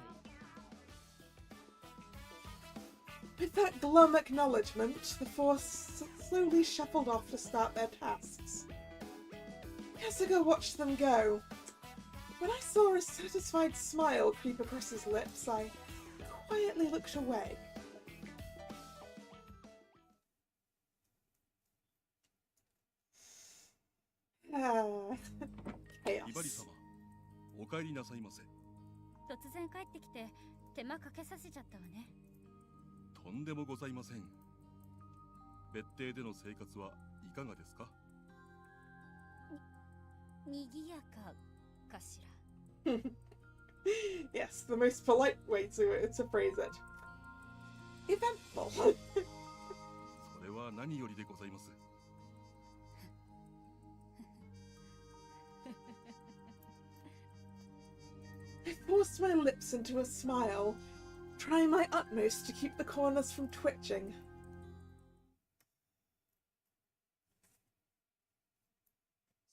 With that glum acknowledgement, the 4 slowly shuffled off to start their tasks. Kasuga watched them go. When I saw a satisfied smile creep across his lips, I quietly looked away. Chaos. ひばり様、お帰りなさいませ。突然帰ってきて手間かけさせちゃったわね。とんでもございません。別邸での生活はいかがですか？にぎやかかしら。Yes, the most polite way to phrase it. Eventful. それは何よりでございます。I forced my lips into a smile, trying my utmost to keep the corners from twitching.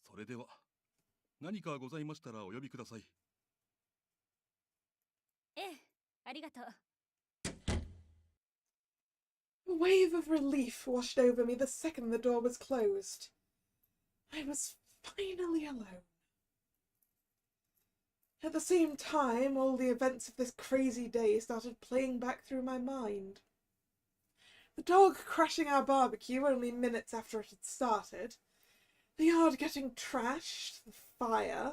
それでは何かございましたらお呼びください。ええ、ありがとう。A wave of relief washed over me the second the door was closed. I was finally alone. At the same time, all the events of this crazy day started playing back through my mind. The dog crashing our barbecue only minutes after it had started, the yard getting trashed, the fire.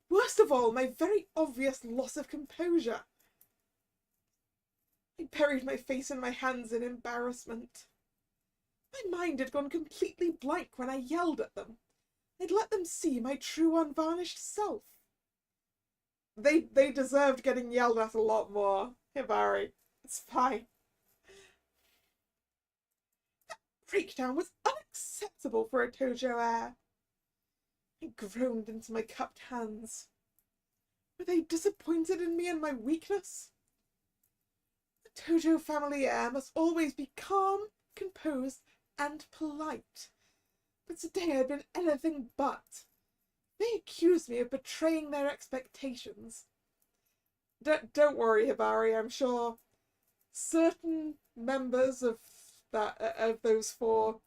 Worst of all, my very obvious loss of composure. I buried my face in my hands in embarrassment. My mind had gone completely blank when I yelled at them. I'd let them see my true unvarnished self. They deserved getting yelled at a lot more, Hibari. It's fine. That breakdown was unacceptable for a Tojo heir. I groaned into my cupped hands. Were they disappointed in me and my weakness? The Tojo family heir must always be calm, composed, and polite. But today I'd been anything but. They accused me of betraying their expectations. Don't worry, Hibari. I'm sure certain members of those 4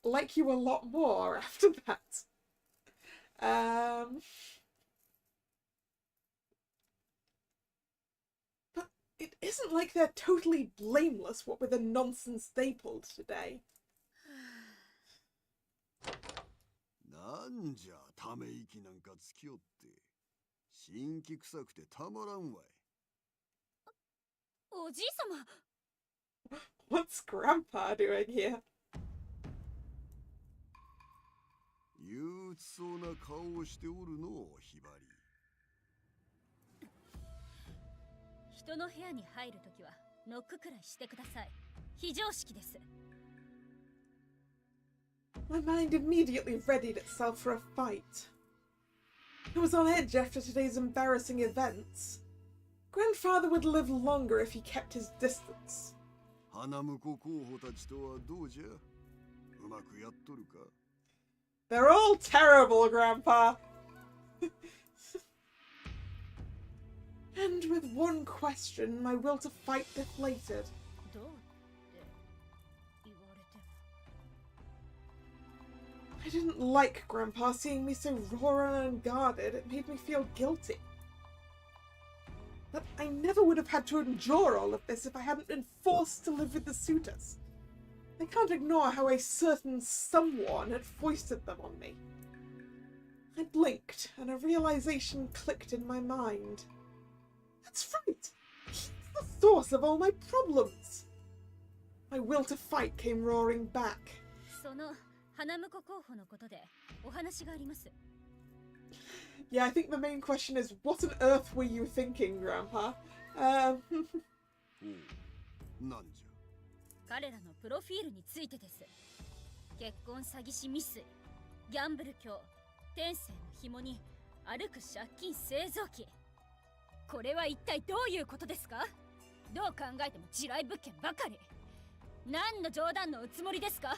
like you a lot more after that. But it isn't like they're totally blameless, what with the nonsense they pulled today. なんじゃため息なんかつきよって辛気臭くてたまらんわい。おじい様。What's Grandpa doing here? 憂鬱そうな顔をしておるのう、ひばり。人の部屋に入るときはノックくらいしてください。非常識です。My mind immediately readied itself for a fight. I was on edge after today's embarrassing events. Grandfather would live longer if he kept his distance. 花婿候補たちとはどうじゃ？うまくやっとるか？ They're all terrible, Grandpa! And with one question, my will to fight deflated. I didn't like Grandpa seeing me so raw and unguarded. It made me feel guilty. But I never would have had to endure all of this if I hadn't been forced to live with the suitors. I can't ignore how a certain someone had foisted them on me. I blinked, and a realization clicked in my mind. That's right! He's the source of all my problems! My will to fight came roaring back. Yeah, I think the main question is, what on earth were you thinking, Grandpa? なんじゃ？彼らのプロフィールについてです。結婚詐欺師未遂、ギャンブル狂、天性の紐に歩く借金製造機。これは一体どういうことですか？どう考えても地雷物件ばかり。何の冗談のおつもりですか？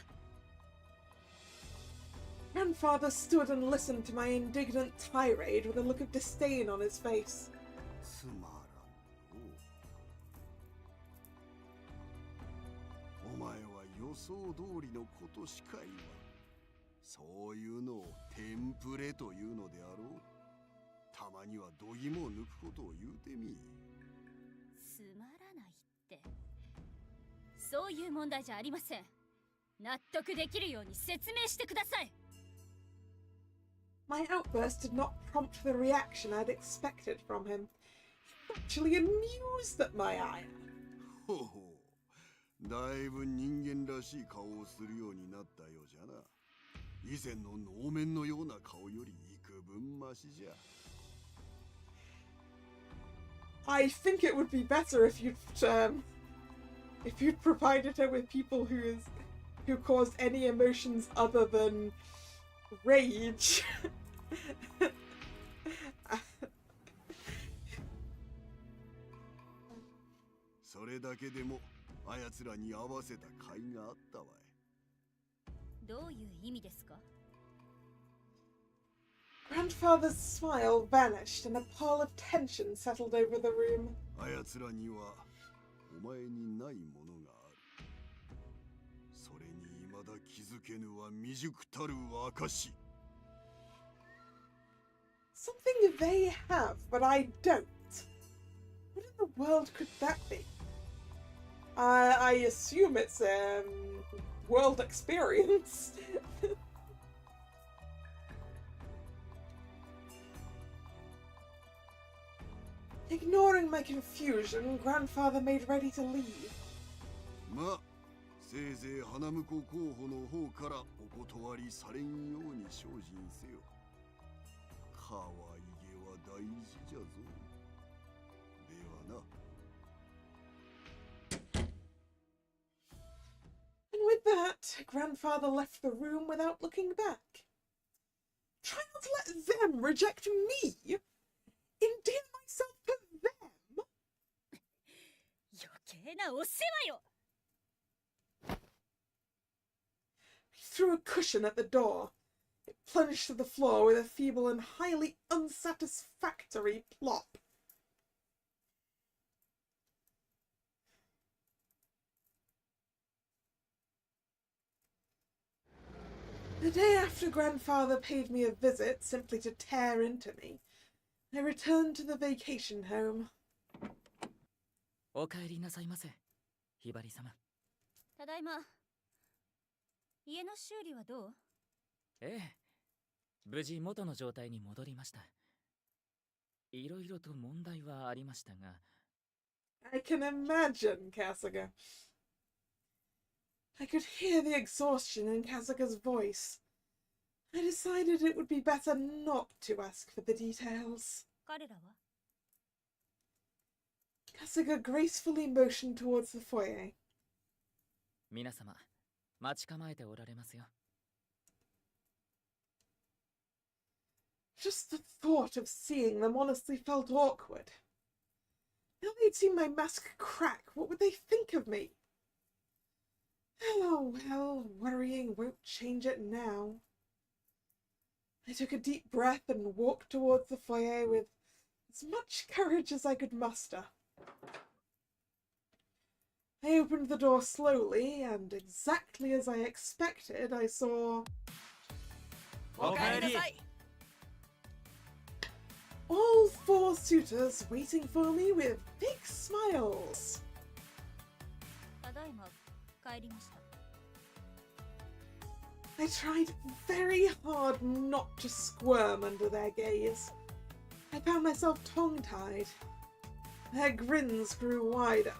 Grandfather stood and listened to my indignant tirade with a look of disdain on his face. つまらんの。お前は予想通りのことしか言わん。そういうのをテンプレというのであろう。たまには度肝を抜くことを言うてみ。つまらないって。そういう問題じゃありません。納得できるように説明してください。My outburst did not prompt the reaction I'd expected from him. He was actually amused at my ire. ほほう、だいぶ人間らしい顔をするようになったようじゃな。以前の能面のような顔より幾分マシじゃ。I think it would be better if you'd provided her with people who caused any emotions other than rage. それだけでもあやつらに合わせた甲斐があったわい。どういう意味ですか？ Grandfather's smile vanished and a pall of tension settled over the room. あやつらにはお前にないものがある。それに未だ気づけぬは未熟たる証。 Something they have, but I don't. What in the world could that be? I assume it's world experience. Ignoring my confusion, Grandfather made ready to leave. まあ、せいぜい花婿候補の方からお断りされんように精進せよ。可愛げは大事じゃぞ。ではな。 And with that, Grandfather left the room without looking back. Try not to let them reject me! Endear myself to them! 余計なお世話よ。 I threw a cushion at the door. It plunged to the floor with a feeble and highly unsatisfactory plop. The day after Grandfather paid me a visit simply to tear into me, I returned to the vacation home. お帰りなさいませ、ひばり様。ただいま。家の修理はどう？ええ、無事元の状態に戻りました。いろいろと問題はありましたが。I can imagine, Kasuga. I could hear the exhaustion in Kasuga's voice. I decided it would be better not to ask for the details. 彼らは？ Kasuga gracefully motioned towards the foyer. 皆様、待ち構えておられますよ。Just the thought of seeing them honestly felt awkward. Now they'd seen my mask crack, what would they think of me? Oh well, worrying won't change it now. I took a deep breath and walked towards the foyer with as much courage as I could muster. I opened the door slowly, and exactly as I expected, I saw... all 4 suitors waiting for me with big smiles. ただいま帰りました。 I tried very hard not to squirm under their gaze. I found myself tongue-tied. Their grins grew wider.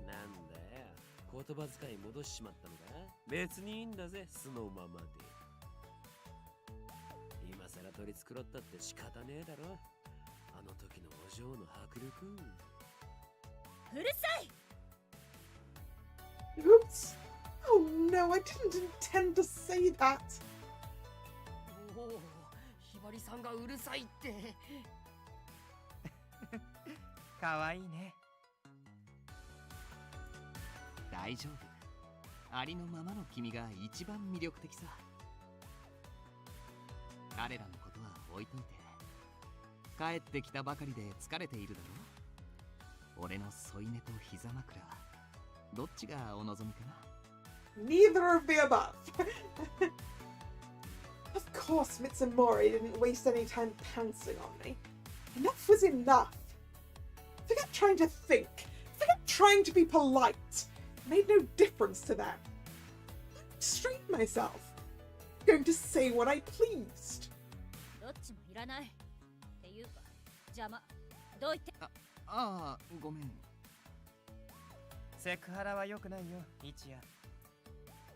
なんだよ、言葉遣い戻しちまったのか。別にいいんだぜ、素のままで。今さら取り繕ったって仕方ねえだろ。あの時のお嬢の迫力。うるさい。 Oops! Oh no, I didn't intend to say that! おお、ひばりさんがうるさいって。かわいいね。大丈夫。ありのままの君が一番魅力的さ。彼らのことは置いといて。帰ってきたばかりで疲れているだろう。俺の添い寝と膝枕、どっちがお望みかな。 Neither of the above. Of course, Mitsumori didn't waste any time pouncing on me. Enough was enough. Forget trying to think. Forget trying to be polite. It made no difference to them. I restrained myself. Going to say what I pleased. どっちもいらない。っていうか、邪魔。どう言って。ああ、ごめん。セクハラは良くないよ、一夜。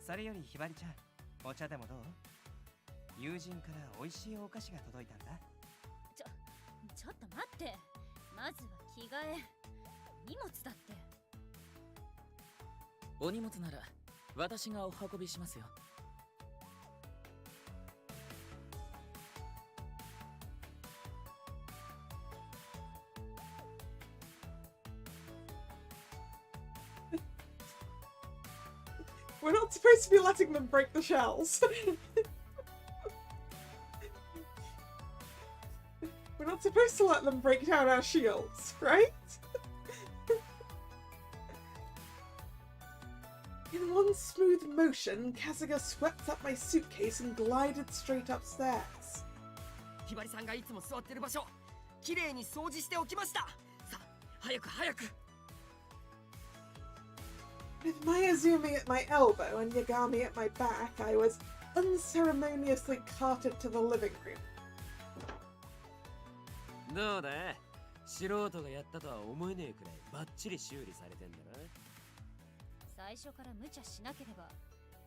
それよりひばりちゃん、お茶でもどう？友人から美味しいお菓子が届いたんだ。ちょっと待って。まずは着替え。荷物だって。お荷物なら私がお運びしますよ。We're not supposed to be letting them break the shells. We're not supposed to let them break down our shields, right? In one smooth motion, Kasuga swept up my suitcase and glided straight upstairs. ひばりさんがいつも座ってる場所、きれいに掃除しておきました。さあ、早く早く。 With Mayazumi at my elbow and Yagami at my back, I was unceremoniously carted to the living room. どうだ、素人がやったとは思えねえくらいバッチリ修理されてんだろ。最初から無茶しなければ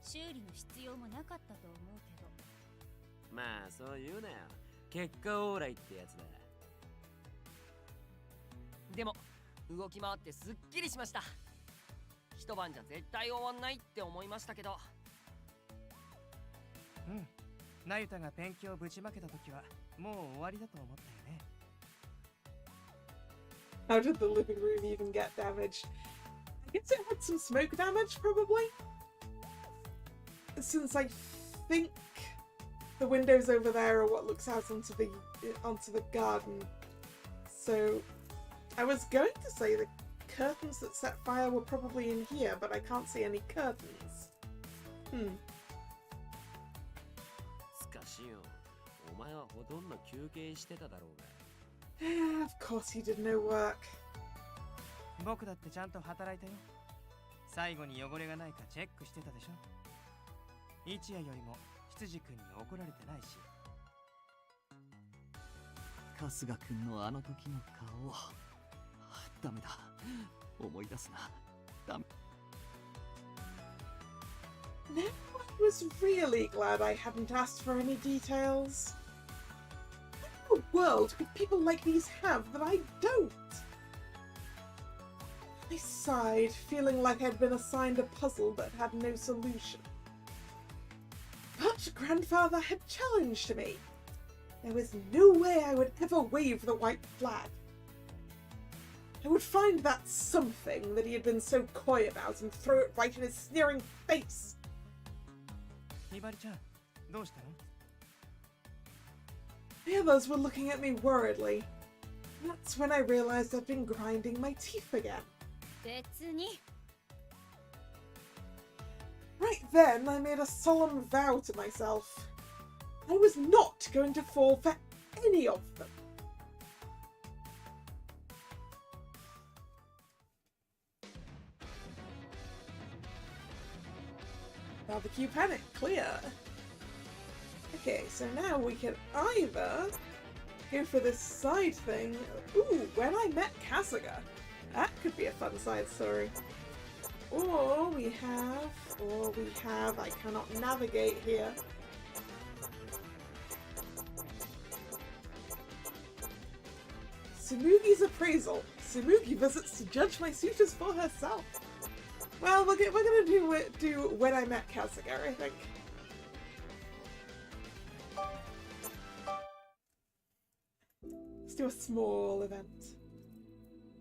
修理の必要もなかったと思うけど。まあそう言うなよ。結果オーライってやつだ。でも動き回ってすっきりしました。一晩じゃ絶対終わんないって思いましたけど。うん。ナユタがペンキをぶちまけた時はもう終わりだと思ったよね。How did the living room even get damaged? I guess it had some smoke damage, probably? Since I think the windows over there are what looks out onto the garden. So I was going to say the curtains that set fire were probably in here, but I can't see any curtains. Hmm. しかしよ、お前はほとんど休憩してただろうが。Of course he did no work. 僕だってちゃんと働いたよ。最後に汚れがないかチェックしてたでしょ。一夜よりも羊くんに怒られてないし。春日くんのあの時の顔、ダメだ。思い出すな。ダメ。No, I was really glad I hadn't asked for any details. What in the world could people like these have that I don't? I sighed, feeling like I'd been assigned a puzzle that had no solution. But Grandfather had challenged me. There was no way I would ever wave the white flag. I would find that something that he had been so coy about and throw it right in his sneering face. ひばりちゃん、どうしたの? The others were looking at me worriedly. That's when I realized I'd been grinding my teeth again. 別に Right then, I made a solemn vow to myself. I was not going to fall for any of them. Barbecue panic, clear. Okay, so now we can either go for this side thing. Ooh, when I met Kasuga. That could be a fun side story. Or we have, I cannot navigate here. Tsumugi's appraisal. Tsumugi visits to judge my suitors for herself. Well, we're gonna do when I met Kasuga, I think. Let's do a small event.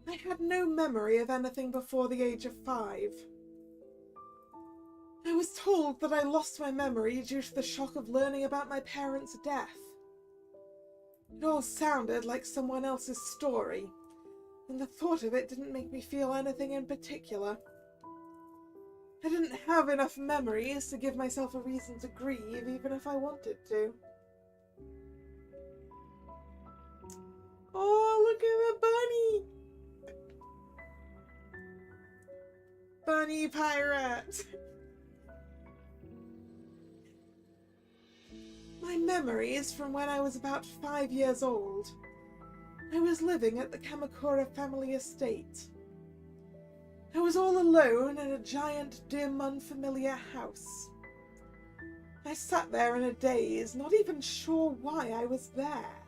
I had no memory of anything before the age of 5. I was told that I lost my memory due to the shock of learning about my parents' death. It all sounded like someone else's story, and the thought of it didn't make me feel anything in particular. I didn't have enough memories to give myself a reason to grieve, even if I wanted to. Oh, look at the bunny! Bunny pirate! My memory is from when I was about 5 years old. I was living at the Kamakura family estate. I was all alone in a giant, dim, unfamiliar house. I sat there in a daze, not even sure why I was there.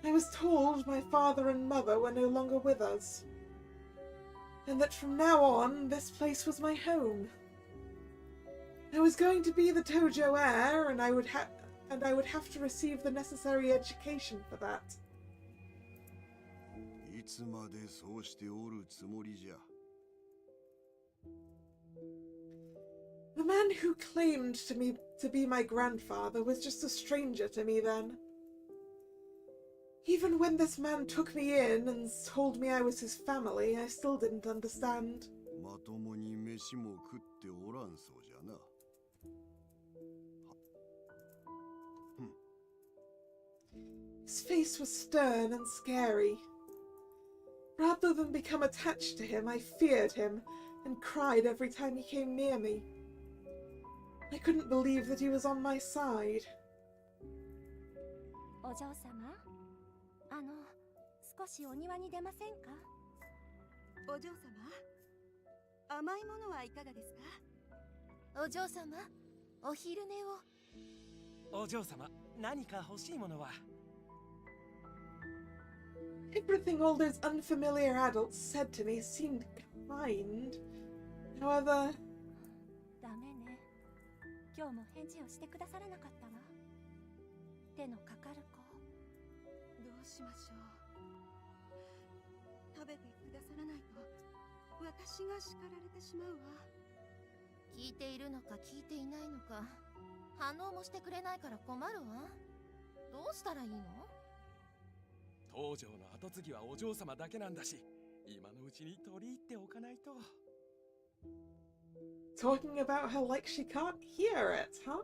I was told my father and mother were no longer with us, and that from now on this place was my home. I was going to be the Tojo heir, and I would have to receive the necessary education for that. いつまでそうしておるつもりじゃ? The man who claimed to be my grandfather was just a stranger to me then. Even when this man took me in and told me I was his family, I still didn't understand. まともに飯も食っておらんそうじゃな。His face was stern and scary. Rather than become attached to him, I feared him and cried every time he came near me. I couldn't believe that he was on my side. お嬢様、少しお庭に出ませんか? お嬢様、甘いものはいかがですか? お嬢様、お昼寝を。お嬢様、何か欲しいものは? Everything all those unfamiliar adults said to me seemed kind. However... ダメね。今日も返事をしてくださらなかったわ。手のかかる子。どうしましょう。食べてくださらないと、私が叱られてしまうわ。聞いているのか聞いていないのか、反応もしてくれないから困るわ。どうしたらいいの? 東条の後継ぎはお嬢様だけなんだし、今のうちに取り入っておかないと。Talking about her like she can't hear it, huh?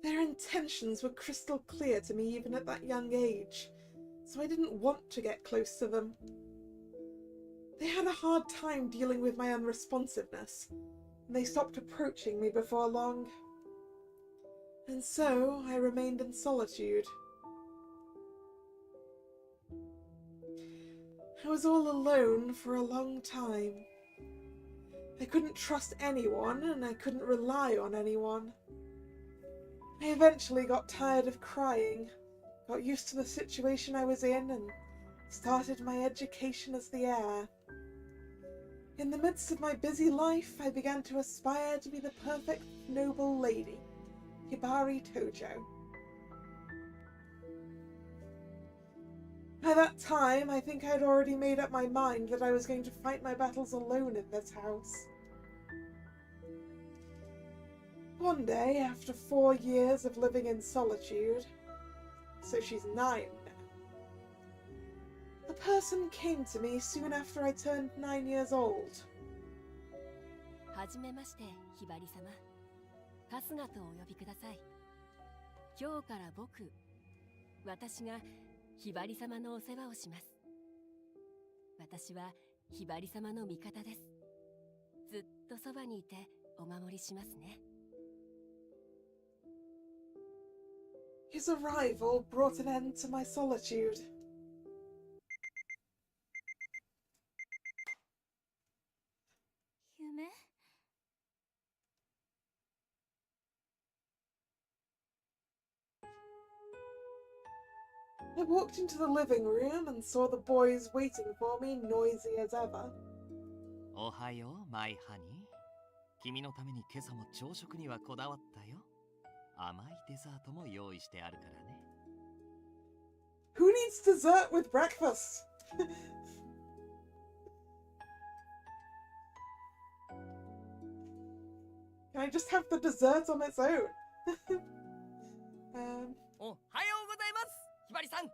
Their intentions were crystal clear to me even at that young age, so I didn't want to get close to them. They had a hard time dealing with my unresponsiveness, and they stopped approaching me before long. And so I remained in solitude. I was all alone for a long time. I couldn't trust anyone, and I couldn't rely on anyone. I eventually got tired of crying, got used to the situation I was in, and started my education as the heir. In the midst of my busy life, I began to aspire to be the perfect noble lady, Hibari Tojo. By that time, I think I'd already made up my mind that I was going to fight my battles alone in this house. One day, after 4 years of living in solitude, so she's 9 now, a person came to me soon after I turned 9 years old. はじめまして、ひばり様。春日とお呼びください。今日から私がひばり様のお世話をします。私はひばり様の味方です。ずっとそばにいてお守りしますね。His arrival brought an end to my solitude. I walked into the living room and saw the boys waiting for me, noisy as ever. おはよう、マイハニー。君のために今朝も朝食にはこだわったよ。甘いデザートも用意してあるからね。Who needs dessert with breakfast? Can I just have the dessert on its own? おはようございます、ひばりさん。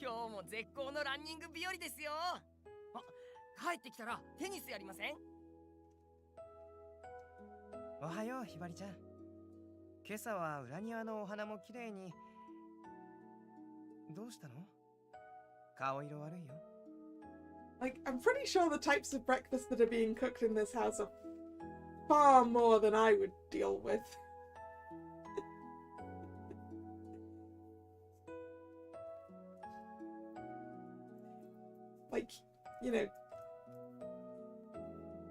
今日も絶好のランニング日和ですよ。あ、帰ってきたらテニスやりません？おはよう、ひばりちゃん。今朝は裏庭のお花もきれいに。どうしたの？顔色悪いよ。Like, I'm pretty sure the types of breakfast that are being cooked in this house are far more than I would deal with. Like, you know,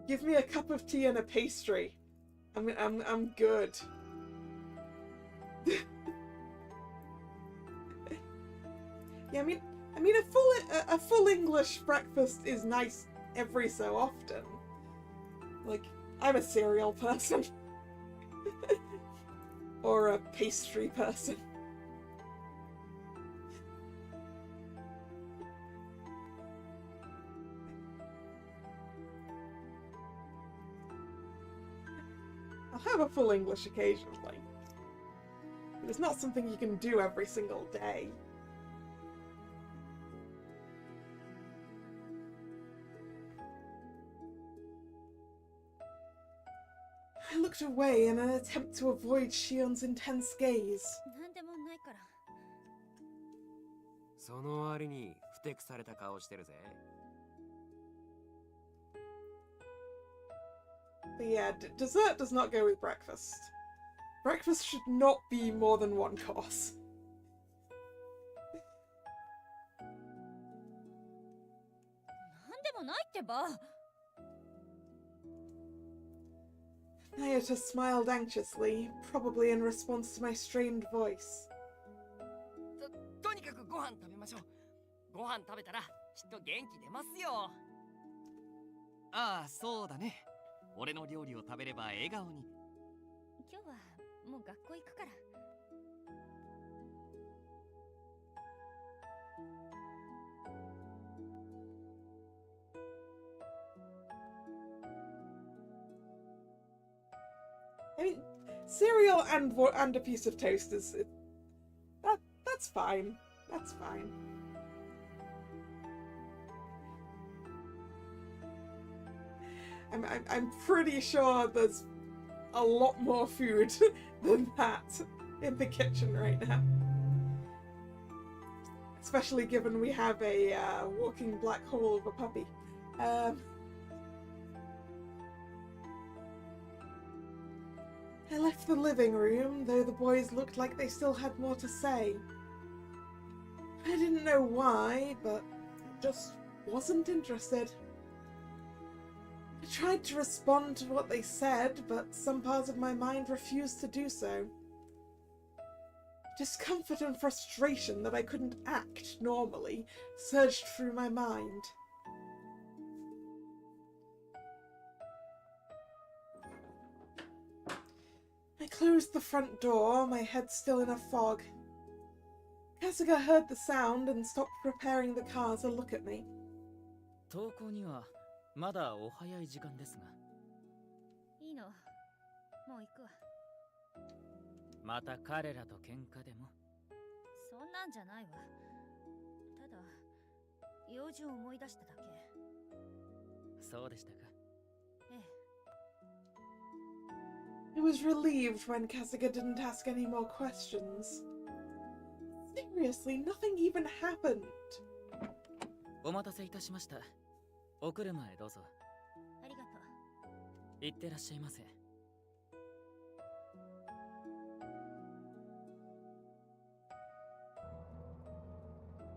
give me a cup of tea and a pastry. I'm good. Yeah, I mean a full English breakfast is nice every so often. Like, I'm a cereal person. Or a pastry person. I'll have a full English occasionally. But it's not something you can do every single day. I looked away in an attempt to avoid Shion's intense gaze. なんでもないから。その割にふてくされた顔してるぜ。But yeah, dessert does not go with breakfast. Breakfast should not be more than one course. Nayata smiled anxiously, probably in response to my strained voice. とにかくご飯食べましょう。ご飯食べたらきっと元気出ますよ。ああ、そうだね。俺の料理を食べれば笑顔に。今日はもう学校行くから。I mean, cereal and a piece of toast is that's fine. That's fine. I'm pretty sure there's a lot more food than that in the kitchen right now. Especially given we have a walking black hole of a puppy. I left the living room, though the boys looked like they still had more to say. I didn't know why, but I just wasn't interested. I tried to respond to what they said, but some part of my mind refused to do so. Discomfort and frustration that I couldn't act normally surged through my mind. I closed the front door, my head still in a fog. Kasuga heard the sound and stopped preparing the car to look at me. 投稿にはまだお早い時間ですが。いいの。もう行くわ。また彼らと喧嘩でも。そんなんじゃないわ。ただ、用事を思い出しただけ。そうでしたか。ええ。I was relieved when Kasuga didn't ask any more questions. Seriously, nothing even happened. お待たせいたしました。お車へどうぞ。ありがとう。いってらっしゃいませ。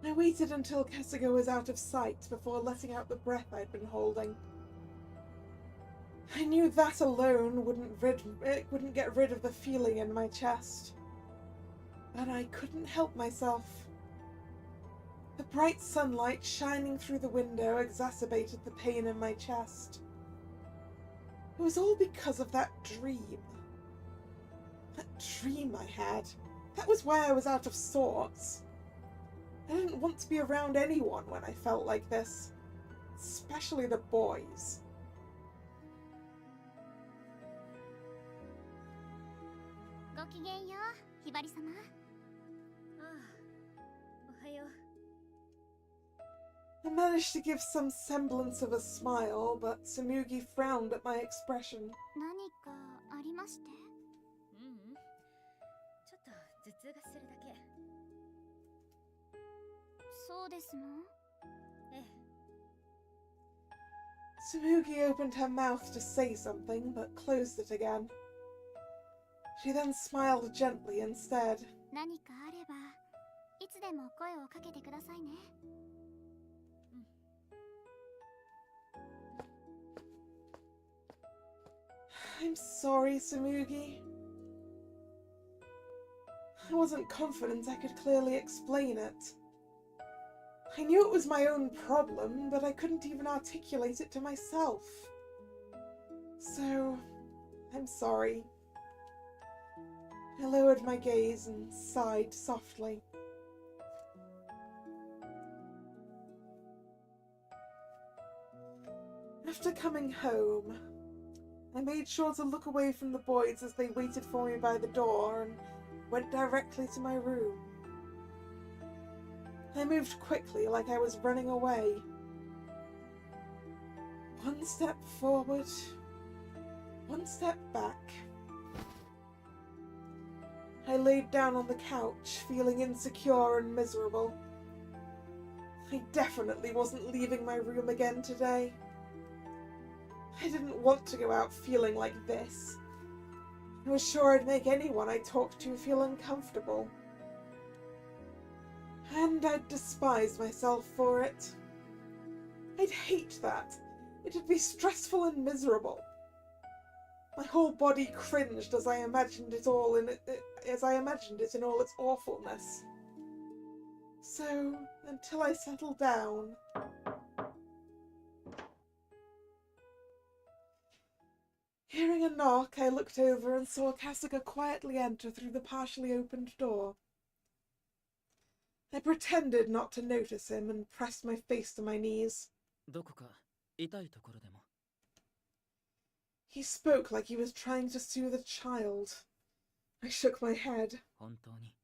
I waited until Kasuga was out of sight before letting out the breath I'd been holding. I knew that alone wouldn't get rid of the feeling in my chest. But I couldn't help myself. The bright sunlight shining through the window exacerbated the pain in my chest. It was all because of that dream. That dream I had. That was why I was out of sorts. I didn't want to be around anyone when I felt like this. Especially the boys. ごきげんよう、ひばり様。ああ、おはよう。I managed to give some semblance of a smile, but Samugi frowned at my expression. 何かありまして？ううん。ちょっと頭痛がするだけ。そうですの？ええ。Samugi opened her mouth to say something, but closed it again. She then smiled gently instead. 何かあれば、いつでも声をかけてくださいね。I'm sorry, Samugi. I wasn't confident I could clearly explain it. I knew it was my own problem, but I couldn't even articulate it to myself. So, I'm sorry. I lowered my gaze and sighed softly. After coming home, I made sure to look away from the boys as they waited for me by the door and went directly to my room. I moved quickly like I was running away. One step forward, one step back. I laid down on the couch, feeling insecure and miserable. I definitely wasn't leaving my room again today. I didn't want to go out feeling like this. I was sure I'd make anyone I talked to feel uncomfortable. And I'd despise myself for it. I'd hate that. It'd be stressful and miserable. My whole body cringed as I imagined it in all its awfulness. So, until I settled down... Hearing a knock, I looked over and saw Kasuga quietly enter through the partially opened door. I pretended not to notice him and pressed my face to my knees. どこか痛いところでも。He spoke like he was trying to soothe a child. I shook my head. 本当に。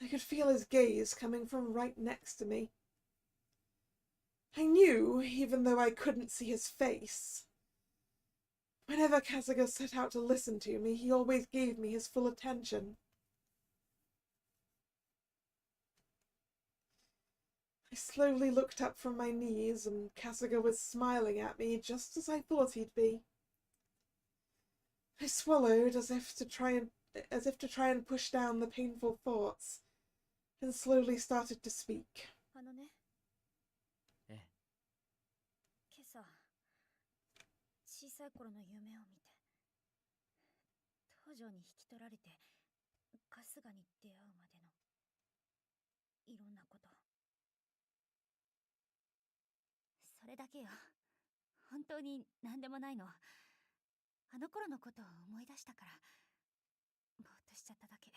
I could feel his gaze coming from right next to me. I knew, even though I couldn't see his face. Whenever Kasuga set out to listen to me, he always gave me his full attention. I slowly looked up from my knees, and Kasuga was smiling at me just as I thought he'd be. I swallowed as if to try and push down the painful thoughts, and slowly started to speak. あのね。ええ。今朝、小さい頃の夢を見て、東條に引き取られて、春日に出会うまでのいろんなこと。それだけよ。本当に何でもないの。あの頃のことを思い出したからぼーっとしちゃっただけ。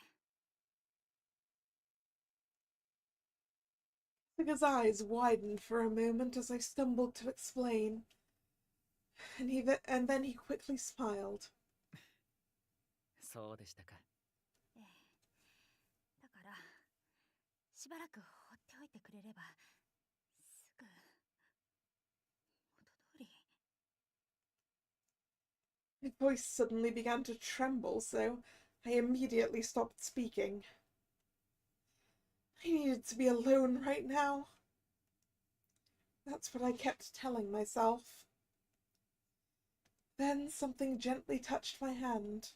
Kasuga's eyes widened for a moment as I stumbled to explain, and then he quickly smiled. そうでしたか。ええ、だからしばらく放っておいてくれればすぐ元通り。 My voice suddenly began to tremble, so I immediately stopped speaking. I needed to be alone right now. That's what I kept telling myself. Then something gently touched my hand.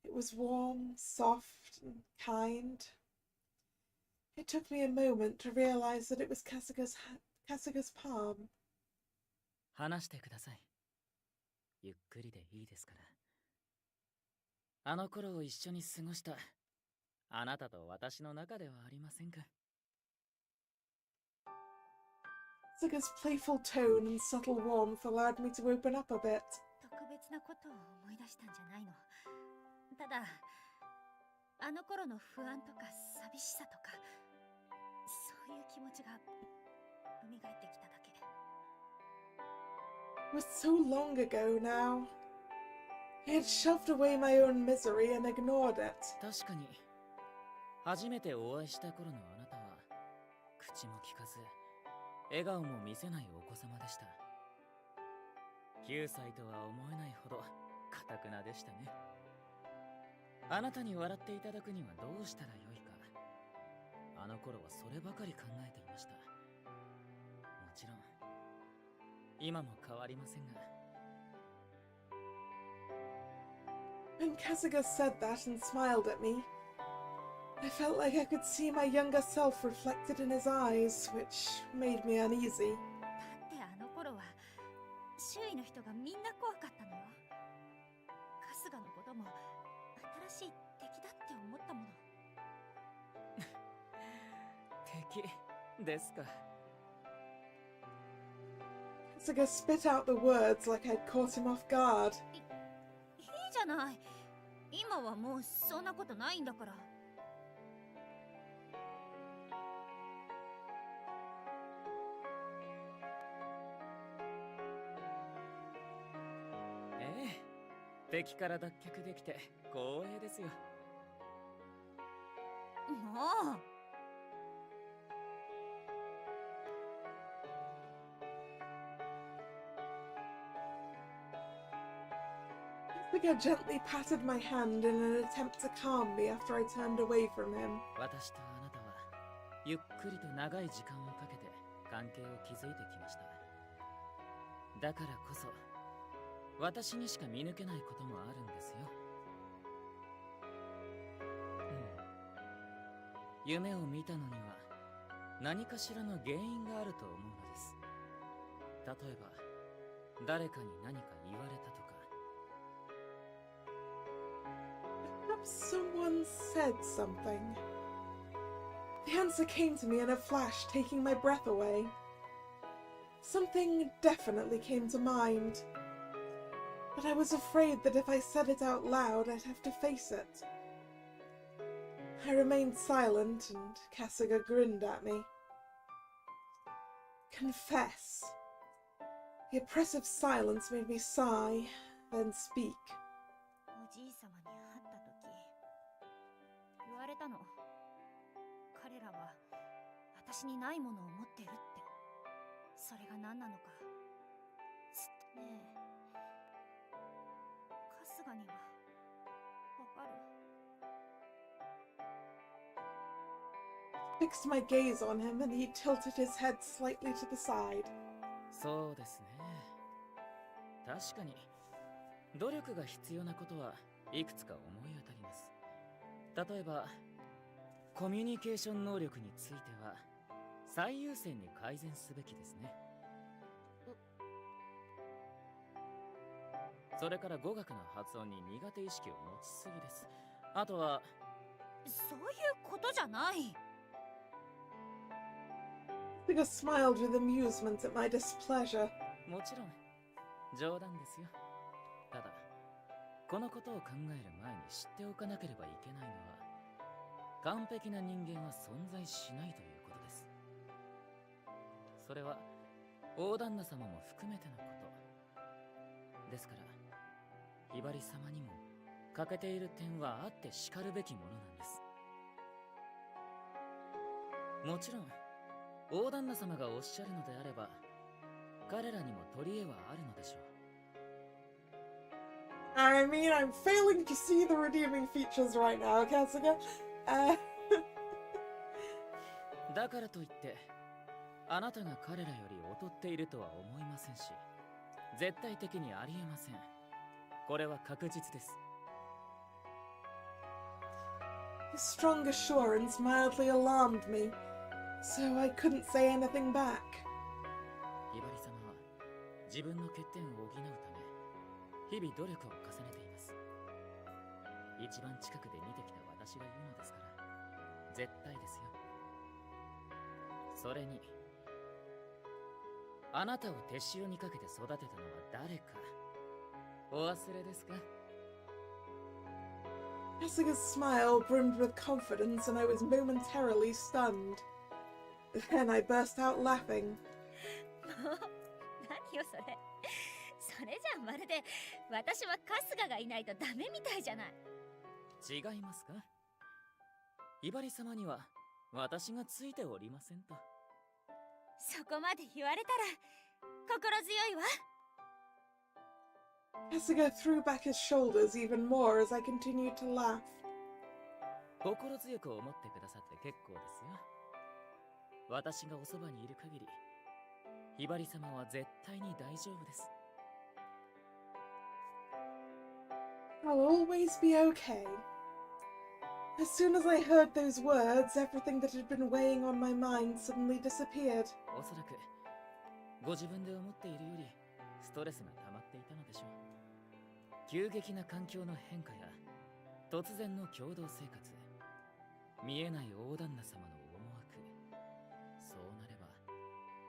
It was warm, soft, and kind. It took me a moment to realize that it was Kasuga's palm. 話してください。ゆっくりでいいですから。あの頃を一緒に過ごしたあなたと私の中ではありませんか。Kasuga's playful tone and subtle warmth allowed me to open up a bit. 特別なことを思い出したんじゃないの。ただあの頃の不安とか寂しさとかそういう気持ちが蘇ってきただけ。 It was so long ago now. I had shoved away my own misery and ignored it. 確かに初めてお会いした頃のあなたは口も聞かず笑顔も見せないお子様でした。9歳とは思えないほど堅くなでしたね。あなたに笑っていただくにはどうしたらよいか、あの頃はそればかり考えていました。もちろん今も変わりませんが。 When Kasuga said that and smiled at me, I felt like I could see my younger self reflected in his eyes, which made me uneasy. だってあの頃は周囲の人がみんな怖かったのよ。春日のことも新しい敵だって思ったもの。敵ですか。Kasuga spit out the words like I'd caught him off guard. いいじゃない。今はもうそんなことないんだから。ええ、敵から脱却できて光栄ですよ。もう。 Kasuga gently patted my hand in an attempt to calm me after I turned away from him. 私とあなたはゆっくりと長い時間をかけて関係を築いてきました。だからこそ私にしか見抜けないこともあるんですよ。夢を見たのには何かしらの原因があると思うのです。例えば誰かに何か言われたとか。 Perhaps someone said something. The answer came to me in a flash, taking my breath away. Something definitely came to mind. But I was afraid that if I said it out loud, I'd have to face it. I remained silent, and Kasuga grinned at me. Confess. The oppressive silence made me sigh, then speak. おじいさまに会った時言われたの。彼らは私にないものを持ってるって。それが何なのかねえ、春日にはわかる？ Fixed my gaze on him, and he tilted his head slightly to the side. そうですね。確かに努力が必要なことはいくつか思い当たります。例えばコミュニケーション能力については最優先に改善すべきですね。それから語学の発音に苦手意識を持ちすぎです。あとはそういうことじゃない。 Kasuga smiled with amusement at my displeasure. もちろん冗談ですよ。ただこのことを考える前に知っておかなければいけないのは、完璧な人間は存在しないということです。それは大旦那様も含めてのこと。ですから、ひばり様にも欠けている点はあってしかるべきものなんです。もちろん大旦那様がおっしゃるのであれば、彼らにも取り柄はあるのでしょう。I mean, I'm failing to see the redeeming features right now, Kasuga. だからといってあなたが彼らより劣っているとは思いませんし、絶対的にありえません。これは確実です。His strong assurance mildly alarmed me, so I couldn't say anything back. ひばり様は自分の欠点を補うため日々努力を重ねています。一番近くで見てきた私が言うのですから、絶対ですよ。それにあなたを手塩にかけて育てたのは誰かお忘れですか？ Kasuga's smile brimmed with confidence and I was momentarily stunned. Then I burst out laughing. 何よそれ。それじゃあまるで私は春日がいないとダメみたいじゃない。違いますか？ひばり様には私がついておりませんと。そこまで言われたら心強いわ。Kasuga threw back his shoulders even more as I continued to laugh. 心強く思ってくださって結構ですよ。私がおそばにいる限り、ひばり様は絶対に大丈夫です。I'll always be okay. As soon as I heard those words, everything that had been weighing on my mind suddenly disappeared. おそらくご自分で思っているよりストレスが溜まっていたのでしょう。急激な環境の変化や突然の共同生活、見えない大旦那様の思惑、そうなれば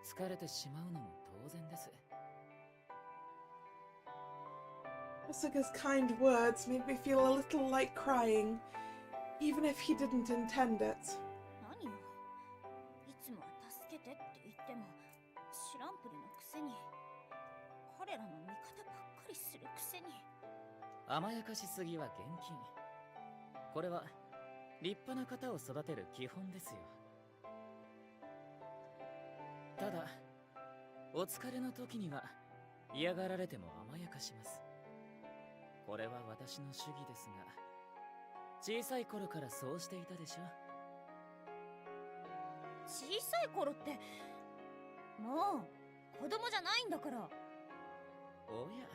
疲れてしまうのも当然です。Kasuga's kind words made me feel a little like crying, even if he didn't intend it. 何よ、いつもは助けてって言っても知らんぷりのくせに、彼らの味方ばっかりするくせに。甘やかしすぎは厳禁。これは立派な方を育てる基本ですよ。ただお疲れの時には嫌がられても甘やかします。これは私の主義ですが、小さい頃からそうしていたでしょ。小さい頃ってもう子供じゃないんだから。おや、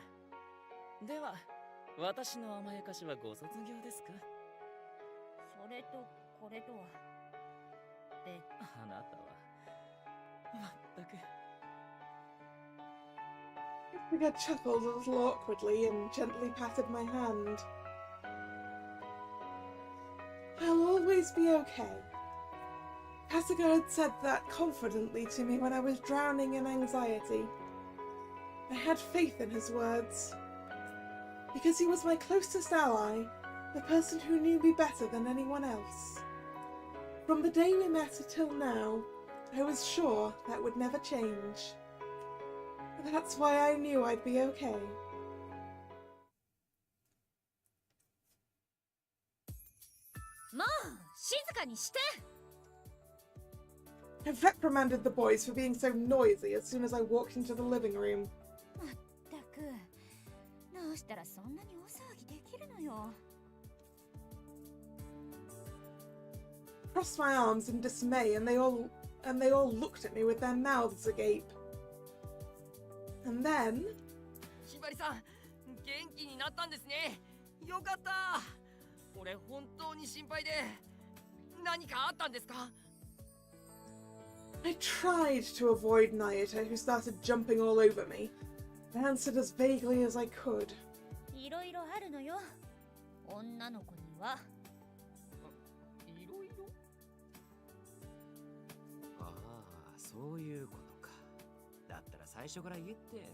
では私の甘やかしはご卒業ですか？それとこれとはあなたはまったく。Kasuga chuckled a little awkwardly and gently patted my hand. I'll always be okay. Kasuga had said that confidently to me when I was drowning in anxiety. I had faith in his words. Because he was my closest ally, the person who knew me better than anyone else. From the day we met until now, I was sure that would never change. That's why I knew I'd be okay. もう静かにして。I reprimanded the boys for being so noisy as soon as I walked into the living room. まったく、どうしたらそんなに大騒ぎできるのよ。I crossed my arms in dismay and they all looked at me with their mouths agape. And then ひばりさん、元気になったんですね。よかった。俺本当に心配で。何かあったんですか？ I tried to avoid Nayata, who started jumping all over me. I answered as vaguely as I could. いろいろあるのよ、女の子には。いろいろ？ああ、そういうことか。だったら最初から言えって。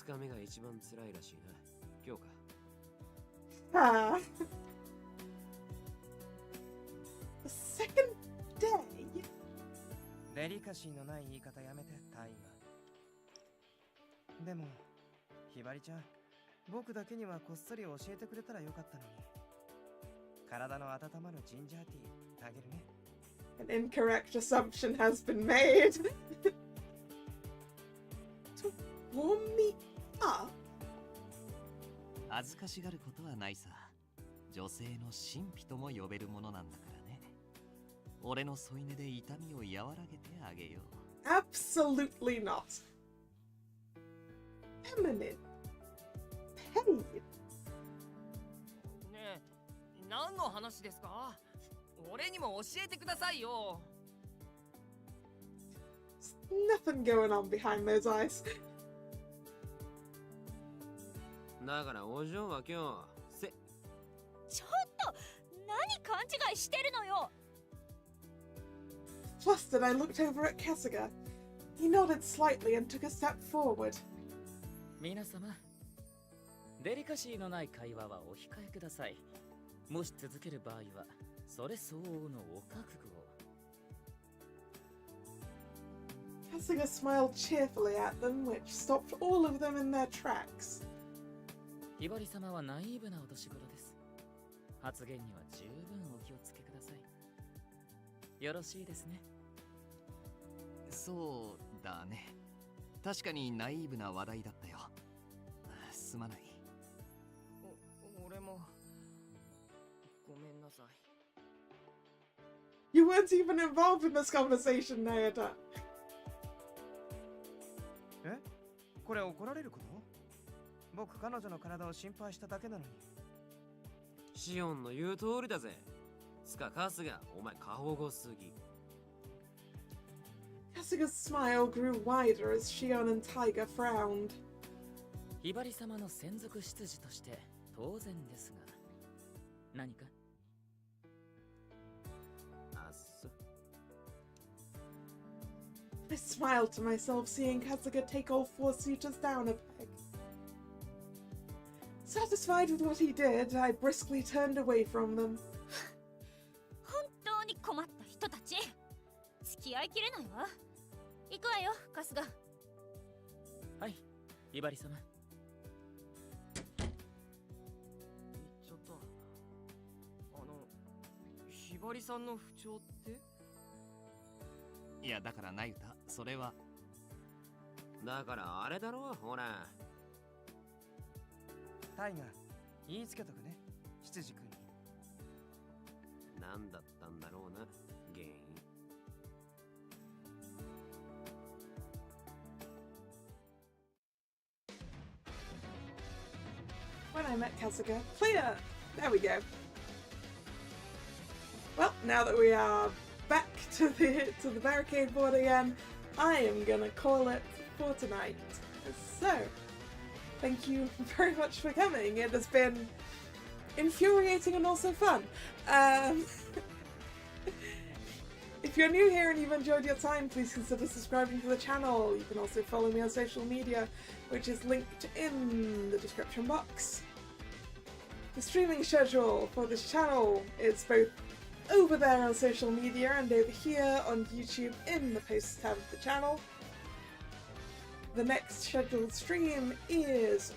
2日目が一番辛いらしいな。今日か。Ah. The second day? デリカシーのない言い方やめて、タイガー。でも、ひばりちゃん、僕だけにはこっそり教えてくれたらよかったのに。体の温まるジンジャーティーあげるね。An incorrect assumption has been made. To warm me up? 恥ずかしがることはないさ。女性の神秘とも呼べるものなんだからね。俺の添い寝で痛みを和らげてあげよう。Absolutely not. Feminine. Paid. ねえ、何の話ですか？俺にも教えてくださいよ。Nothing going on behind those eyes. だからお嬢は今日ちょっと何勘違いしてるのよ。 Flustered, I looked over at Kasuga. He nodded slightly and took a step forward. 皆様、デリカシーのない会話はお控えください。もし続ける場合は、それ相応のお覚悟を。Kasuga smiled cheerfully at them, which stopped all of them in their tracks. ひばり様はナイーブなお年頃です。発言には十分お気をつけください。よろしいですね。そうだね。確かにナイーブな話題だったよ。すまない。俺もごめんなさい。You weren't even involved in this conversation, Nayata. え？これ怒られること？僕彼女の体を心配しただけなのに。シオンの言う通りだぜ。つかカスがお前過保護すぎ。Kasuga's smile grew wider as Shion and Taiga frowned. ひばり様の専属執事として当然ですが、何か？あっそ。I smiled to myself, seeing Kasuga take all 4 suitors down a peg. Satisfied with what he did, I briskly turned away from them. 本当に困った人たち。付き合いきれないわ。行くわよ、カスガ。はい、ひばり様。ちょっと、ひばりさんの不調って？いや、だからナユタ、それは。だからあれだろ、ほら。タイガー、言いつけとくね、執事君に。なんだったんだろうな、原因。When I met Kasuga, clear! There we go. Well, now that we are back to the barricade board again, I am gonna call it for tonight. So, thank you very much for coming. It has been infuriating and also fun. If you're new here and you've enjoyed your time, please consider subscribing to the channel. You can also follow me on social media, which is linked in the description box. The streaming schedule for this channel is both over there on social media and over here on YouTube in the posts tab of the channel. The next scheduled stream is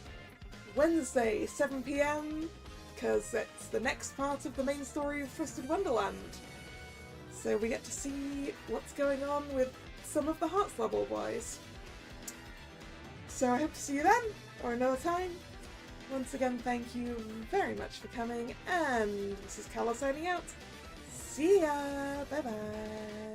Wednesday, 7 PM, because it's the next part of the main story of Twisted Wonderland. So we get to see what's going on with some of the Hearts Level boys. So I hope to see you then, or another time. Once again, thank you very much for coming, and this is Kalla signing out. See ya! Bye bye!